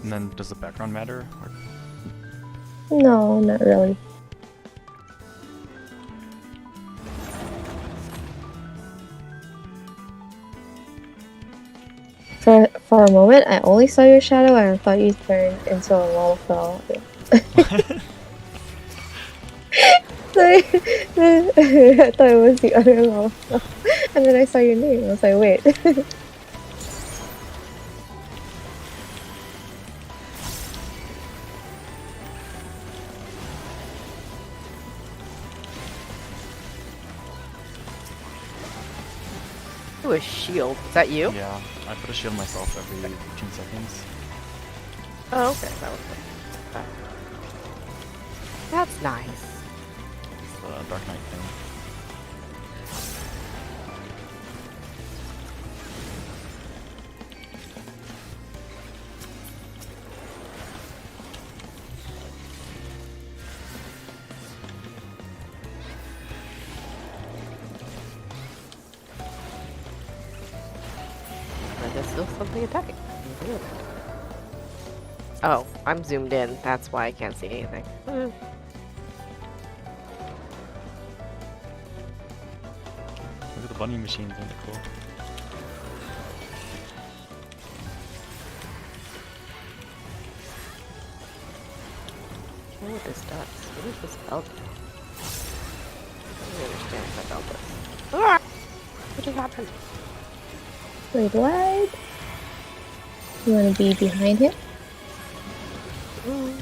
And then does the background matter? Or... No, not really. For a moment, I only saw your shadow and I thought you turned into a Lalafell. Sorry. I thought it was the other Lalafell. And then I saw your name. I was like, wait. Ooh, a shield. Is that you? Yeah, I put a shield myself every 15 seconds. Oh, okay. That was good. Okay. That's nice. It's the Dark Knight thing. But there's still something attacking. Weird. Oh, I'm zoomed in. That's why I can't see anything. Look at the bunny machines, aren't they cool? I don't know what this does. What is this belt? I don't understand what that belt does. Ah! What just happened? Wait, what? You want to be behind him? Mm.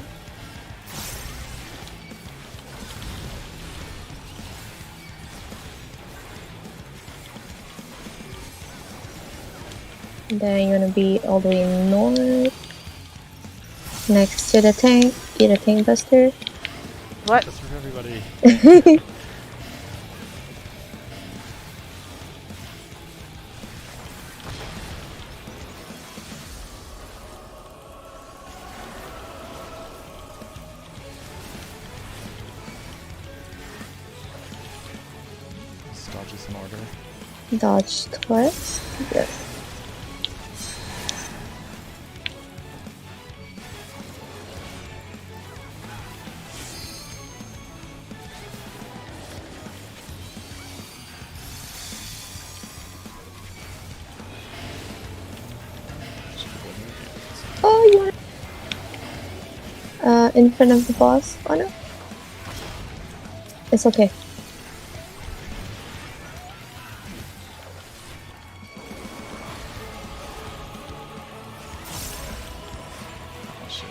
Then you're gonna be all the way north. Next to the tank. Eat a tank buster. What? Just for everybody. This dodge is in order. Dodge twice. Yes. Oh, you want in front of the boss? Oh no. It's okay. Oh shit,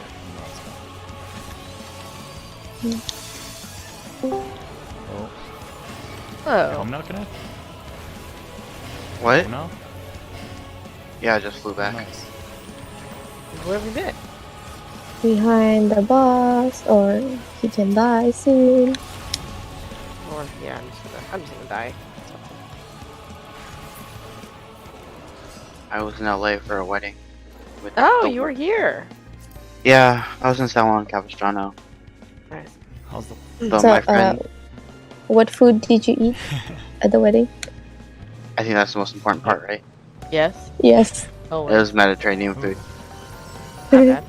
Oh. Oh. Home now, can I? What? Home now? Yeah, I just flew back. Nice. Where have we been? Behind the boss, or he can die soon. Or yeah, I'm just gonna die. I was in LA for a wedding. With Oh, the- you were here. Yeah, I was in San Juan Capistrano. Nice. How's the... So So, my friend, what food did you eat at the wedding? I think that's the most important part, right? Yes. Yes. Oh, It was Mediterranean food. not bad.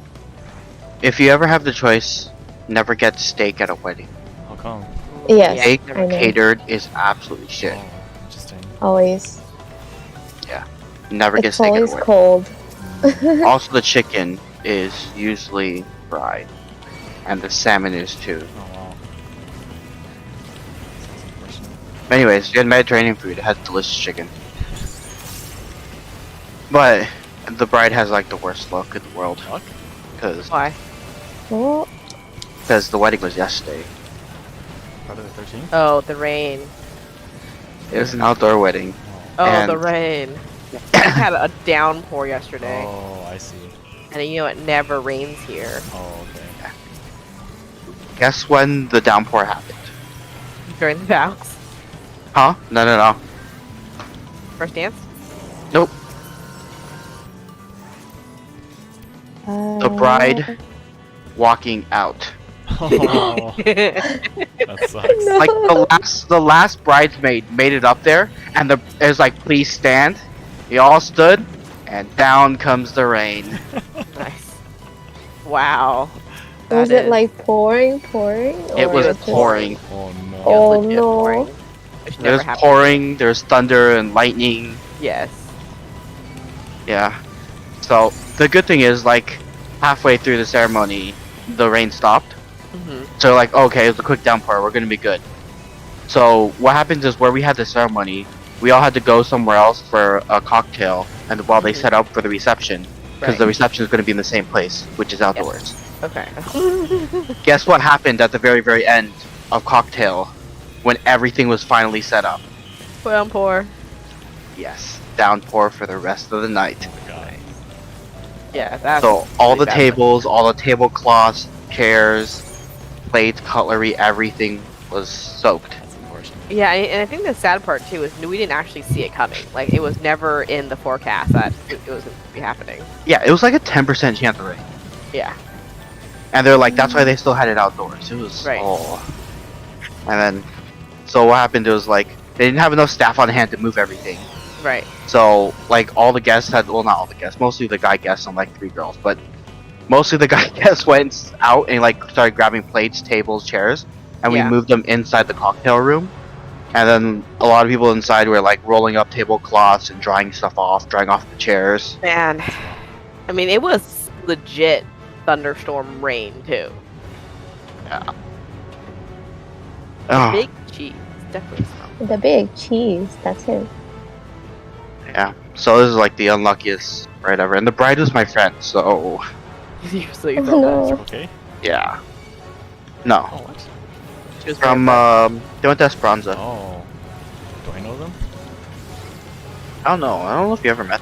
If you ever have the choice, never get steak at a wedding. How come? Yes, Steak never I know. catered is absolutely shit. Oh, interesting. Always. Never get It's steak at a always wedding. cold. Also, the chicken is usually fried, and the salmon is too. Oh wow. Sounds unfortunate. Anyways, you had Mediterranean food. It has delicious chicken. But the bride has like the worst luck in the world Fuck? because Why? Oh, the wedding was yesterday. Part of the 13? Oh, the rain. It was an outdoor wedding. Oh, And- the rain. I had a downpour yesterday, Oh, I see. and you know it never rains here. Oh, okay. Guess when the downpour happened? During the vows. Huh? No. First dance? Nope. The bride walking out. Oh, that sucks. No. Like the last bridesmaid made it up there, and it was like, please stand. We all stood, and down comes the rain. Nice. Wow. Was That it like pouring? It or was just- pouring. Oh no. Oh, legit no. pouring. Which It never was happened. pouring. There's thunder and lightning. Yes. Yeah. So the good thing is, like, halfway through the ceremony, the rain stopped. Hmm. So like, okay, it was a quick downpour. We're gonna be good. So what happens is, where we had the ceremony, we all had to go somewhere else for a cocktail, and while they set up for the reception, because Right. the reception is going to be in the same place, which is outdoors. Okay. Guess what happened at the very, very end of cocktail, when everything was finally set up? Downpour. Yes, downpour for the rest of the night. Oh my god. Yeah, that's So all pretty the bad. tables, all the tablecloths, chairs, plates, cutlery, everything was soaked. That's unfortunate. Yeah, and I think the sad part too is we didn't actually see it coming. Like it was never in the forecast that it was going to be happening. Yeah, it was like a 10% chance of rain. Yeah. And they're like, that's why they still had it outdoors. It was, Right. oh. And then, so what happened was, like, they didn't have enough staff on hand to move everything. Right. So, like, all the guests had, well, not all the guests, mostly the guy guests and, like, 3 girls, but mostly the guy guests went out and, like, started grabbing plates, tables, chairs, and we Yeah. moved them inside the cocktail room. And then a lot of people inside were, like, rolling up tablecloths and drying stuff off, drying off the chairs. Man, I mean, it was legit thunderstorm rain too. Oh, Big cheese, definitely smell. The big cheese. That's it. yeah. So this is, like, the unluckiest bride ever. And the bride was my friend, so, Usually Oh, from no. Okay. yeah. No. Oh, what? She was From, very they went to Esperanza. Oh. Do I know them? I don't know. I don't know if you ever met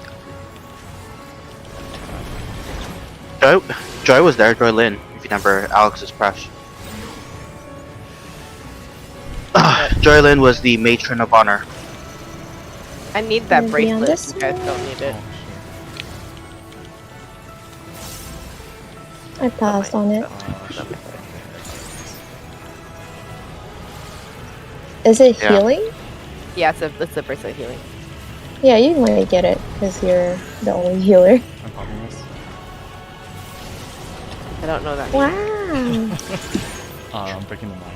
them. Joy was there. Joy Lynn, if you remember Alex's crush. Joy Lynn was the matron of honor. I need that Can we be on bracelet. this You guys one? don't need it. I passed on it. Oh, shit. Is it Yeah. healing? Yeah, it's a bracelet healing. Yeah, you might get it because you're the only healer. I'm popping this. I don't know that. Wow. I'm breaking the line.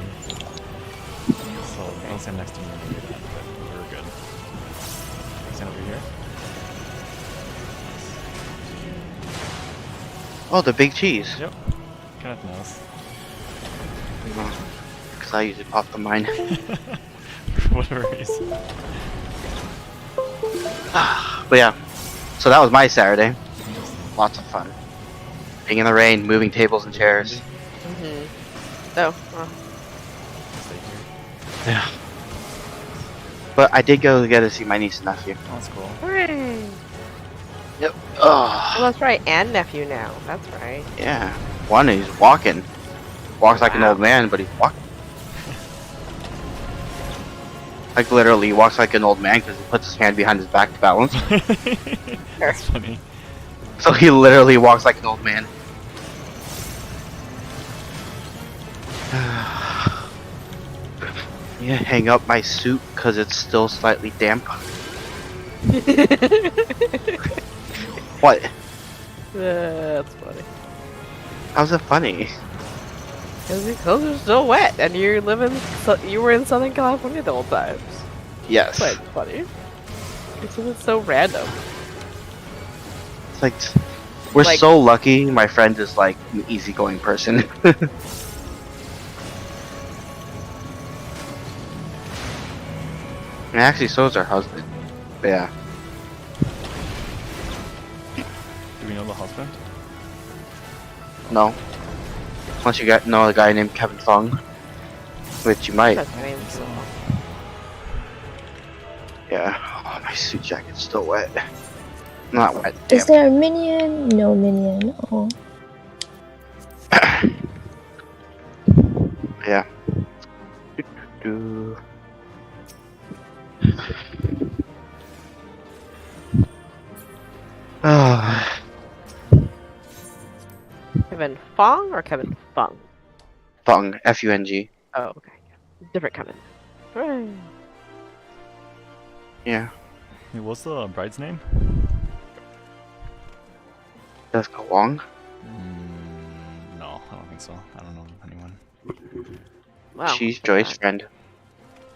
So don't stand next to me when you do that, but we're good. Stand over here. Oh, the big cheese. Yep. Kind of knows. Because I usually pop the mine. For whatever reason. But yeah. So that was my Saturday. Lots of fun. Being in the rain, moving tables and chairs. Oh, well, Stay here. Yeah. But I did go to get to see my niece and nephew. Oh, that's cool. hooray! Yep. Well, Oh, that's right, and nephew now. That's right. yeah. One, he's walking. Walks like an Wow. old man, but he's walking. Like, literally, he walks like an old man because he puts his hand behind his back to balance. That's funny. So he literally walks like an old man. Yeah, hang up my suit because it's still slightly damp. What? That's funny. How's it funny? Because it's so wet, and you were in Southern California the whole time. Yes. Quite funny. It's just so random. It's like, we're Like- so lucky my friend is like an easygoing person. And actually, so is her husband. But yeah. Do we know the husband? No. Unless you know a guy named Kevin Fung. Which you might. That's my name. So, Yeah. Oh, my suit jacket's still wet. Not wet. Is Damn. there a minion? No minion. Oh. Yeah. Do. Ah, Kevin Fong or Kevin Fung? Fung. Fung. Oh, okay. Different Kevin. Hooray. Yeah. Hey, what's the bride's name? Jessica Wong. No, I don't think so. I don't know anyone. Wow. She's look at Joy's that. friend.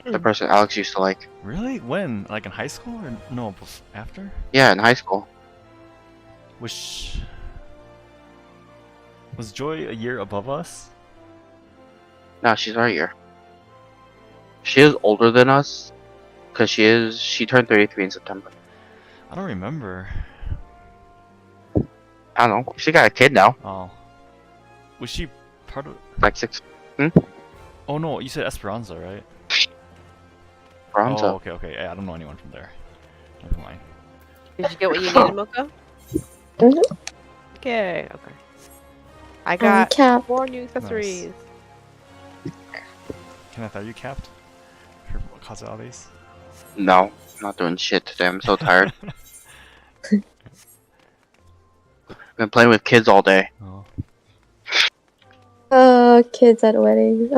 The person Alex used to like. Really? When? Like in high school or no? After? Yeah, in high school. Was Joy a year above us? No, she's our year. She is older than us, cause she turned 33 in September. I don't remember. I don't know. She got a kid now, Oh. Was she part of? like 6. Oh no, you said Esperanza, right? Bronze Oh, up. okay. Yeah, I don't know anyone from there. Never mind. Did you get what you needed, Mocha? Mhm. Okay. Okay. I got Cap. 4 new accessories. Kenneth, are you capped? For causality? No, I'm not doing shit today. I'm so tired. Been playing with kids all day. Oh. Kids at weddings.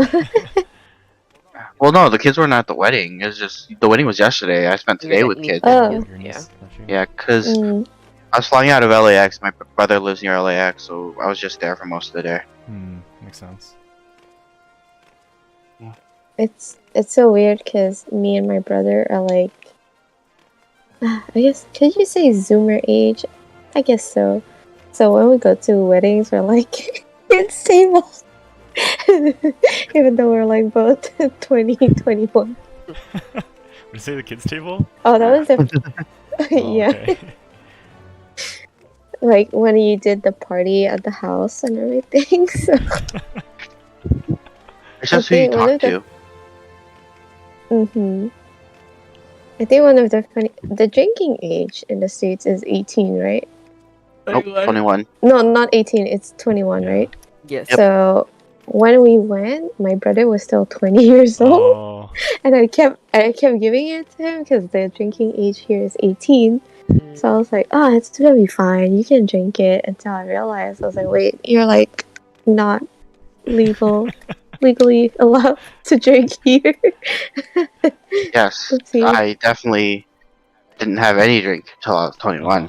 Well, no, the kids weren't at the wedding. It was just the wedding was yesterday. I spent today Your with niece kids. Oh. nephews, Your yeah. niece, nephew? Yeah, cause Mm. I was flying out of LAX. My brother lives near LAX, so I was just there for most of the day. Makes sense. It's so weird because me and my brother are like, I guess, could you say Zoomer age? I guess so. So when we go to weddings, we're like, it's table. Even though we're like both 20, 21. Would you say the kids' table? Oh, that was the. Oh, Yeah. okay. Like when you did the party at the house and everything. So It's just who you Okay, one talk of the- to. I think one of the drinking age in the States is 18, right? Nope, 21. No, not 18, it's 21, Yeah. right? Yes. Yep. So when we went, my brother was still 20 years old, Oh, and I kept giving it to him because the drinking age here is 18. Mm. So I was like, oh, it's gonna be fine. You can drink it. Until I realized, I was like, wait, you're like not legally allowed to drink here. Yes, Oopsie. I definitely didn't have any drink until I was 21.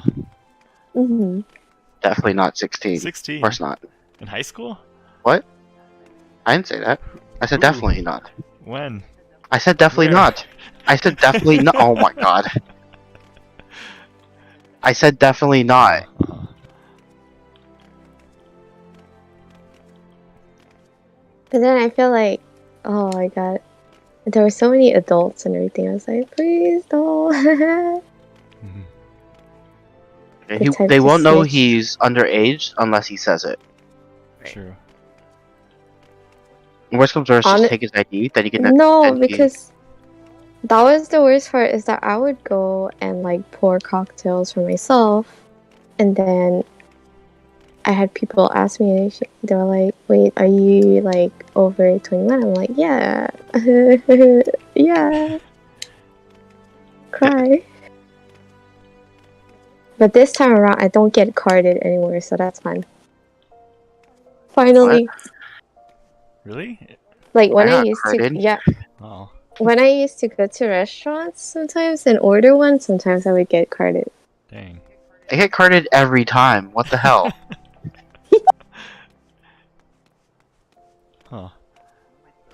Hmm. Definitely not 16. 16. Of course not. In high school? I didn't say that. I said Ooh. definitely not. When? I said definitely Where? not. I said definitely not. Oh my god. I said definitely not. But then I feel like, oh my god, there were so many adults and everything. I was like, please don't. Mhm. The type They to won't know snitch. he's underage unless he says it. True. Worst comes to worst, Hon- just take his ID, then you can. No, then he- because that was the worst part is that I would go and like pour cocktails for myself, and then I had people ask me, and they were like, wait, are you like over 21? I'm like, yeah. Yeah. Cry. But this time around, I don't get carded anymore, so that's fine. Finally. Really? Like when I I got used carded. to, yeah, Oh. when I used to go to restaurants sometimes and order one, sometimes I would get carded. Dang. I get carded every time. What the hell? Huh.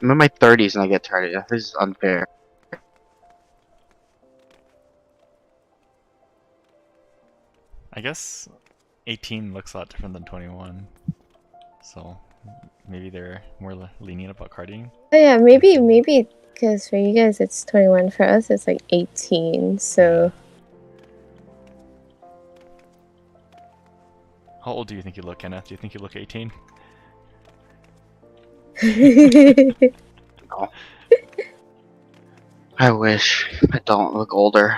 I'm in my 30s and I get carded. This is unfair. I guess 18 looks a lot different than 21. So maybe they're more lenient about carding. Oh yeah, maybe because for you guys it's 21. For us it's like 18. So How old do you think you look, Kenneth? Do you think you look 18? I I wish I don't look older.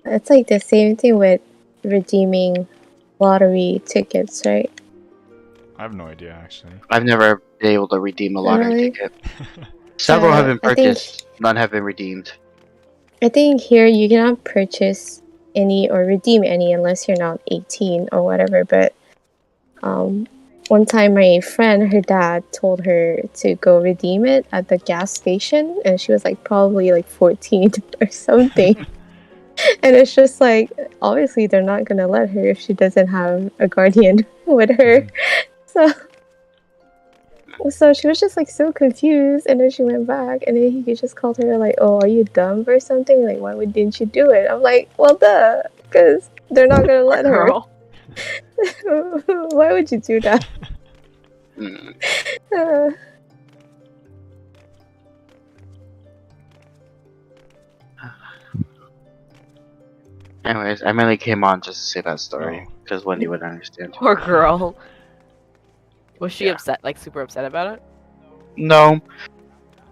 It's like the same thing with redeeming lottery tickets, right? I have no idea actually. I've never been able to redeem a lottery Really? ticket. Several have been I think purchased, none have been redeemed. I think here you cannot purchase any or redeem any unless you're not 18 or whatever. But one time my friend, her dad told her to go redeem it at the gas station, and she was like probably like 14 or something. And it's just like, obviously they're not gonna let her if she doesn't have a guardian with her. So she was just like so confused, and then she went back, and then he just called her like, "Oh, are you dumb or something? Like, didn't you do it?" I'm like, "Well, duh, because they're not gonna let her. Girl. Why would you do that?" Mm. Anyways, I mainly came on just to say that story because Wendy would understand. Poor girl. Was she Yeah. upset? Like super upset about it? No.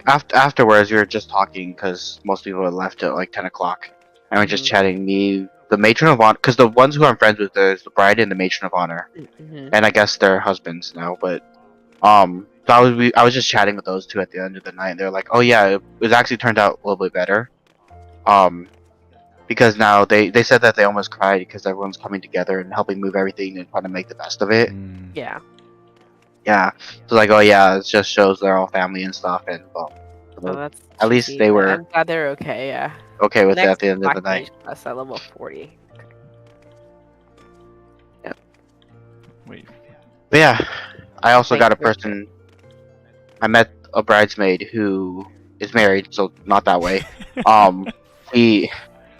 Afterwards, we were just talking because most people had left at like 10 o'clock, and we are just chatting. Me, the matron of honor, because the ones who I'm friends with, there's the bride and the matron of honor, and I guess they're husbands now. But so I was just chatting with those two at the end of the night, and they're like, "Oh yeah, it actually turned out a little bit better." Because now they said that they almost cried because everyone's coming together and helping move everything and trying to make the best of it. Yeah. Yeah, so like, oh yeah, it just shows they're all family and stuff, and well, Oh, that's at least cheesy, they but were I'm glad they're okay. Yeah. okay with it Next at the end of the Black night. Mage Plus at level 40. Wait. But yeah, I also Thank got a you. person. I met a bridesmaid who is married, so not that way. I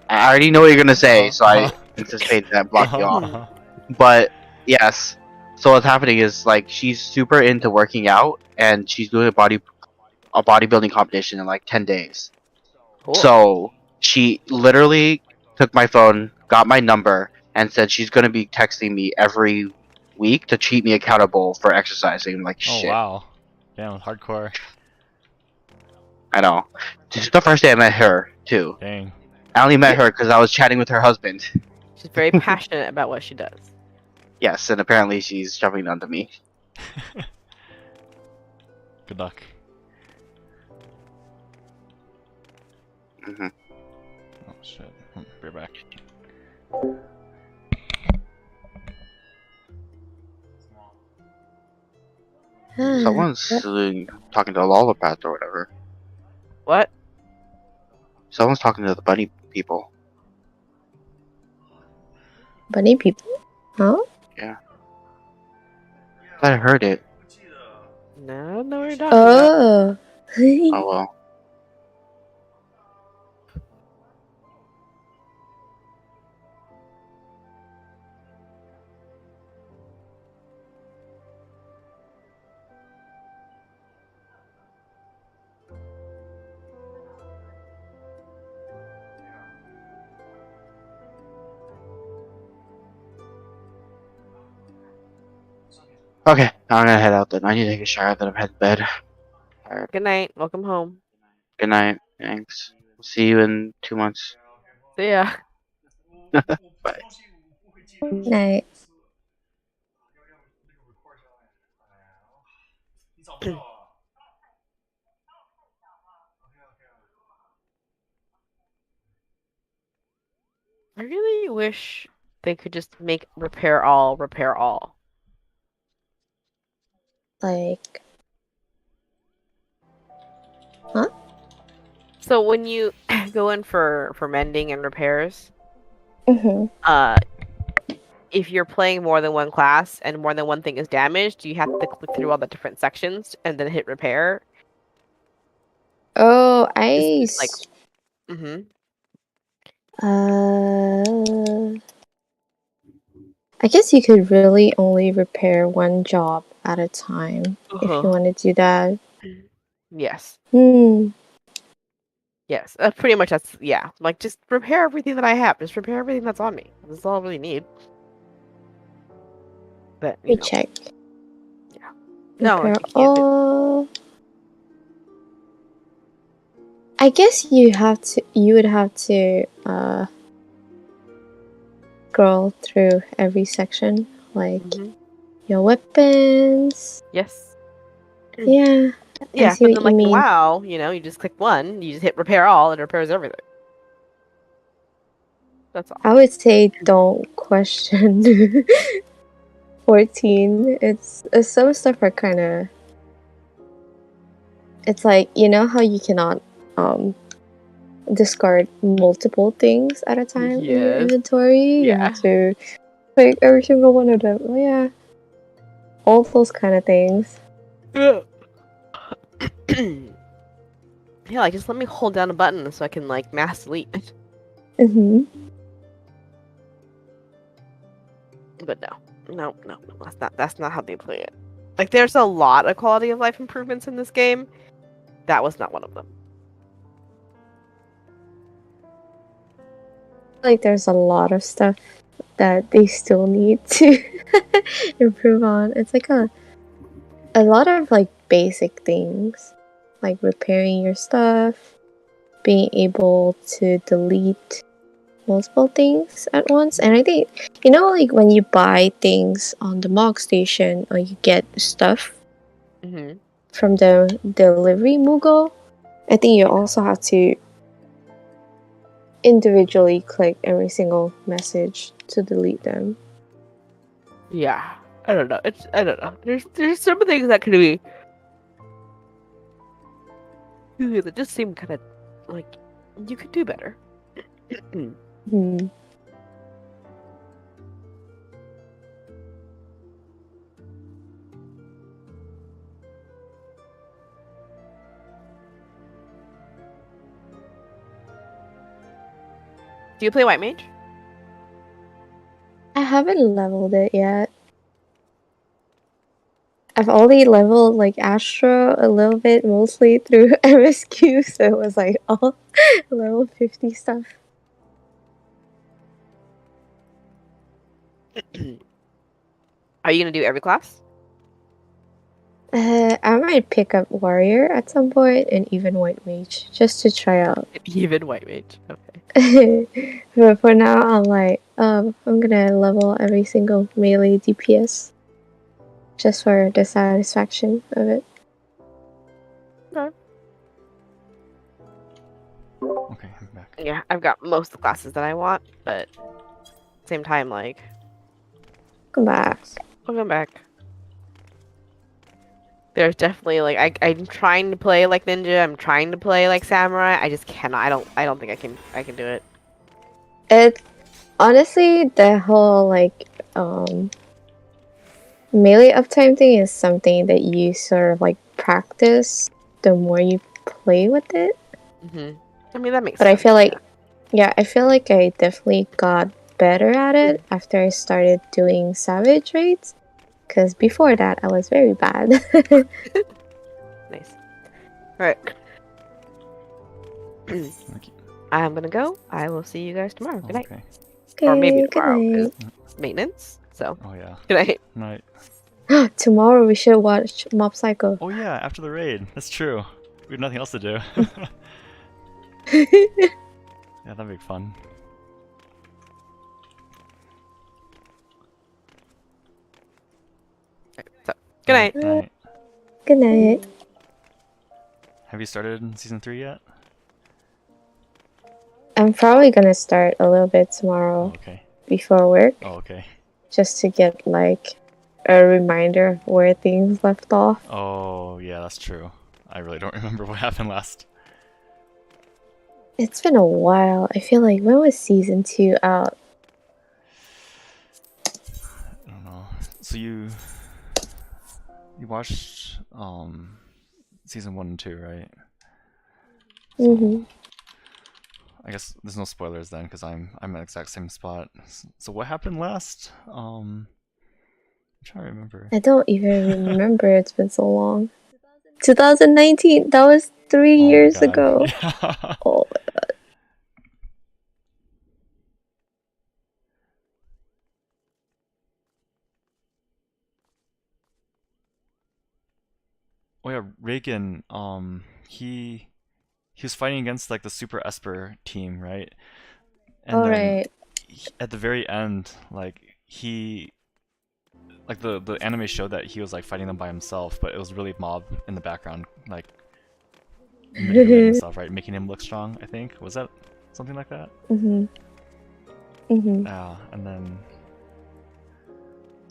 already know what you're gonna say, so I anticipated that and blocked you off. But yes, so what's happening is like she's super into working out, and she's doing a bodybuilding competition in like 10 days. Cool. So she literally took my phone, got my number, and said she's gonna be texting me every week to keep me accountable for exercising. I'm like, Oh shit. wow. Damn, hardcore. I know. This is the first day I met her too. Dang. I only met her because I was chatting with her husband. She's very passionate about what she does. Yes, and apparently she's jumping onto me. Good luck. Hmm. Oh shit. Be right back. Someone's talking to the Lollapath or whatever. What? Someone's talking to the bunny people. Bunny people? Huh? Yeah. I heard it. No, no, we're talking about. Oh. Oh well. Okay, I'm gonna head out then. I need to take a shower, then I'm heading to bed. Alright, Good night. Welcome home. good night. Thanks. See you in 2 months. See ya. Bye. Night. I really wish they could just make repair all, repair all. Like, So when you go in for mending and repairs, if you're playing more than one class and more than one thing is damaged, you have to click through all the different sections and then hit repair. oh, It's like, I guess you could really only repair one job at a time if you want to do that. yes, Hmm. yes, pretty much that's like just repair everything that I have, just repair everything that's on me. That's all I really need. But Let me check. yeah, no, Repair you can't do. all. I guess you would have to scroll through every section, like Mhm. your weapons. Yes. Yeah, Yeah, see but what then you like in mean. WoW, you know, you just click one, you just hit repair all, and it repairs everything. That's all. I would say don't question 14. It's some stuff are kind of. It's like, you know how you cannot discard multiple things at a time in your Yes. inventory. You have to pick every single one of them. Yeah, all those kind of things. Yeah. Yeah, like just let me hold down a button so I can like mass delete. Mm-hmm. But no, that's not how they play it. Like there's a lot of quality of life improvements in this game. That was not one of them. Like there's a lot of stuff that they still need to improve on. It's like a lot of like basic things, like repairing your stuff, being able to delete multiple things at once. And I think, you know, like when you buy things on the Mog station or you get stuff Mm-hmm. from the delivery Moogle, I think you also have to individually click every single message to delete them. Yeah, I don't know. I don't know. There's some things that could be that just seem kind of like you could do better. Hmm. Do you play White Mage? I haven't leveled it yet. I've only leveled like Astro a little bit, mostly through MSQ, so it was like all level 50 stuff. Are you gonna do every class? I might pick up Warrior at some point and even White Mage, just to try out. Even White Mage. Okay. But for now, I'm like, I'm gonna level every single melee DPS. Just for the satisfaction of it. Okay, I'm back. Yeah, I've got most of the classes that I want, but same time, like, Come back. welcome back. There's definitely like I'm trying to play like ninja. I'm trying to play like samurai. I just cannot. I don't think I can do it. It honestly, the whole like melee uptime thing is something that you sort of like practice the more you play with it. Mm-hmm. I mean that makes But sense. I feel like, yeah, I feel like I definitely got better at it after I started doing savage raids. Because before that, I was very bad. Nice. Alright. I'm gonna go. I will see you guys tomorrow. Good night. Okay. Or maybe Good tomorrow. night. It's maintenance. So. Oh yeah. Good night. Night. Tomorrow we should watch Mob Psycho. Oh yeah, after the raid. That's true. We have nothing else to do. Yeah, that'd be fun. So, good night. Night. Good night. Have you started season 3 yet? I'm probably gonna start a little bit tomorrow Okay. before work, Oh, okay. just to get like a reminder of where things left off. Oh, yeah, that's true. I really don't remember what happened last. It's been a while. I feel like when was season 2 out? I don't know. So you watched season 1 and 2, right? Mm-hmm. I guess there's no spoilers then, because I'm at the exact same spot. So what happened last? I'm trying to remember. I don't even remember. It's been so long. 2019. That was 3 Oh my years God. ago. Yeah. Oh my god. Oh yeah, Reagan. He he was fighting against like the Super Esper team, right? And All then right. at the very end, like the anime showed that he was like fighting them by himself, but it was really Mob in the background, like manipulating stuff, right? Making him look strong, I think. Was that something like that? Mhm. Mhm. Yeah, and then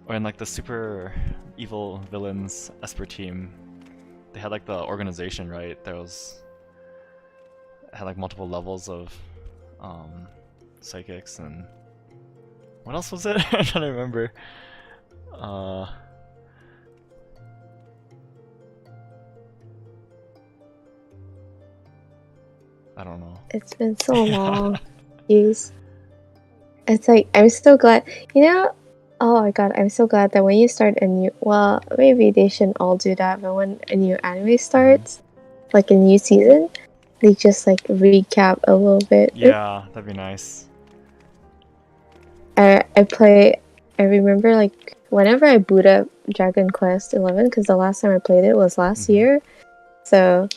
or in like the super evil villains Esper team, they had like the organization, right? There was had like multiple levels of psychics, and what else was it? I'm trying to remember. I don't know. It's been so long. Jeez. It's like I'm so glad. You know. Oh my god, I'm so glad that when you start a new. Well, maybe they shouldn't all do that, but when a new anime starts, like a new season, they just like recap a little bit. Yeah, that'd be nice. I remember like whenever I boot up Dragon Quest 11, because the last time I played it was last year, so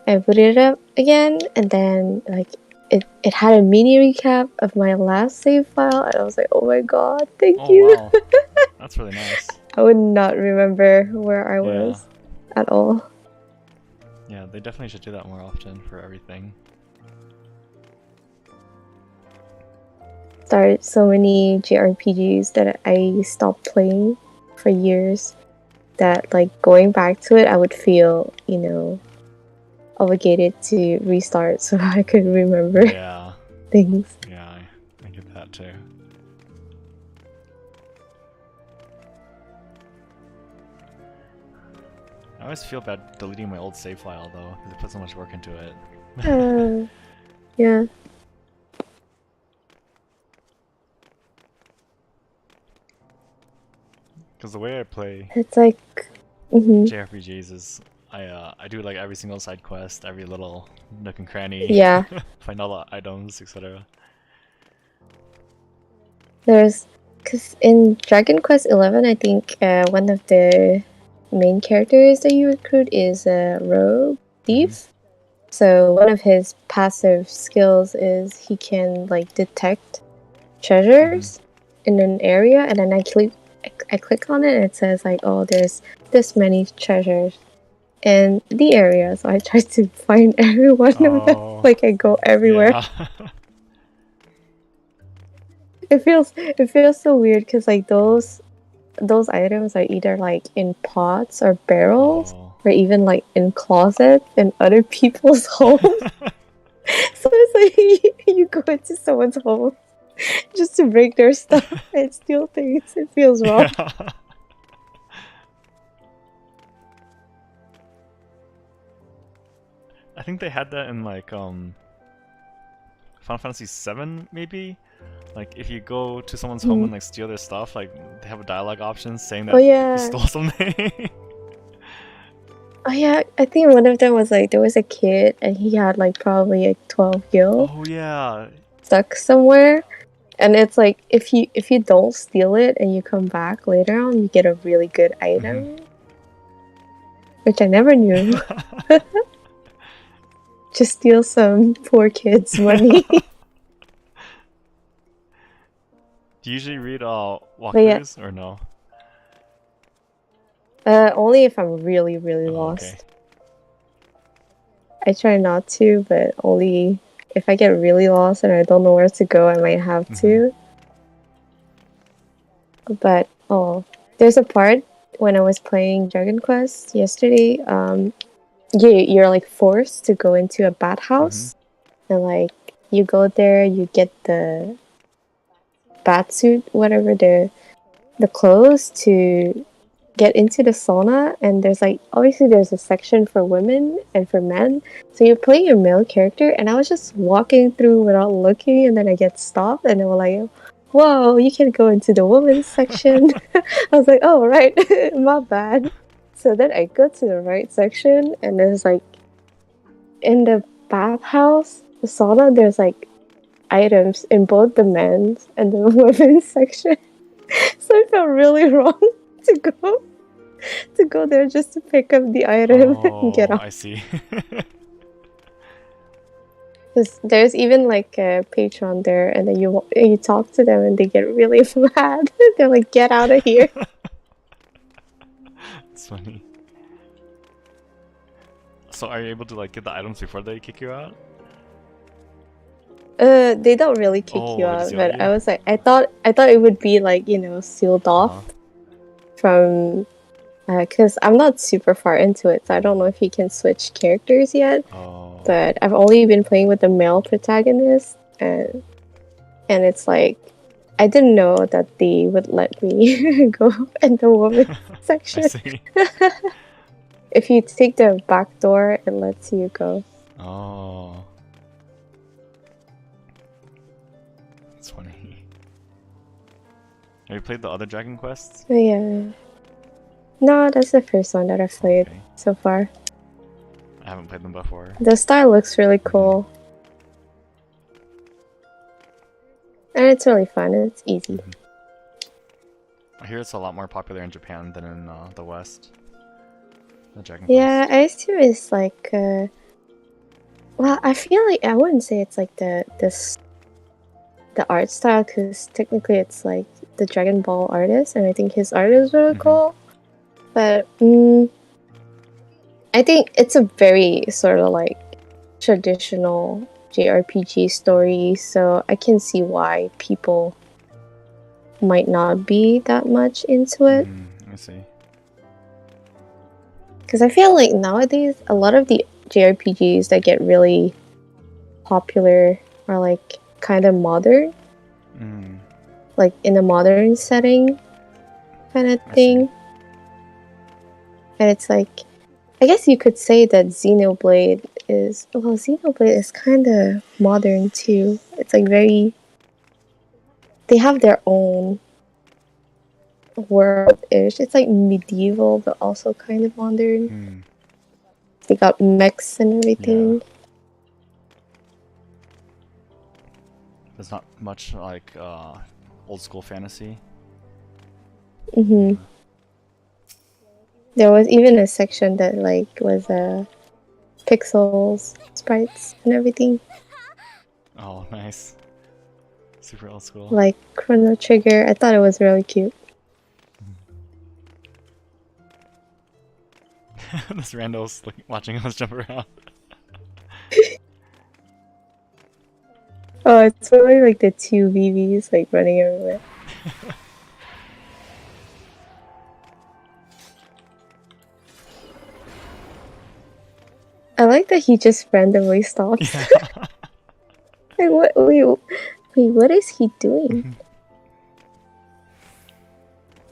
I booted it up again, and then like it had a mini recap of my last save file, and I was like, oh my god, thank you. Wow. That's really nice. I would not remember where I was at all. Yeah, they definitely should do that more often for everything. Started so many JRPGs that I stopped playing for years, that like going back to it, I would feel, obligated to restart so I could remember things. Yeah, I get that too. I always feel bad deleting my old save file though, because I put so much work into it. Yeah. Because the way I play It's like JRPGs is I do like every single side quest, every little nook and cranny. Yeah. Find all the items, etc. Because in Dragon Quest 11, I think one of the main characters that you recruit is a rogue thief. So one of his passive skills is he can like detect treasures in an area, and then I click on it and it says like, oh, there's this many treasures in the area, so I try to find every one of them. Like I go everywhere. Yeah. It feels so weird because like those items are either like in pots or barrels, or even like in closets in other people's homes. So it's like you go into someone's home just to break their stuff and steal things. It feels wrong. Yeah. I think they had that in like Final Fantasy VII maybe. Like if you go to someone's home and like steal their stuff, like they have a dialogue option saying that you stole something. Oh yeah, I think one of them was like there was a kid and he had like probably like 12 gil. Oh yeah. Stuck somewhere. And it's like if you don't steal it and you come back later on, you get a really good item. Which I never knew. Just steal some poor kid's money. Do you usually read walkthroughs or no? Only if I'm really, really lost. Okay. I try not to, but only if I get really lost and I don't know where to go, I might have to. But there's a part when I was playing Dragon Quest yesterday. You're like forced to go into a bathhouse, and like you go there, you get the bat suit, whatever the clothes to get into the sauna, and there's like obviously there's a section for women and for men, so you're playing a male character, and I was just walking through without looking, and then I get stopped and they were like, whoa, you can go into the women's section. I was like, oh right. My bad. So then I go to the right section, and there's like in the bathhouse, the sauna, there's like items in both the men's and the women's section. So I felt really wrong to go there just to pick up the item and get off. I see. Because there's even like a patron there, and then you talk to them, and they get really mad. They're like, "Get out of here!" It's funny. So are you able to like get the items before they kick you out? They don't really kick you Oh, they out, seal but you? I was like, I thought it would be like, you know, sealed off from, because I'm not super far into it, so I don't know if you can switch characters yet. Oh. But I've only been playing with the male protagonist, and it's like, I didn't know that they would let me go in the women's I section. see. If you take the back door, it lets you go. Oh. That's funny. Have you played the other Dragon Quests? But yeah. No, that's the first one that I've played Okay. so far. I haven't played them before. The style looks really cool. And it's really fun. It's easy. I hear it's a lot more popular in Japan than in the West. The Dragon Yeah, Quest. I assume it's like, well, I feel like I wouldn't say it's like the art style, because technically it's like the Dragon Ball artist, and I think his art is really cool. But I think it's a very sort of like traditional JRPG story, so I can see why people might not be that much into it. I see. Because I feel like nowadays a lot of the JRPGs that get really popular are like kind of modern, like in a modern setting kind of thing. And it's like, I guess you could say that Xenoblade is kind of modern too. It's like very, they have their own world-ish. It's like medieval, but also kind of modern. They got mechs and everything. Yeah. There's not much like old school fantasy. There was even a section that like was pixels, sprites, and everything. Oh, nice. Super old school. Like Chrono Trigger. I thought it was really cute. This rando's like watching us jump around. Oh, it's really like the two VVs like running everywhere. I like that he just randomly stops. Like, what is he doing?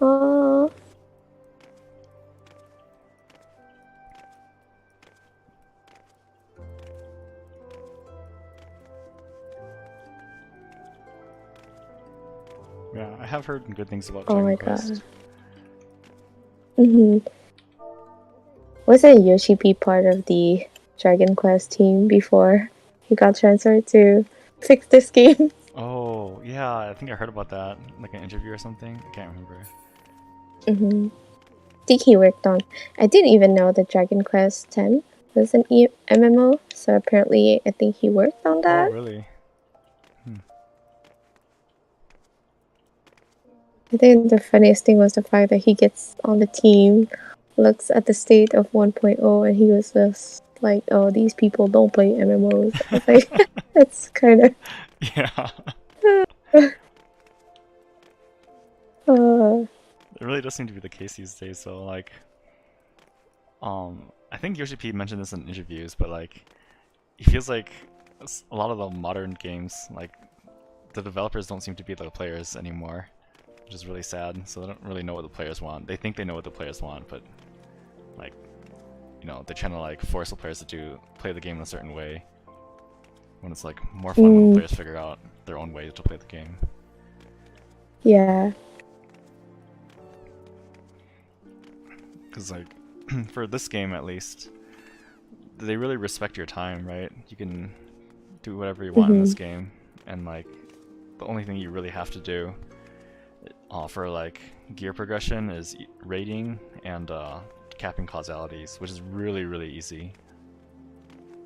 Oh. Yeah, I have heard good things about Oh Dragon my Quest. god. Wasn't Yoshi P part of the Dragon Quest team before he got transferred to fix this game? Oh, yeah, I think I heard about that. Like an interview or something? I can't remember. I think he worked on. I didn't even know that Dragon Quest X was an MMO, so apparently I think he worked on that. Oh, really? I think the funniest thing was the fact that he gets on the team, looks at the state of 1.0, and he was just like, "Oh, these people don't play MMOs." I was like, that's kind of. Yeah. It really does seem to be the case these days. So like, I think Yoshi P mentioned this in interviews, but like, he feels like a lot of the modern games, like, the developers don't seem to be the players anymore, which is really sad. So they don't really know what the players want. They think they know what the players want, but like, you know, they're trying to like force the players to play the game in a certain way. When it's like more fun when the players figure out their own way to play the game. Yeah. Because like, for this game at least, they really respect your time, right? You can do whatever you want in this game, and like, the only thing you really have to do for like gear progression is raiding and capping causalities, which is really, really easy.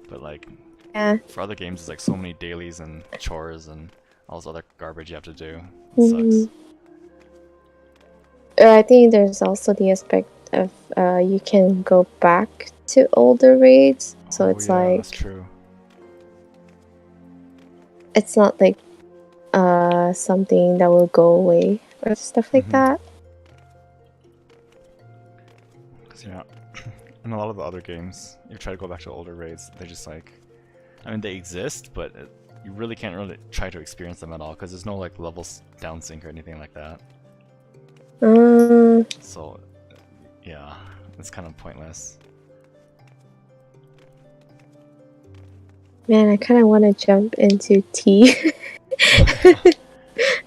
But like, Yeah. For other games, it's like so many dailies and chores and all this other garbage you have to do. It Mhm. sucks. I think there's also the aspect of you can go back to older raids, so Oh it's yeah, like that's true. it's not like something that will go away or stuff like Mhm. that. 'Cause, yeah, in a lot of the other games, you try to go back to older raids, they're just like, I mean, they exist, but you really can't really try to experience them at all because there's no like levels down sync or anything like that. So, yeah, it's kind of pointless. Man, I kind of want to jump into tea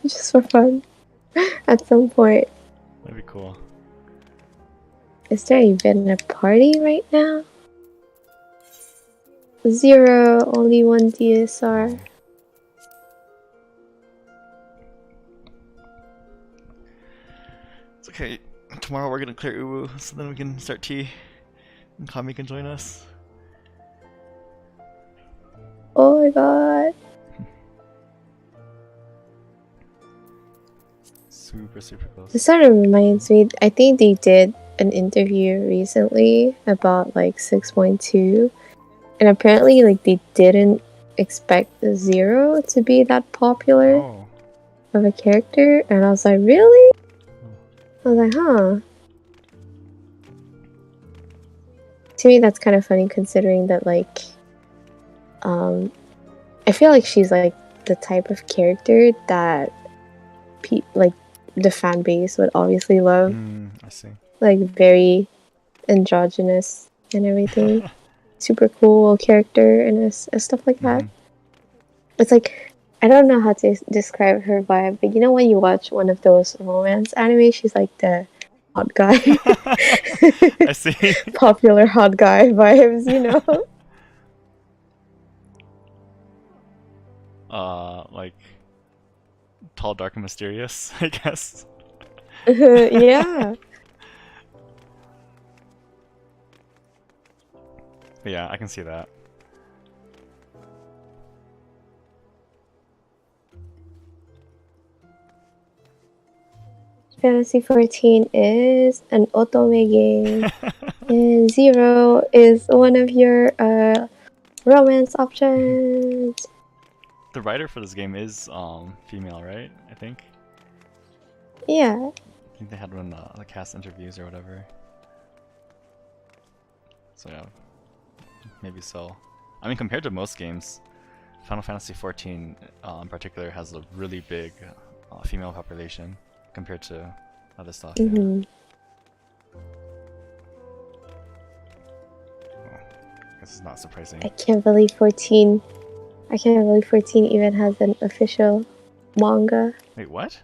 just for fun at some point. That'd be cool. Is there even a party right now? 0, only 1 DSR. It's okay. Tomorrow we're gonna clear Uwu, so then we can start tea, and Kami can join us. Oh my god. Super, super close. This sort of reminds me, I think they did an interview recently about like 6.2, and apparently like they didn't expect 0 to be that popular Oh. of a character, and I was like, really? I was like, huh. To me that's kind of funny considering that like I feel like she's like the type of character that like the fan base would obviously love. I see. Like very androgynous and everything. Super cool character and stuff like that. It's like, I don't know how to describe her vibe, but you know when you watch one of those romance anime, she's like the hot guy. I see. Popular hot guy vibes, you know? Like tall, dark, and mysterious, I guess. Yeah. But yeah, I can see that. Fantasy 14 is an otome game, and 0 is one of your romance options. The writer for this game is female, right? I think. Yeah. I think they had one the cast interviews or whatever. So yeah, maybe so. I mean, compared to most games, Final Fantasy XIV in particular has a really big female population compared to other stuff. Mm-hmm. Yeah. Well, I guess it's not surprising. I can't believe 14 even has an official manga. Wait, what?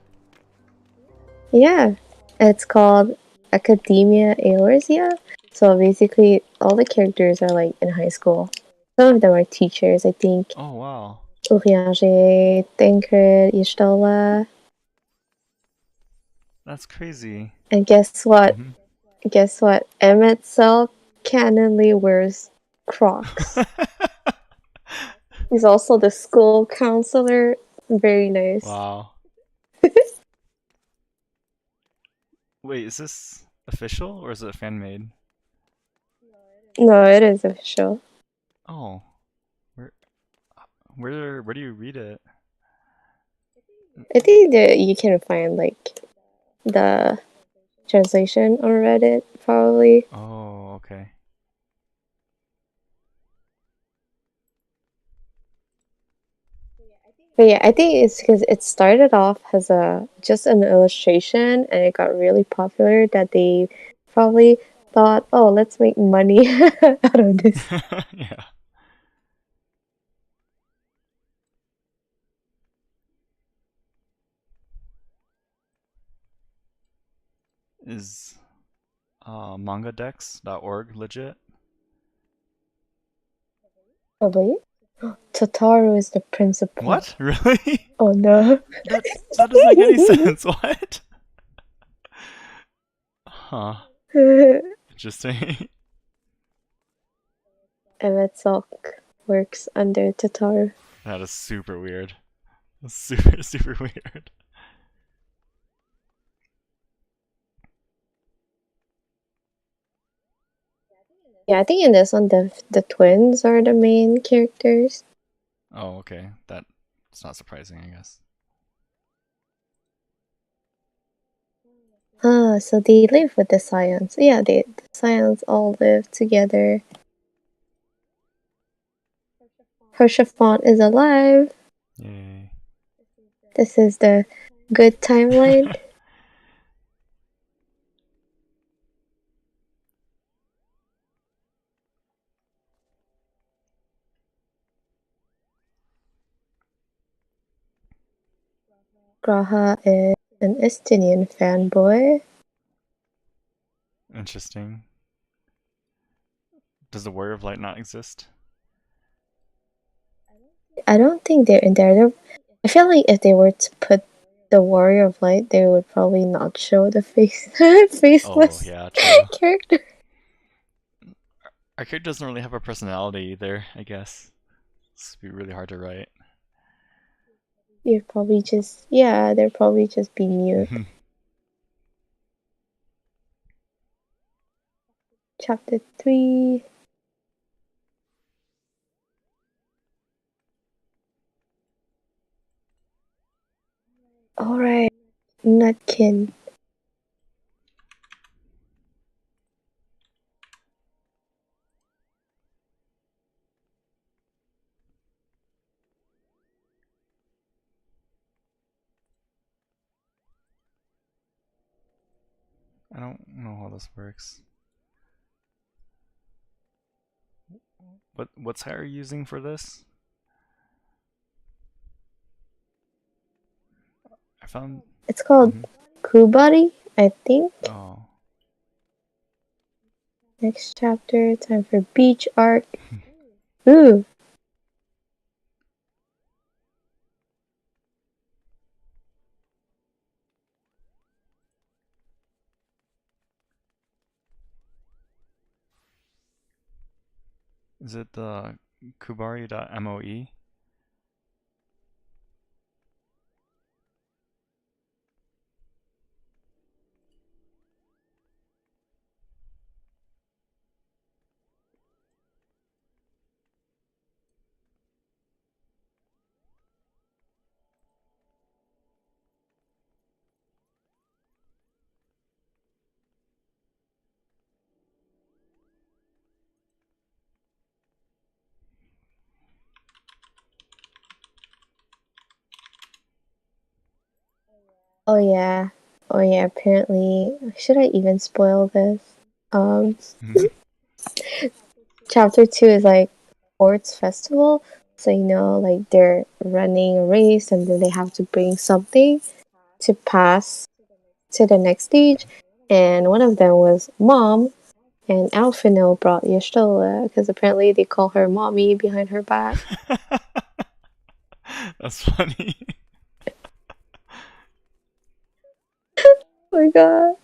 Yeah. It's called Academia Eorzea. So basically, all the characters are like in high school. Some of them are teachers, I think. Oh, wow. Uriage, Tancred, Y'shtola. That's crazy. And guess what? Guess what? Emmett Cell canonly wears Crocs. He's also the school counselor. Very nice. Wow. Wait, is this official or is it fan made? No, it is official. Oh, where do you read it? I think that you can find like the translation on Reddit, probably. Oh, okay. But yeah, I think it's because it started off as just an illustration, and it got really popular that they probably thought, oh, let's make money out of this. Yeah. Is mangadex.org legit? Probably. Totoro is the principal. What? Really? Oh no. That doesn't make any sense. What? Huh. Interesting. Emmett Silk works under Tataru. That is super weird. That's super weird. Yeah, I think in this one the twins are the main characters. Oh, okay. That's not surprising, I guess. Ah, so they live with the Scions. Yeah, the Scions all live together. Hershafont is alive. Yay. This is the good timeline. Graha is an Estinian fanboy. Interesting. Does the Warrior of Light not exist? I don't think they're in there. I feel like if they were to put the Warrior of Light, they would probably not show the faceless Oh, yeah, true. character. Our character doesn't really have a personality either, I guess. This would be really hard to write. You'd probably just, yeah, they'd probably just be mute. Chapter 3. Alright, Nutkin. I don't know how this works. What site are you using for this? I found. It's called Kubari, I think. Oh. Next chapter, time for beach arc. Ooh. Is it the kubari.moe? Oh yeah. Oh yeah, apparently. Should I even spoil this? Chapter 2 is like sports festival. So like they're running a race and then they have to bring something to pass to the next stage. And one of them was Mom. And Alphino brought Yestola because apparently they call her Mommy behind her back. That's funny. Oh my god.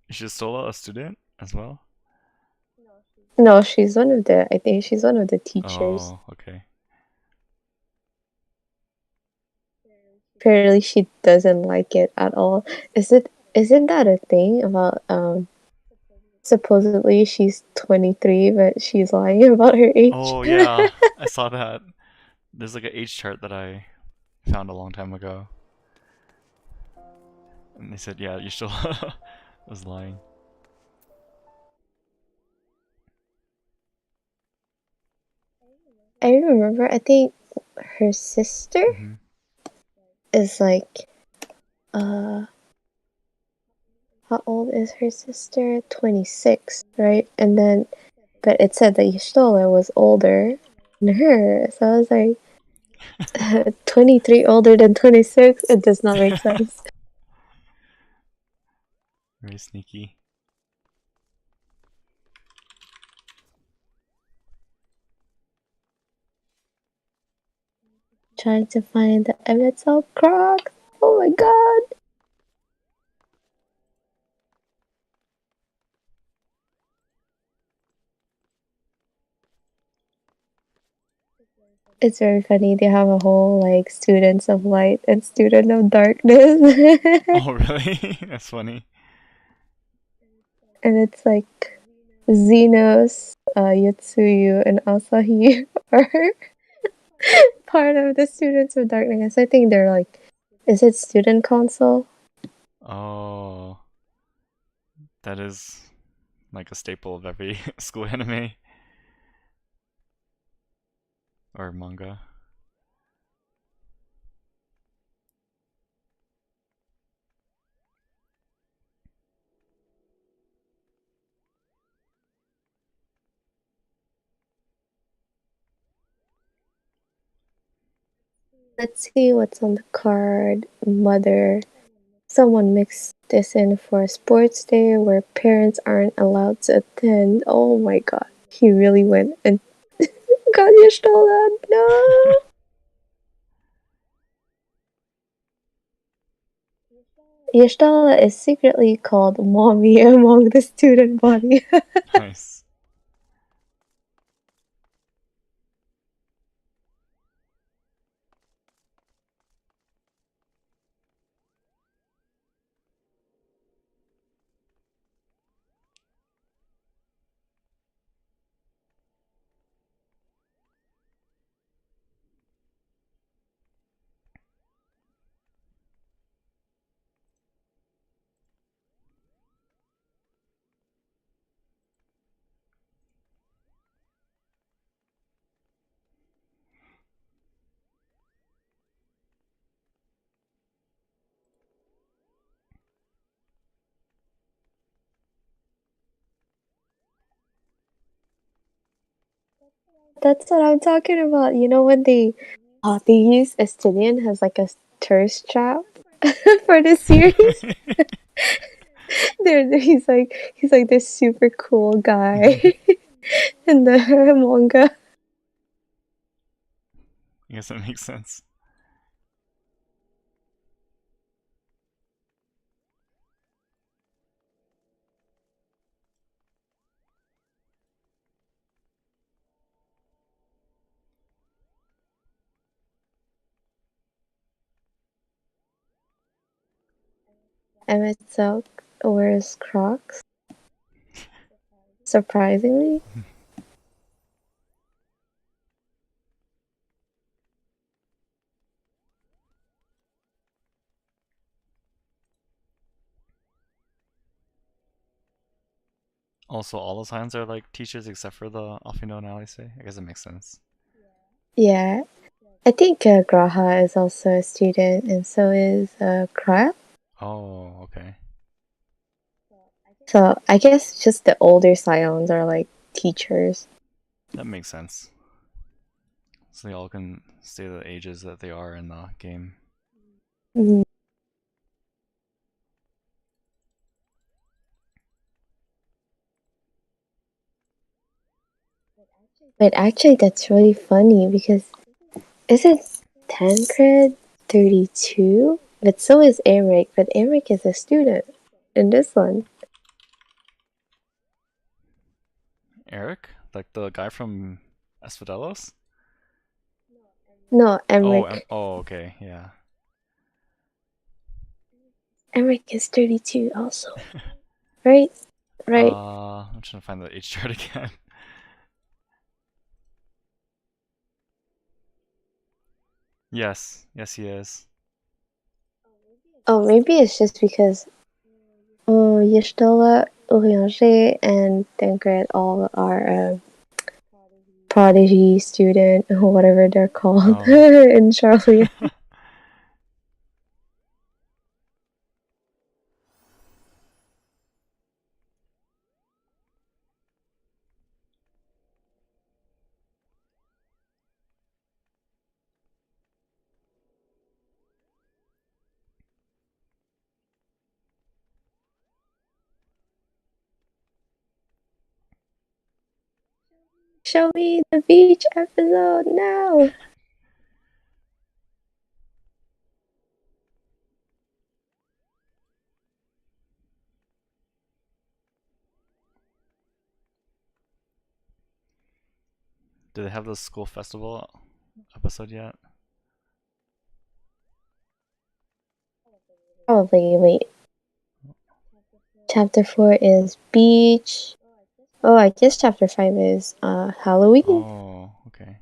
Is Shistola a student as well? No, I think she's one of the teachers. Oh, okay. Apparently she doesn't like it at all. Isn't that a thing about supposedly she's 23 but she's lying about her age? Oh yeah, I saw that. There's like an age chart that I found a long time ago. And they said, yeah, Shistola was lying. I remember, I think her sister is like, how old is her sister? 26, right? And then, but it said that Yestola was older than her. So I was like, 23 older than 26? It does not make sense. Very sneaky. Trying to find the MSL Croc. Oh my god. It's very funny. They have a whole like students of light and student of darkness. Oh, really? That's funny. And it's like Xenos, Yotsuyu, and Asahi are part of the students of darkness. I think they're like, is it student council? Oh, that is like a staple of every school anime or manga. Let's see what's on the card. Mother. Someone mixed this in for a sports day where parents aren't allowed to attend. Oh my god. He really went and got your stolen. No. Yashtala is secretly called mommy among the student body. Nice. That's what I'm talking about. You know when they use Estinian as like a thirst trap for the series? He's like this super cool guy in the manga. I guess that makes sense. Emmett Silk wears Crocs. Surprisingly. Also, all the signs are like teachers except for the Afino and Alice. I guess it makes sense. Yeah. I think Graha is also a student, and so is Krab. Oh, okay. So I guess just the older scions are like teachers. That makes sense. So they all can stay the ages that they are in the game. Mhm. But actually, that's really funny because isn't Tancred 32? But so is Emric, but Emric is a student in this one. Eric? Like the guy from Espedalos? No, Oh, Emric. oh, okay, yeah. Emric is 32 also. Right? Right. I'm trying to find the age chart again. Yes, yes, he is. Oh, maybe it's just because Yestola, Urianger, and Tancred all are prodigy student, or whatever they're called Oh. in Charlie. Show me the beach episode now. Do they have the school festival episode yet? Probably. Wait. Chapter 4 is beach. Oh, I guess chapter 5 is Halloween. Oh, okay.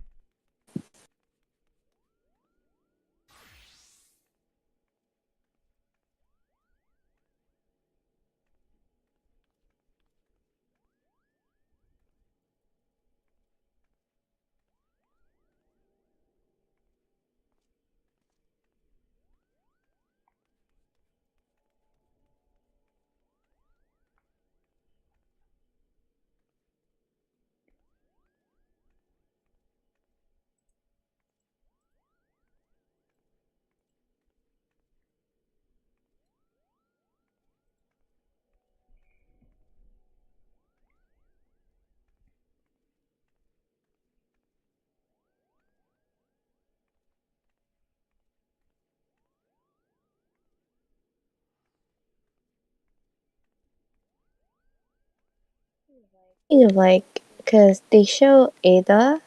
Kind of like, because they show Ada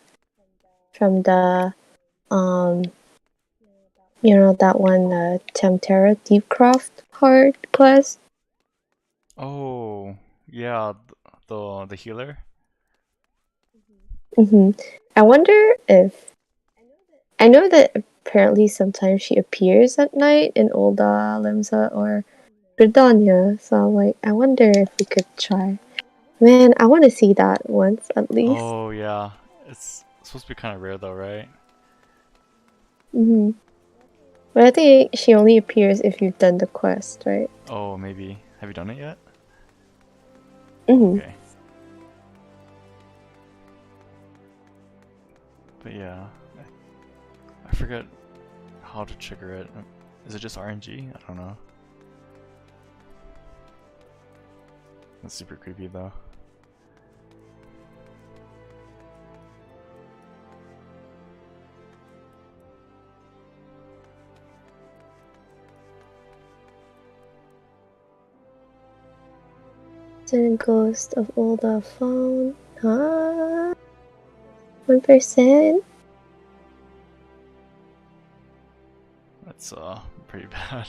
from the, you know, that one, Tempterra Deepcroft hard quest. Oh, yeah, the healer. I wonder if, I know that apparently sometimes she appears at night in Olda, Lemza, or Gridania, so I'm like, I wonder if we could try. Man, I want to see that once at least. Oh yeah, it's supposed to be kind of rare though, right? But I think she only appears if you've done the quest, right? Oh, maybe. Have you done it yet? Mhm. Okay. But yeah, I forget how to trigger it. Is it just RNG? I don't know. That's super creepy though. Ghost of Olda phone. Huh? 1%? That's pretty bad.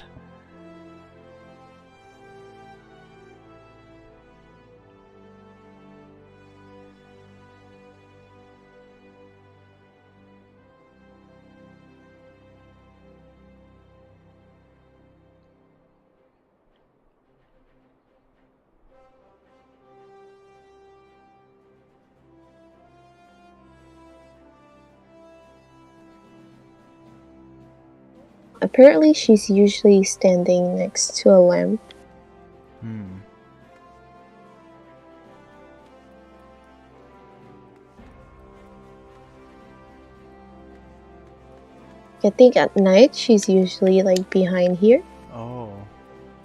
Apparently she's usually standing next to a lamp. I think at night she's usually like behind here. Oh.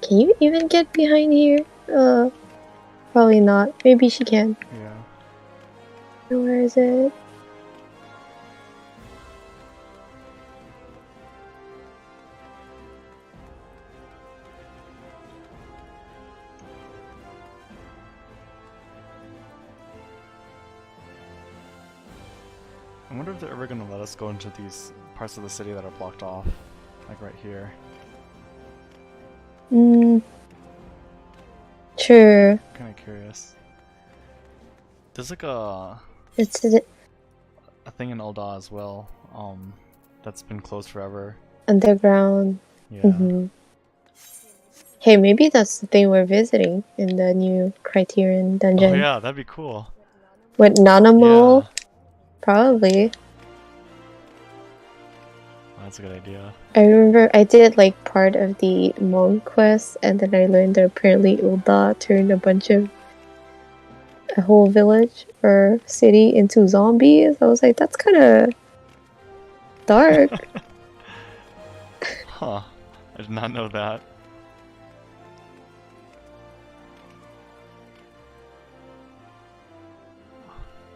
Can you even get behind here? Probably not. Maybe she can. Yeah. Where is it? I wonder if they're ever gonna let us go into these parts of the city that are blocked off, like right here. True. Kind of curious. There's like a thing in Ul'dah as well. That's been closed forever. Underground. Yeah. Hey, maybe that's the thing we're visiting in the new Criterion dungeon. Oh yeah, that'd be cool. With Nanamo? Yeah. Probably. That's a good idea. I remember I did like part of the monk quest, and then I learned that apparently Ul'dah turned a whole village or city into zombies. I was like, that's kind of dark. Huh. I did not know that.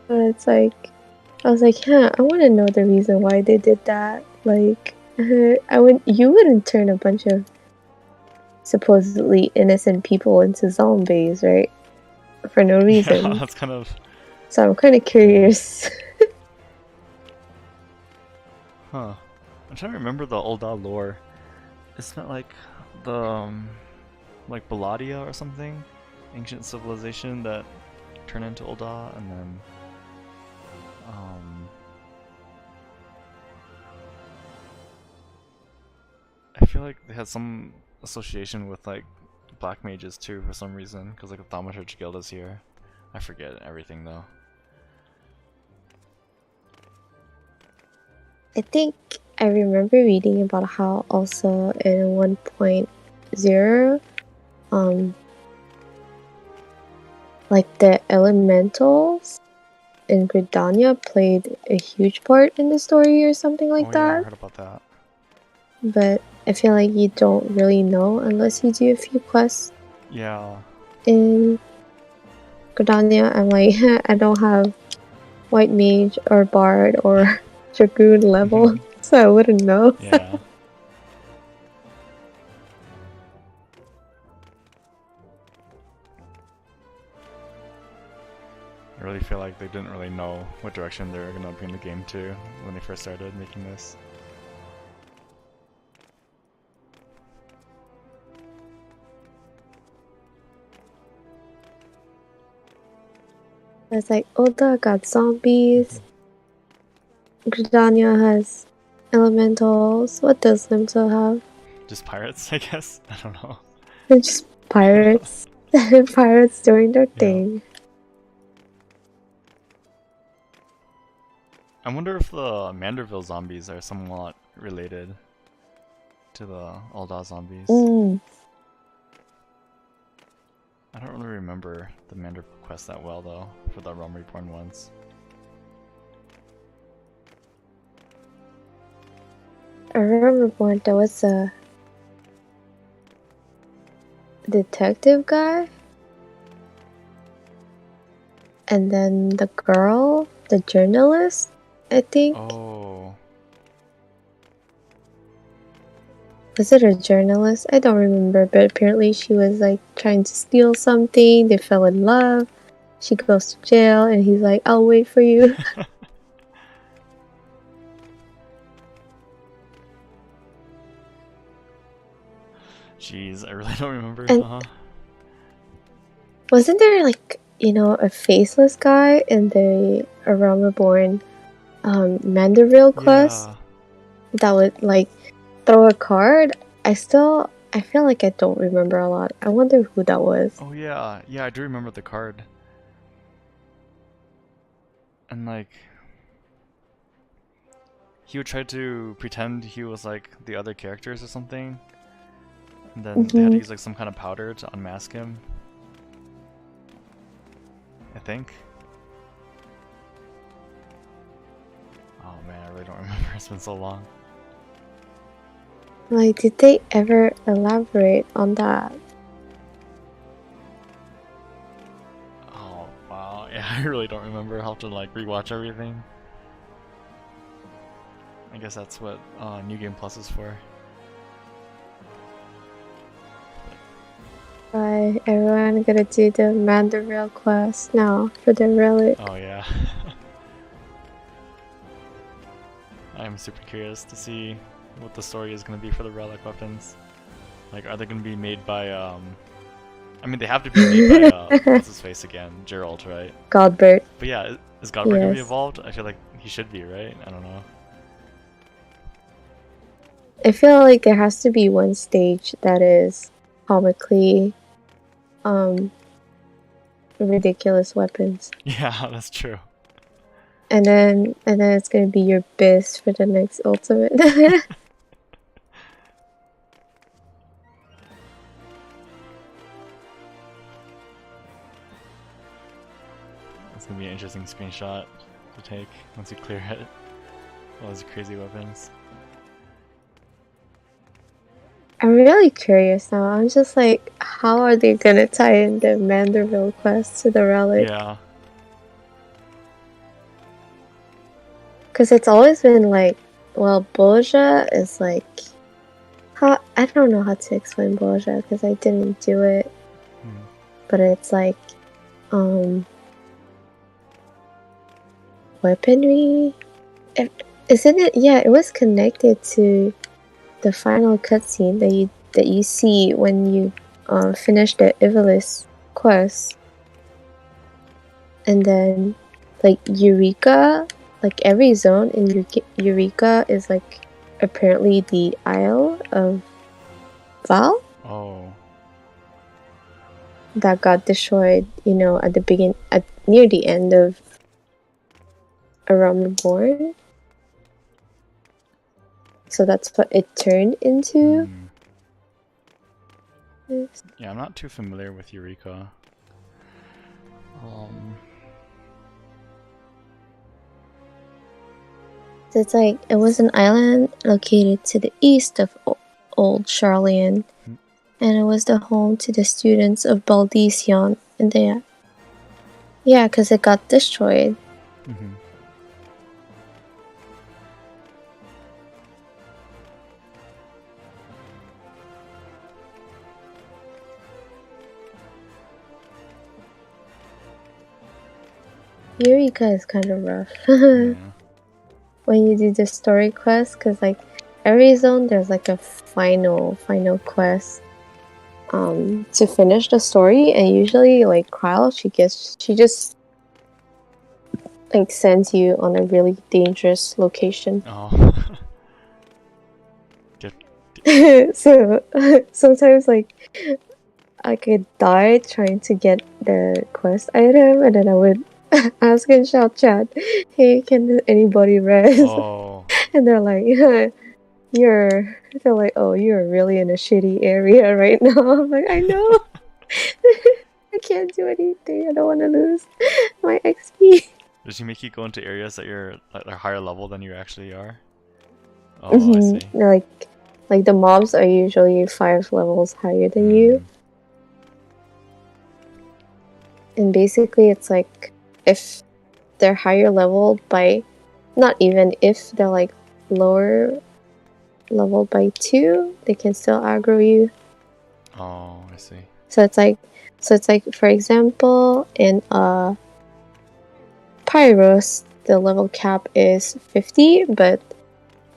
But it's like, I was like, yeah, I want to know the reason why they did that. Like, you wouldn't turn a bunch of supposedly innocent people into zombies, right? For no reason. Yeah, that's kind of... So I'm kind of curious. Huh. I'm trying to remember the Ul'dah lore. Isn't it like the like Baladia or something? Ancient civilization that turned into Ul'dah and then I feel like they had some association with like black mages too for some reason, because like the Thaumaturge Guild is here. I forget everything though. I think I remember reading about how also in 1.0, like the elementals in Gridania played a huge part in the story or something like Oh that. yeah, I heard about that. But I feel like you don't really know unless you do a few quests Yeah. in Gridania. I'm like, I don't have White Mage or Bard or Dragoon level, so I wouldn't know. Yeah. I really feel like they didn't really know what direction they were gonna bring the game to when they first started making this. It's like Oda got zombies. Gridania has elementals. What does Limso have? Just pirates, I guess? I don't know. They're just pirates. Pirates doing their thing. I wonder if the Manderville zombies are somewhat related to the Ul'dah zombies. I don't really remember the Manderville quest that well though, for the Realm Reborn ones. I remember when there was a detective guy, and then the girl, the journalist, I think. Oh. Was it a journalist? I don't remember, but apparently she was like trying to steal something. They fell in love. She goes to jail, and he's like, "I'll wait for you." Jeez, I really don't remember. And wasn't there like, a faceless guy in the Realm Reborn Manderville quest that would like throw a card? I feel like I don't remember a lot. I wonder who that was. Oh yeah, I do remember the card. And like, he would try to pretend he was like the other characters or something. And then they had to use like some kind of powder to unmask him. I think. Oh man, I really don't remember. It's been so long. Like, did they ever elaborate on that? Oh wow, yeah, I really don't remember. I'll have to like rewatch everything. I guess that's what New Game Plus is for. Right, everyone gonna do the Manderville quest now for the relic. Oh yeah. I'm super curious to see what the story is going to be for the relic weapons. Like, are they going to be made by, I mean, they have to be made by, what's his face again? Gerald, right? Godbert. But yeah, is Godbert going to be Yes. evolved? I feel like he should be, right? I don't know. I feel like there has to be one stage that is comically, ridiculous weapons. Yeah, that's true. And then it's gonna be your best for the next ultimate. It's going to be an interesting screenshot to take once you clear it. All those crazy weapons. I'm really curious now. I'm just like, how are they gonna tie in the Manderville quest to the relic? Yeah. Because it's always been like, well, Boja is like, I don't know how to explain Boja because I didn't do it. But it's like, weaponry. Isn't it? Yeah, it was connected to the final cutscene that you see when you finish the Ivalice quest, and then like Eureka, like every zone in Eureka is like apparently the Isle of Val Oh. that got destroyed. You know, at the near the end of A Realm Reborn. So that's what it turned into. Yeah, I'm not too familiar with Eureka. So it's like it was an island located to the east of Old Charlian, and it was the home to the students of Baldesion, and yeah, because it got destroyed. Eureka is kind of rough when you do the story quest, because like every zone there's like a final quest to finish the story, and usually like Kryle, she just like sends you on a really dangerous location. Oh. So sometimes like I could die trying to get the quest item, and then I would ask in shout chat, "Hey, can anybody res?" Oh. And they're like, they're like, "Oh, you're really in a shitty area right now." I'm like, I know. I can't do anything. I don't want to lose my XP. Does she make you go into areas that you're are higher level than you actually are? Oh, I see. Like the mobs are usually 5 levels higher than you. And basically it's like if they're higher level by, not even, if they're like lower level by 2, they can still aggro you. Oh, I see. So it's like for example in Pyros the level cap is 50, but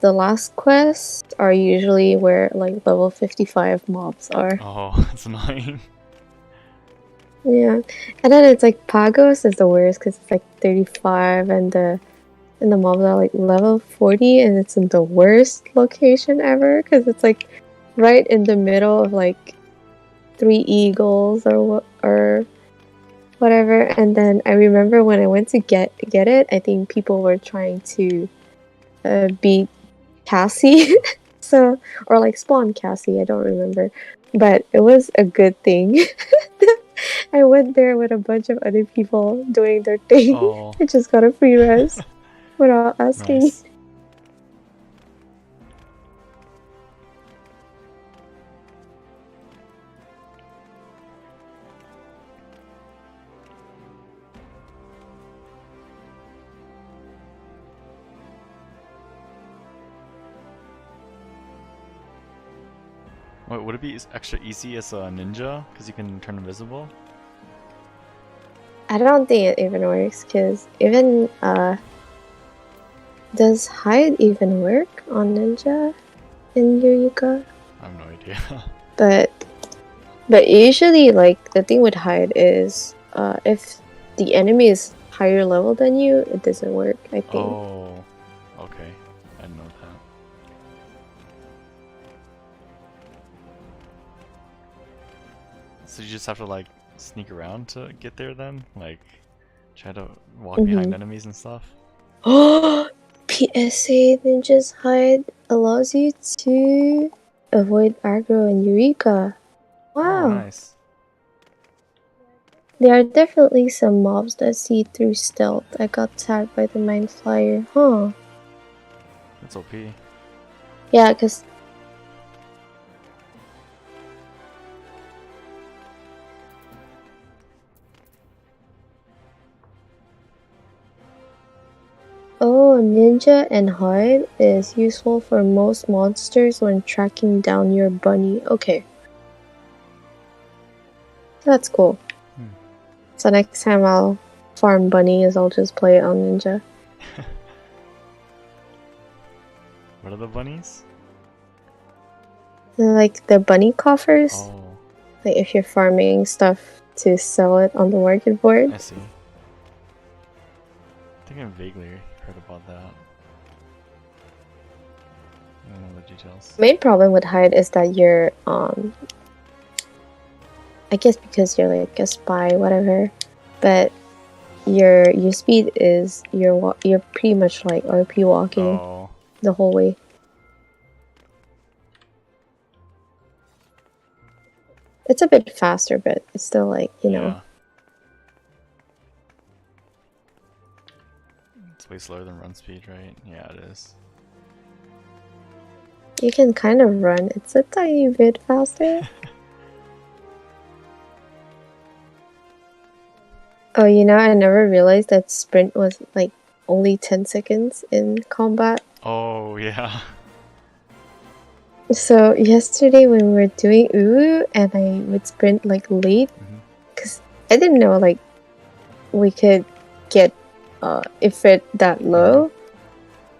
the last quests are usually where like level 55 mobs are. Oh, that's annoying. Yeah, and then it's like Pagos is the worst because it's like 35, and the mobs are like level 40, and it's in the worst location ever because it's like right in the middle of like 3 eagles or whatever. And then I remember when I went to get it, I think people were trying to beat Cassie, so, or like spawn Cassie, I don't remember, but it was a good thing. I went there with a bunch of other people doing their thing. Oh. I just got a free res without asking. Nice. Wait, would it be extra easy as a ninja? Because you can turn invisible? I don't think it even works, because even, does hide even work on ninja in Eureka? I have no idea. But usually, like, the thing with hide is, if the enemy is higher level than you, it doesn't work, I think. Oh, okay. I didn't know that. So you just have to like sneak around to get there then? Like try to walk behind enemies and stuff? Oh, PSA Ninja's Hide allows you to avoid aggro in Eureka. Wow. Oh, nice. There are definitely some mobs that see through stealth. I got tagged by the Mind Flyer. Huh. That's OP. Yeah, because... Oh, Ninja and Hide is useful for most monsters when tracking down your bunny. Okay. That's cool. So next time I'll farm bunnies, I'll just play it on Ninja. What are the bunnies? They're like the bunny coffers. Oh, Like if you're farming stuff to sell it on the market board. I see. I think I vaguely heard about that. I don't know the details. Main problem with Hide is that you're I guess because you're like a spy, whatever, but your speed is you're pretty much like RP walking Oh, the whole way. It's a bit faster, but it's still like, you know. yeah. It's way slower than run speed, right? Yeah, it is. You can kind of run. It's a tiny bit faster. Oh, you know, I never realized that sprint was like only 10 seconds in combat. Oh, yeah. So yesterday when we were doing Uru and I would sprint like late, because I didn't know like we could get Ifrit that low.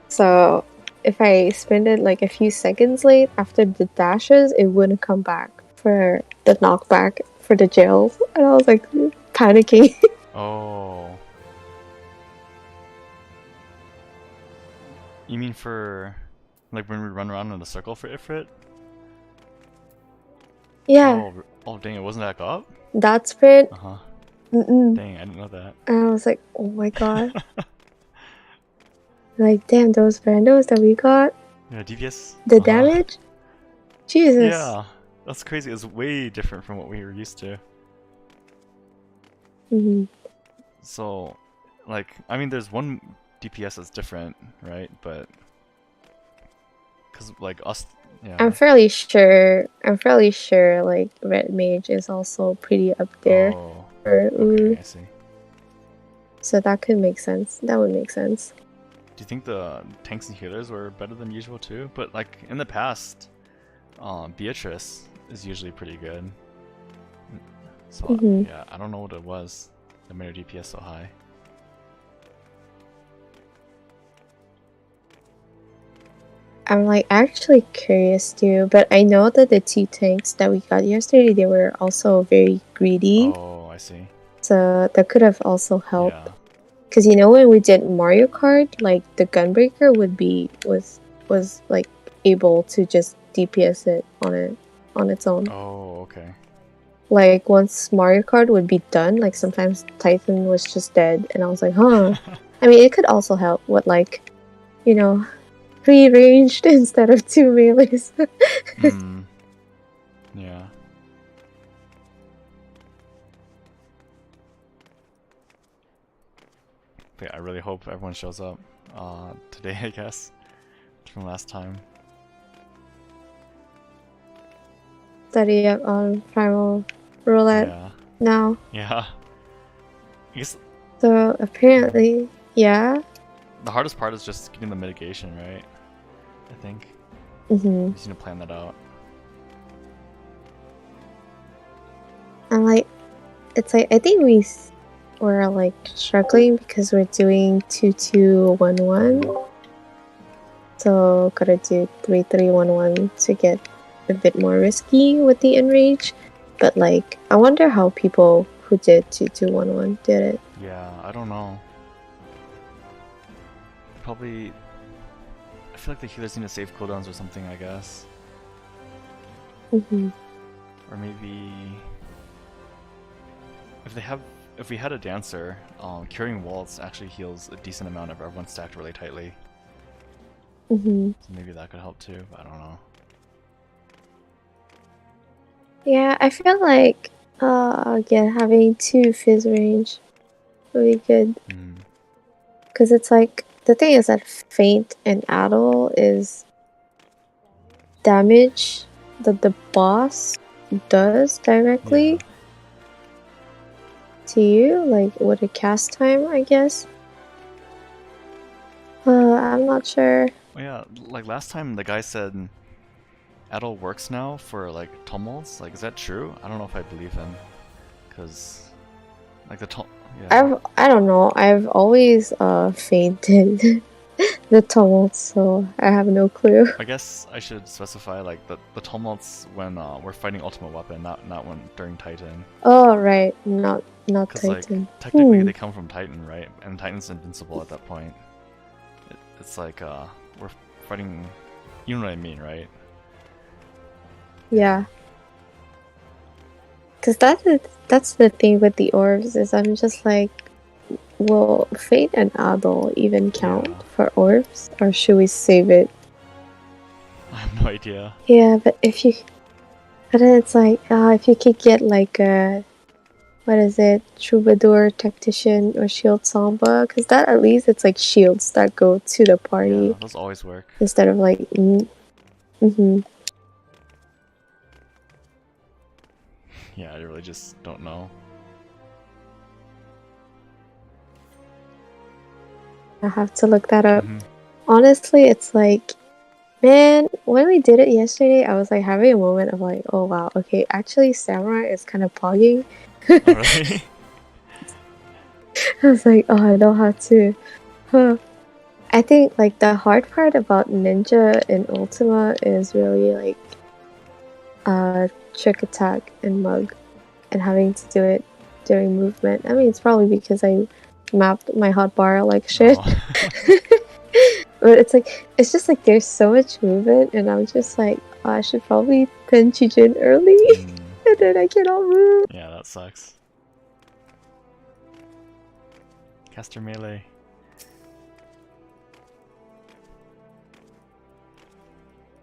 So if I sprinted like a few seconds late after the dashes, it wouldn't come back for the knockback for the jails. And I was like panicking. Oh. You mean for like when we run around in a circle for Ifrit? Yeah, Oh, dang, it wasn't that up? that sprint. Uh-huh. Mm-mm. Dang, I didn't know that. And I was like, oh my god. Like, damn, those randos that we got, Yeah, DPS. the damage? Jesus. Yeah, that's crazy. It's way different from what we were used to. Mhm. So, like, I mean, there's one DPS that's different, right? But because like us, yeah. I'm fairly sure like Red Mage is also pretty up there Oh, for Uru. okay, I see. So that could make sense. That would make sense. Do you think the tanks and healers were better than usual too? But like in the past, Beatrice is usually pretty good. So Mhm. yeah, I don't know what it was that made her DPS so high. I'm like actually curious too, but I know that the two tanks that we got yesterday, they were also very greedy. Oh, I see. So that could have also helped. Yeah. Because you know when we did Mario Kart, like the Gunbreaker was like able to just DPS it on its own. Oh, okay. Like once Mario Kart would be done, like sometimes Titan was just dead, and I was like, huh. I mean, it could also help with like, you know, 3 ranged instead of 2 melees. Yeah. But yeah, I really hope everyone shows up today, I guess, from last time. Study up on Primal Roulette Yeah. now. Yeah. I guess So apparently, yeah. the hardest part is just getting the mitigation, right? I think. Mm-hmm. You just need to plan that out. And like, it's like I think we're like struggling because we're doing 2-2-1-1. So gotta do 3-3-1-1 to get a bit more risky with the enrage. But like, I wonder how people who did 2-2-1-1 did it. Yeah, I don't know. Probably. I feel like the healers need to save cooldowns or something, I guess. Mm-hmm. Or maybe. If we had a dancer, curing walls actually heals a decent amount if everyone's stacked really tightly. Mm-hmm. So maybe that could help too, but I don't know. Yeah, I feel like having 2 fizz range would be good. Because it's like, the thing is that Feint and Addle is damage that the boss does directly to you, like with a cast time, I guess. I'm not sure. Well, yeah, like last time the guy said Adel works now for like tumults. Like, is that true? I don't know if I believe him, because like the yeah. I don't know. I've always fainted the tumult, so I have no clue. I guess I should specify like the tumults when we're fighting Ultimate Weapon, not when during Titan. Oh right, not Because like Titan. technically Hmm. they come from Titan, right? And Titan's invincible at that point. It's like we're fighting. You know what I mean, right? Yeah. Cause that's the thing with the orbs is I'm just like, will Fate and Adol even count Yeah. for orbs, or should we save it? I have no idea. Yeah, but then it's like, if you could get like a, what is it, Troubadour, Tactician, or Shield Samba, because that at least it's like shields that go to the party Yeah, those always work. instead of like, Yeah, I really just don't know. I have to look that up. Mhm. Honestly, it's like, man, when we did it yesterday, I was like having a moment of like, oh wow, okay, actually Samurai is kind of pogging. Oh, really? I was like, oh, I know how to. Huh. I think like the hard part about Ninja in Ultima is really like trick attack and mug and having to do it during movement. I mean, it's probably because I mapped my hotbar like shit. Oh. But it's just like there's so much movement, and I'm just like, oh, I should probably Tenchi Jin early, Mm, and then I cannot move. yeah, that sucks. Caster melee.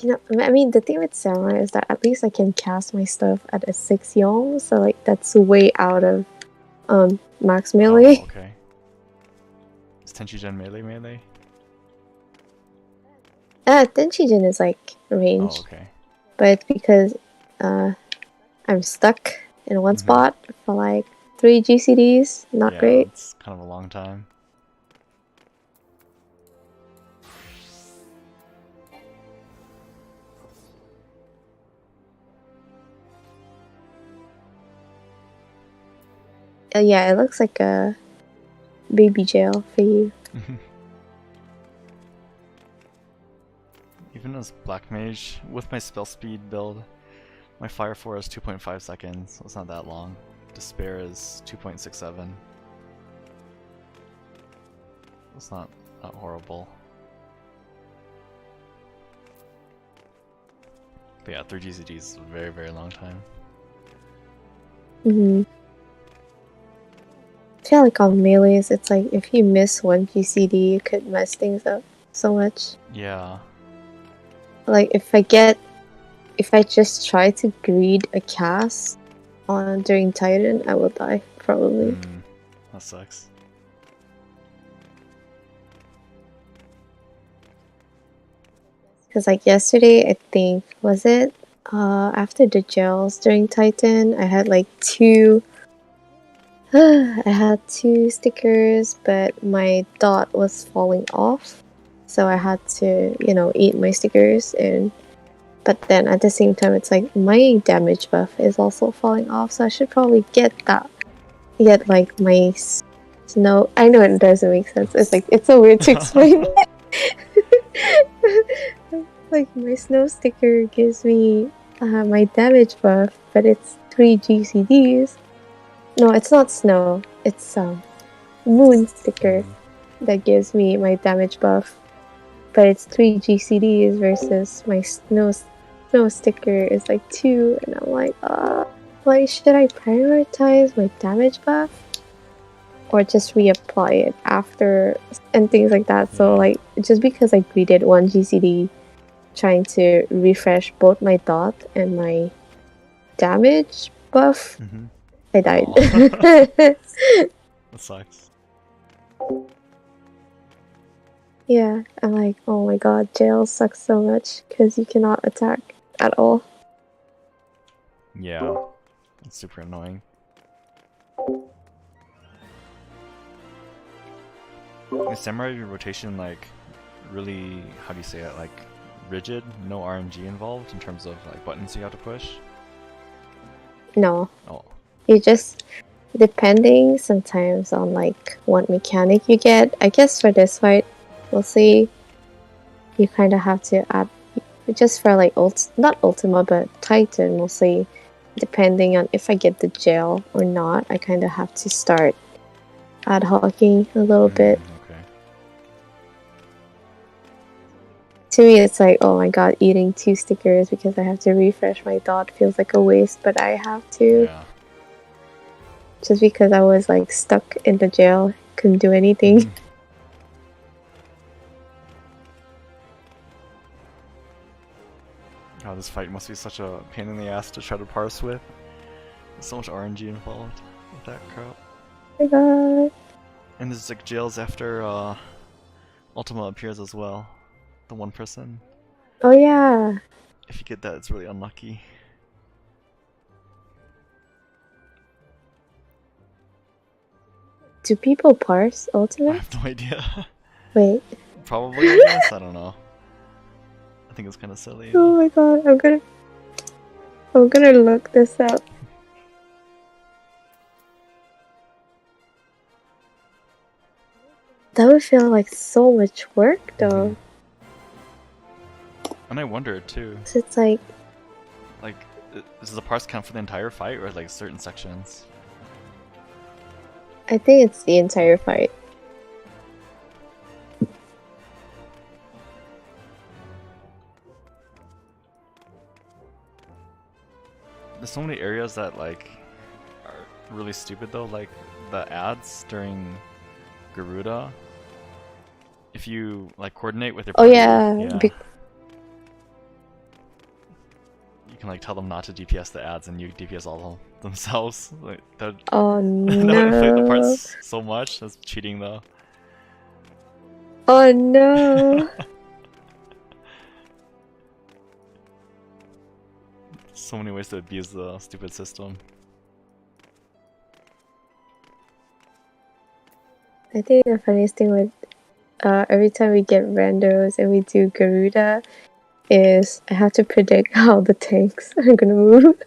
You know, I mean, the thing with Samurai is that at least I can cast my stuff at a 6 yong, so like that's way out of max melee. Oh, okay. Is Tenchi-Gen melee? Tenchi Jin is like Oh, range, okay. but it's because I'm stuck in one Mhm. spot for like 3 GCDs. Not Yeah, great. it's kind of a long time. Yeah, it looks like a baby jail for you. Even as Black Mage, with my spell speed build, my Fire 4 is 2.5 seconds, so it's not that long. Despair is 2.67. It's not horrible. But yeah, 3 GCDs is a very, very long time. I feel like on melees, it's like if you miss one GCD, it could mess things up so much. Yeah. Like if I just try to greed a cast on during Titan, I will die probably. That sucks. Because like yesterday, I think was it after the gels during Titan, I had like 2. I had 2 stickers, but my dot was falling off, so I had to, eat my stickers. But then at the same time, it's like my damage buff is also falling off, so I should probably get like my snow. I know it doesn't make sense. It's so weird to explain. Like my snow sticker gives me my damage buff, but it's 3 GCDs. No, it's not snow. It's moon sticker that gives me my damage buff, but it's 3 GCDs versus my snow sticker is like 2, and I'm like, should I prioritize my damage buff or just reapply it after and things like that? So like just because I greeted 1 GCD trying to refresh both my dot and my damage buff, I died. That sucks. Yeah, I'm like, oh my god, jail sucks so much because you cannot attack at all. Yeah. It's super annoying. Is Samurai rotation like really, how do you say it, like rigid? No RNG involved in terms of like buttons you have to push? No. Oh. You just, depending sometimes on like what mechanic you get. I guess for this fight, mostly you kind of have to add, just for like not Ultima, but Titan mostly, depending on if I get the jail or not, I kind of have to start ad hocing a little bit. Okay. To me, it's like, oh my god, eating 2 stickers because I have to refresh my dot feels like a waste, but I have to. Yeah. Just because I was like stuck in the jail, couldn't do anything. Mhm. God, this fight must be such a pain in the ass to try to parse with. There's so much RNG involved with that crap. Oh my god. And there's like jails after Ultima appears as well. The one person. Oh yeah. If you get that, it's really unlucky. Do people parse I Ultimate? have no idea. Wait. Probably, I guess. I don't know. I think it's kind of silly. Oh my god, I'm gonna look this up. That would feel like so much work though. And I wondered too. 'Cause it's like, Like, does the parse count for the entire fight or like certain sections? I think it's the entire fight. There's so many areas that like are really stupid though, like the ads during Garuda. If you like coordinate with your Oh party, yeah, you can like tell them not to DPS the ads and you DPS all themselves. Like that oh that would inflate the no. parts so much. That's cheating though. Oh no. So many ways to abuse the stupid system. I think the funniest thing with every time we get randos and we do Garuda is I have to predict how the tanks are gonna move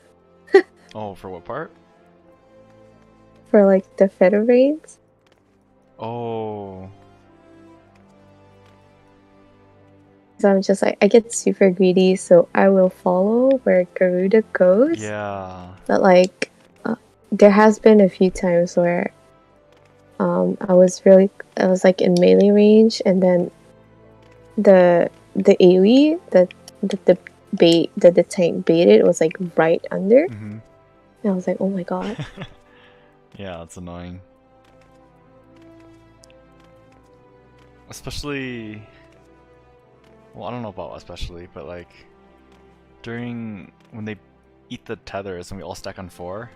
Oh, for what part? for like the Feta raids. Oh, So I'm just like, I get super greedy, so I will follow where Garuda goes. yeah. But like, there has been a few times where I was like in melee range, and then the AoE that the tank baited was like right under. Mm-hmm. And I was like, oh my god. Yeah, it's annoying. Especially... Well, I don't know about especially, but like... During... When they eat the tethers and we all stack on 4...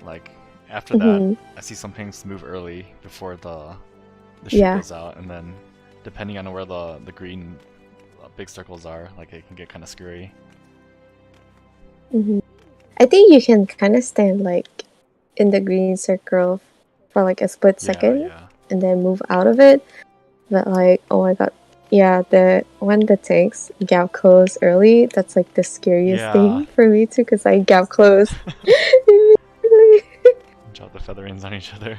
Like, after that, I see some tanks move early before the shoot goes out, and then depending on where the green big circles are, like it can get kind of scary. I think you can kind of stand like in the green circle for like a split second and then move out of it. But like, oh my god, yeah, when the tanks gap close early, that's like the scariest thing for me too, because I gap close immediately. Drop the featherings on each other.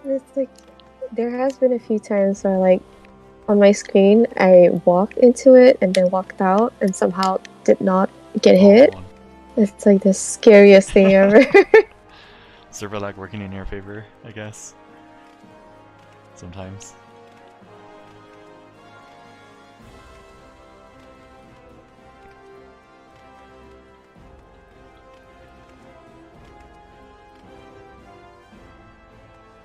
It's like there has been a few times where like on my screen I walked into it and then walked out and somehow did not get hit. It's like the scariest thing ever. Server lag working in your favor, I guess. Sometimes.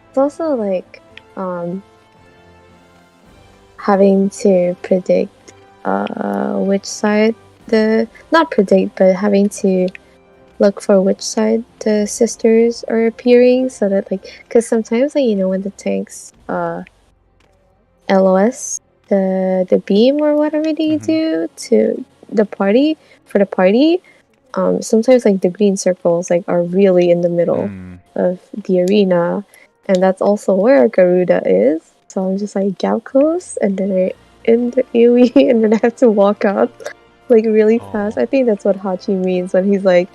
It's also like having to predict which side not predict, but having to look for which side the sisters are appearing, so that like, because sometimes like, you know, when the tanks LOS the beam or whatever they do to the party for the party, sometimes like the green circles like are really in the middle of the arena, and that's also where Garuda is. So I'm just like gap close, and then I in the AoE, and then I have to walk out like really fast. I think that's what Hachi means when he's like,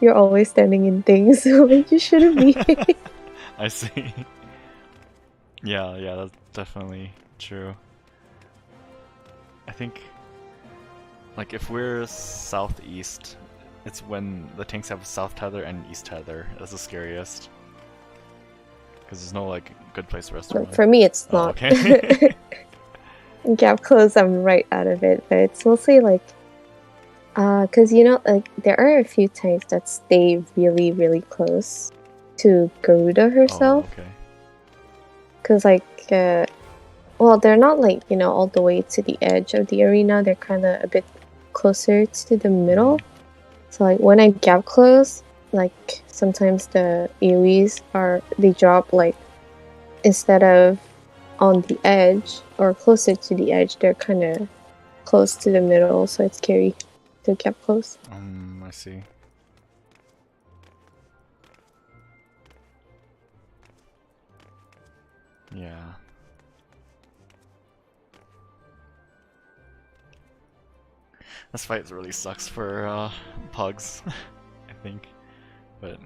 "You're always standing in things, so like you shouldn't be." I see. Yeah, yeah, that's definitely true. I think, like, if we're southeast, it's when the tanks have south tether and east tether. That's the scariest. Because there's no, like, good place for us to run. For me, it's Oh, not. okay. Gap close, I'm right out of it, but it's mostly like, because you know, like there are a few tanks that stay really, really close to Garuda Oh, herself. okay. Because well, they're not like all the way to the edge of the arena. They're kind of a bit closer to the middle. So like when I gap close, like sometimes the AoEs they drop like instead of on the edge or closer to the edge, they're kind of close to the middle, so it's scary to gap close. I see. Yeah. This fight really sucks for pugs, I think. But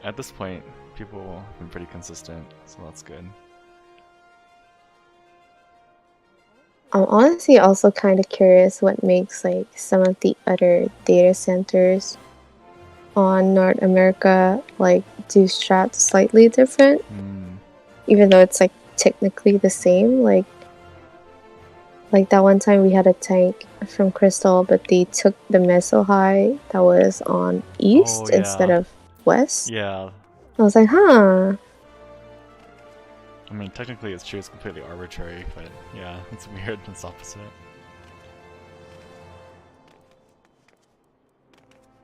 at this point, people have been pretty consistent, so that's good. I'm honestly also kind of curious what makes like some of the other data centers on North America like do strats slightly different, even though it's like technically the same. Like that one time we had a tank from Crystal, but they took the meso high that was on east instead of west. Yeah. I was like, huh. I mean, technically it's true, it's completely arbitrary, but yeah, it's weird, it's opposite.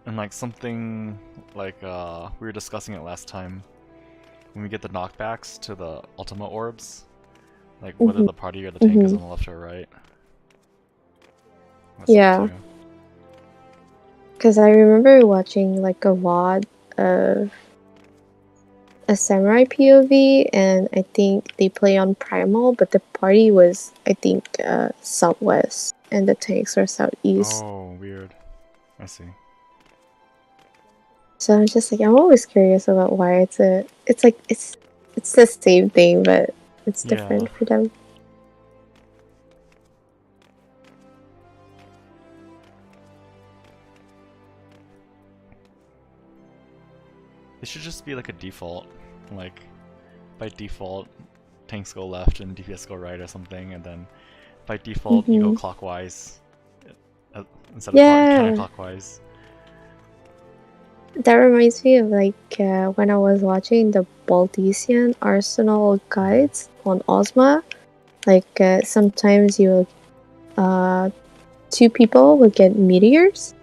And like something like we were discussing it last time, when we get the knockbacks to the Ultima orbs, like whether the party or the tank is on the left or right. That's Yeah. Because I remember watching like a VOD of a samurai POV, and I think they play on Primal, but the party was, I think, southwest, and the tanks were southeast. Oh, weird. I see. So I'm just like, I'm always curious about why it's the same thing, but it's different for them. It should just be like a default, like by default tanks go left and DPS go right or something, and then by default you go clockwise instead of counterclockwise. That reminds me of like when I was watching the Baldesian Arsenal guides on Ozma. Like sometimes you two people would get meteors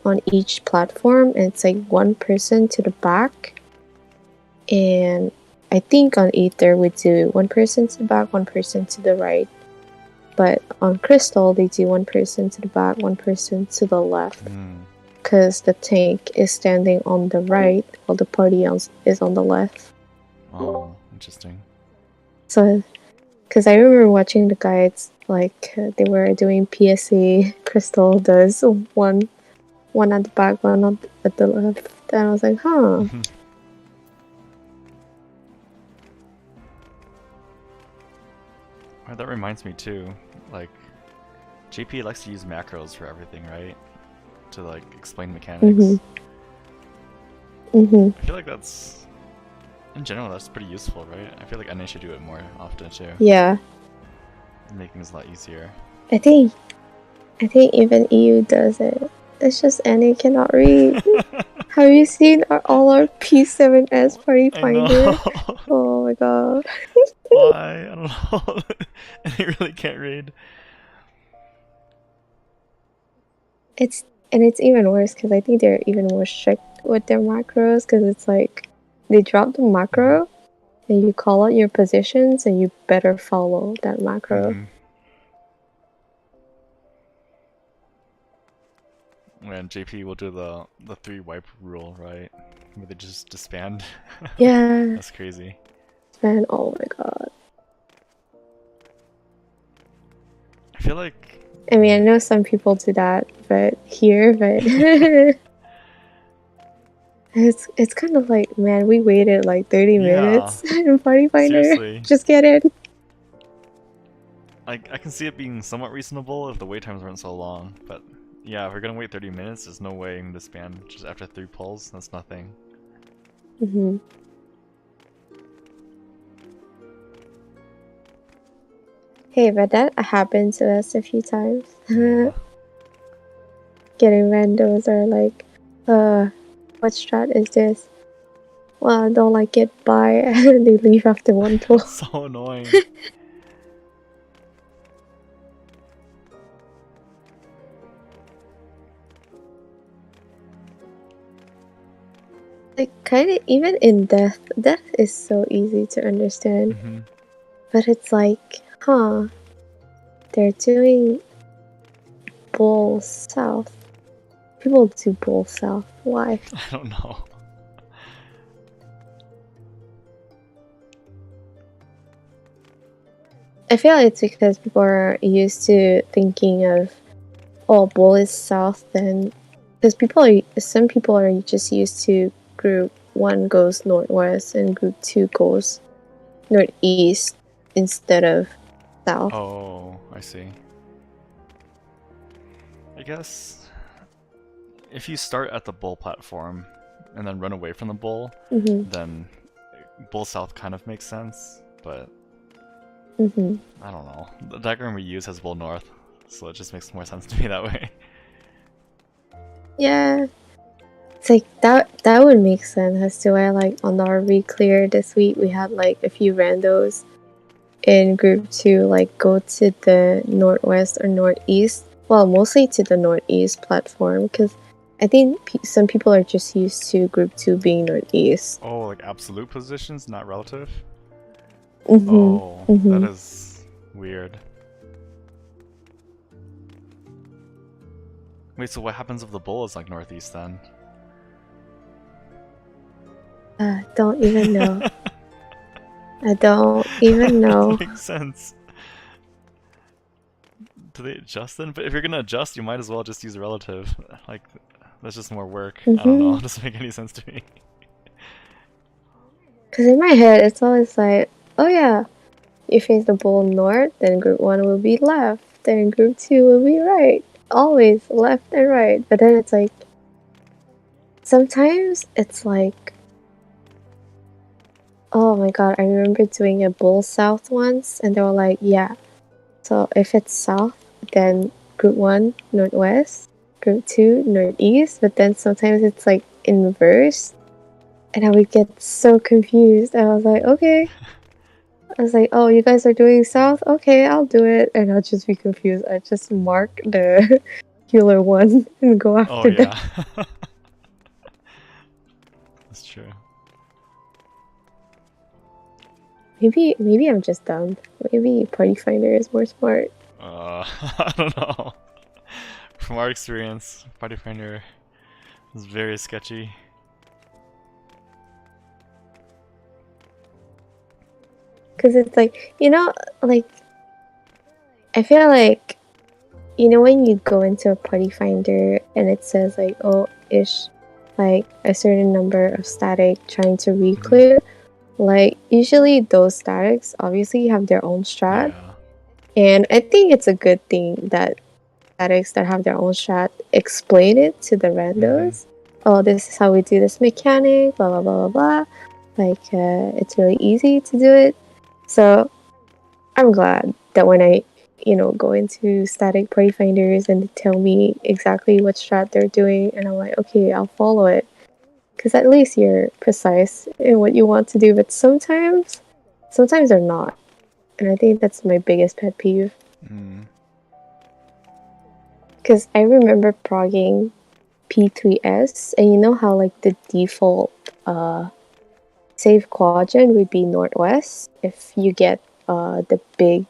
on each platform, and it's like one person to the back, and I think on Aether we do one person to the back, one person to the right, but on Crystal they do one person to the back, one person to the left, because the tank is standing on the right while the party is on the left. Oh, interesting. So because I remember watching the guides, like they were doing PSA. Crystal does one at the back, one at the left, and I was like, huh. That reminds me too, like JP likes to use macros for everything, right? To like explain mechanics. I feel like that's, in general, that's pretty useful, right? I feel like NA should do it more often too. Yeah. Make things a lot easier. I think even EU does it. It's just NA cannot read. Have you seen all our P7S party finder? Oh my god. Why? I don't know. And he really can't read. It's even worse because I think they're even more strict with their macros, because it's like they drop the macro and you call out your positions and you better follow that macro. And JP will do the 3 wipe rule, right? Where they just disband. Yeah. That's crazy. Man, oh my god. I feel like... I mean, I know some people do that, but It's kind of like, man, we waited like 30 Yeah. minutes in Party Finder. Seriously. Just get in. I can see it being somewhat reasonable if the wait times weren't so long, but yeah, if we're gonna wait 30 minutes, there's no way in this span just after 3 pulls. That's nothing. Mm-hmm. Hey, but that happened to us a few times. Yeah. Getting randos are like, what strat is this? Well, I don't like it, bye. And they leave after one pull. So annoying. Like, kind of, even in death is so easy to understand. Hmm. But it's like, huh, they're doing Bull South. People do Bull South. Why? I don't know. I feel it's because people are used to thinking of, oh, Bull is South, then. Because some people are just used to group 1 goes northwest and group 2 goes northeast instead of south. Oh, I see. I guess if you start at the bull platform and then run away from the bull, Mm-hmm. then bull south kind of makes sense, but Mm-hmm. I don't know. The diagram we use has bull north, so it just makes more sense to me that way. Yeah. It's like that would make sense as to why, like, on our re-clear this week we had like a few randos in group 2 like go to the northwest or northeast. Well, mostly to the northeast platform, because I think some people are just used to group 2 being northeast. Oh, like absolute positions, not relative? Mm-hmm. Oh, Mm-hmm. that is weird. Wait, so what happens if the bull is like northeast then? Don't even know. I don't even know. That makes sense. Do they adjust then? But if you're gonna adjust, you might as well just use relative. Like, that's just more work. I don't know. It doesn't make any sense to me. Because in my head, it's always like, oh yeah, you face the bull north, then group 1 will be left, then group 2 will be right. Always left and right. But then it's like, sometimes it's like, oh my god, I remember doing a bull south once, and they were like, yeah, so if it's south, then group 1 northwest, group 2 northeast, but then sometimes it's like in reverse, and I would get so confused. I was like, okay. I was like, oh, you guys are doing south? Okay, I'll do it. And I'll just be confused. I just mark the healer 1 and go after Oh, them. yeah. That's true. Maybe I'm just dumb. Maybe Party Finder is more smart. I don't know. From our experience, Party Finder is very sketchy. Because it's like, like, I feel like, when you go into a Party Finder and it says, like, oh, ish, like, a certain number of static trying to re-clear, like, usually those statics obviously have their own strat. Yeah. And I think it's a good thing that statics that have their own strat explain it to the randos. Oh, this is how we do this mechanic, blah, blah, blah, blah, blah. Like, it's really easy to do it. So, I'm glad that when I, go into static Party Finders and they tell me exactly what strat they're doing, and I'm like, okay, I'll follow it. Because at least you're precise in what you want to do, but sometimes they're not. And I think that's my biggest pet peeve. Because I remember progging P3S, and you know how, like, the default save quadrant would be northwest if you get the big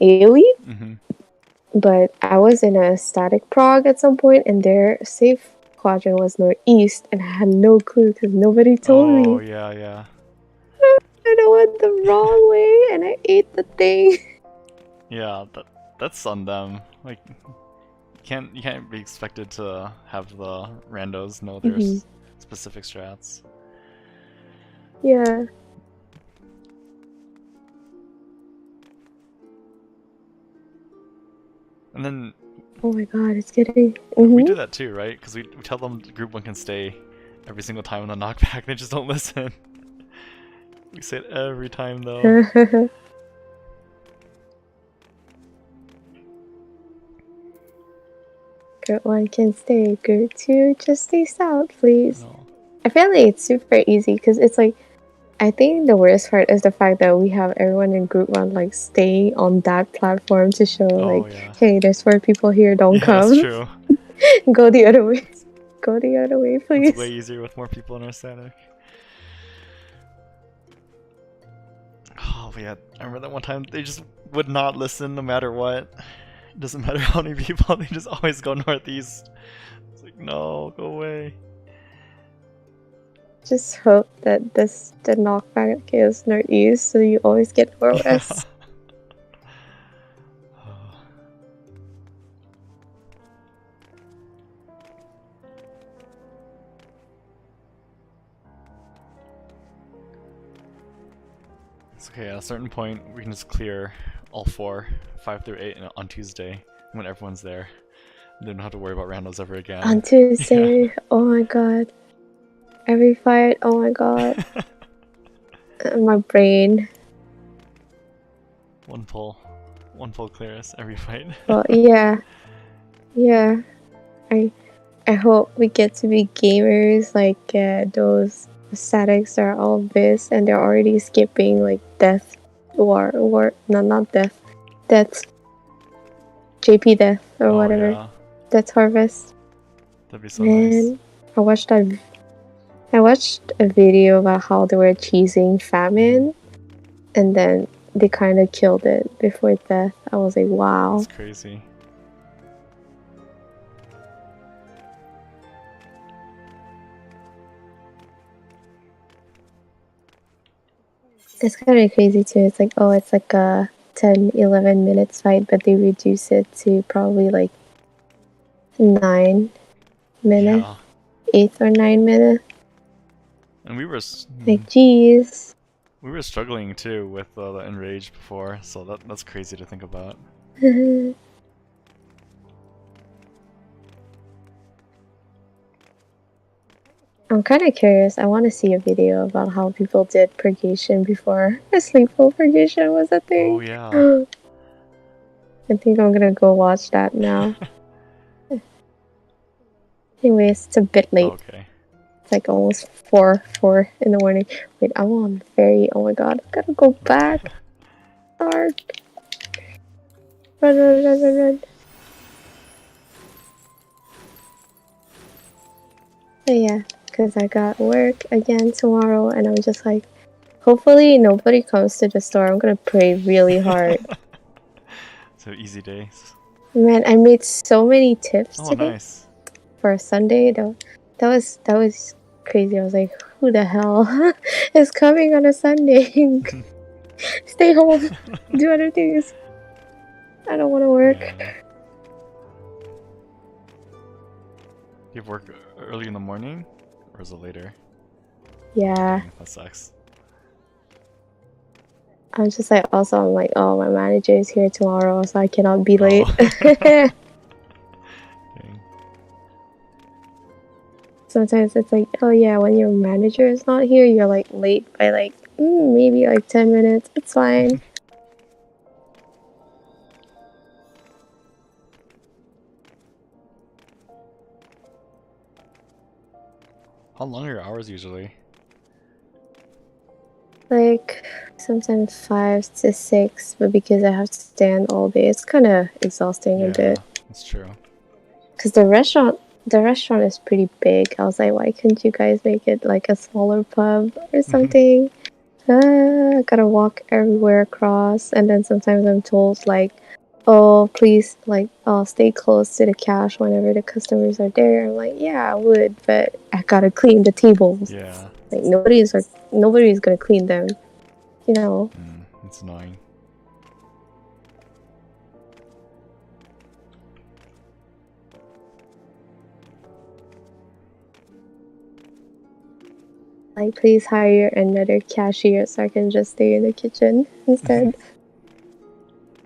AoE? But I was in a static prog at some point, and their safe quadrant was northeast, and I had no clue because nobody told me. Oh, yeah, yeah. And I went the wrong way, and I ate the thing. Yeah, that's on them. Like, you can't be expected to have the randos know specific strats. Yeah. And then Oh my god, it's getting. we do that too, right? Because we tell them group 1 can stay every single time on the knockback, they just don't listen. We say it every time though. Group 1 can stay. Group 2 just stays out, please. No. I feel like it's super easy because it's like, I think the worst part is the fact that we have everyone in Group 1 like staying on that platform to show like, yeah. hey, there's 4 people here, don't Yeah, come. that's true. Go the other way. Go the other way, please. It's way easier with more people in our static. Oh, yeah. I remember that one time they just would not listen no matter what. It doesn't matter how many people, they just always go northeast. It's like, no, go away. Just hope that the knockback is northeast, so you always get northwest. It's okay, at a certain point, we can just clear all 4, 5 through 8 on Tuesday, when everyone's there. They don't have to worry about randos ever again. On Tuesday, oh my god. Every fight, oh my god. My brain. One pull clears every fight. Well, yeah. Yeah. I hope we get to be gamers like those statics are all this and they're already skipping like death not death. Death JP death or whatever. Yeah. Death harvest. That'd be so nice. I watched a video about how they were cheesing famine and then they kind of killed it before death. I was like, wow. That's crazy. It's kind of crazy too. It's like, oh, it's like a 10-11 minutes fight, but they reduce it to probably like 9 minutes. Yeah. 8 or 9 minutes. And we were like, geez. We were struggling too with the enrage before, so that's crazy to think about. I'm kind of curious. I want to see a video about how people did purgation before sleepful purgation was a thing. Oh yeah. I think I'm gonna go watch that now. Anyways, it's a bit late. Okay. It's like almost 4 in the morning. Wait, I'm on ferry. Oh my god, I gotta go back. Dark. Run. But yeah, because I got work again tomorrow, and I'm just like, hopefully nobody comes to the store. I'm gonna pray really hard. So easy days. Man, I made so many tips today. Nice. For a Sunday. That was crazy. I was like, who the hell is coming on a Sunday? Stay home, do other things. I don't want to work. Yeah. You have work early in the morning, or is it later? Yeah. That sucks. I'm just like, also, I'm like, oh, my manager is here tomorrow, so I cannot be late. Sometimes it's like, oh yeah, when your manager is not here, you're like late by like maybe like 10 minutes. It's fine. How long are your hours usually? Like sometimes 5 to 6, but because I have to stand all day, it's kind of exhausting a bit. That's true. Because the restaurant is pretty big. I was like, why couldn't you guys make it like a smaller pub or something? I gotta walk everywhere across, and then sometimes I'm told like, oh, please, like, stay close to the cash whenever the customers are there. I'm like, yeah, I would, but I gotta clean the tables. Yeah. Like nobody's gonna clean them, you know. It's annoying. Like, please hire another cashier so I can just stay in the kitchen instead.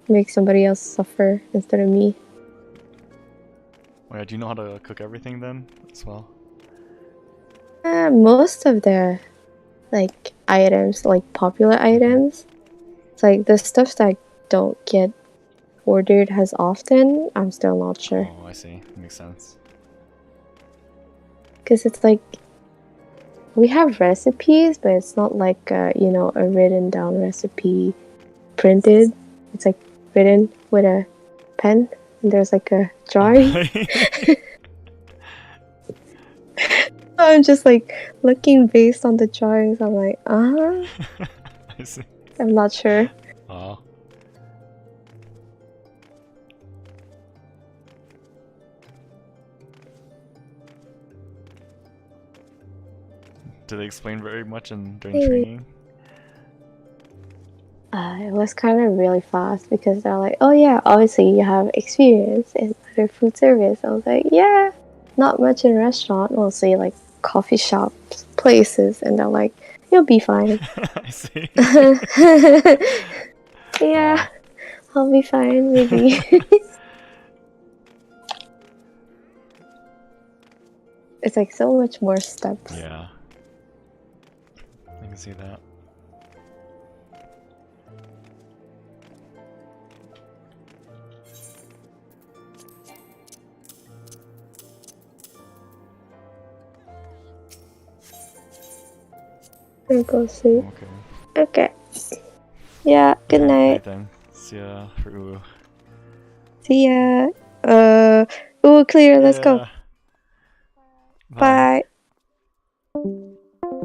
Make somebody else suffer instead of me. Wait, do you know how to cook everything then as well? Most of the like items, like popular items, it's like the stuff that don't get ordered as often. I'm still not sure Oh, I see. Makes sense. because it's like we have recipes, but it's not like a written down recipe printed. It's like written with a pen, and there's like a drawing. I'm just like looking based on the drawings. I'm like, I see. I'm not sure. Oh. Did they explain very much during training? It was kind of really fast because they're like, oh yeah, obviously you have experience in other food service. I was like, yeah, not much in restaurant, mostly like coffee shops, places, and they're like, you'll be fine. I see. Yeah, I'll be fine, maybe. It's like so much more steps. Yeah. I can see that. I'll go sleep. Okay. Okay. Yeah, good Alright, night. night then. See ya for Uwu. See ya. Clear, let's go. Yeah.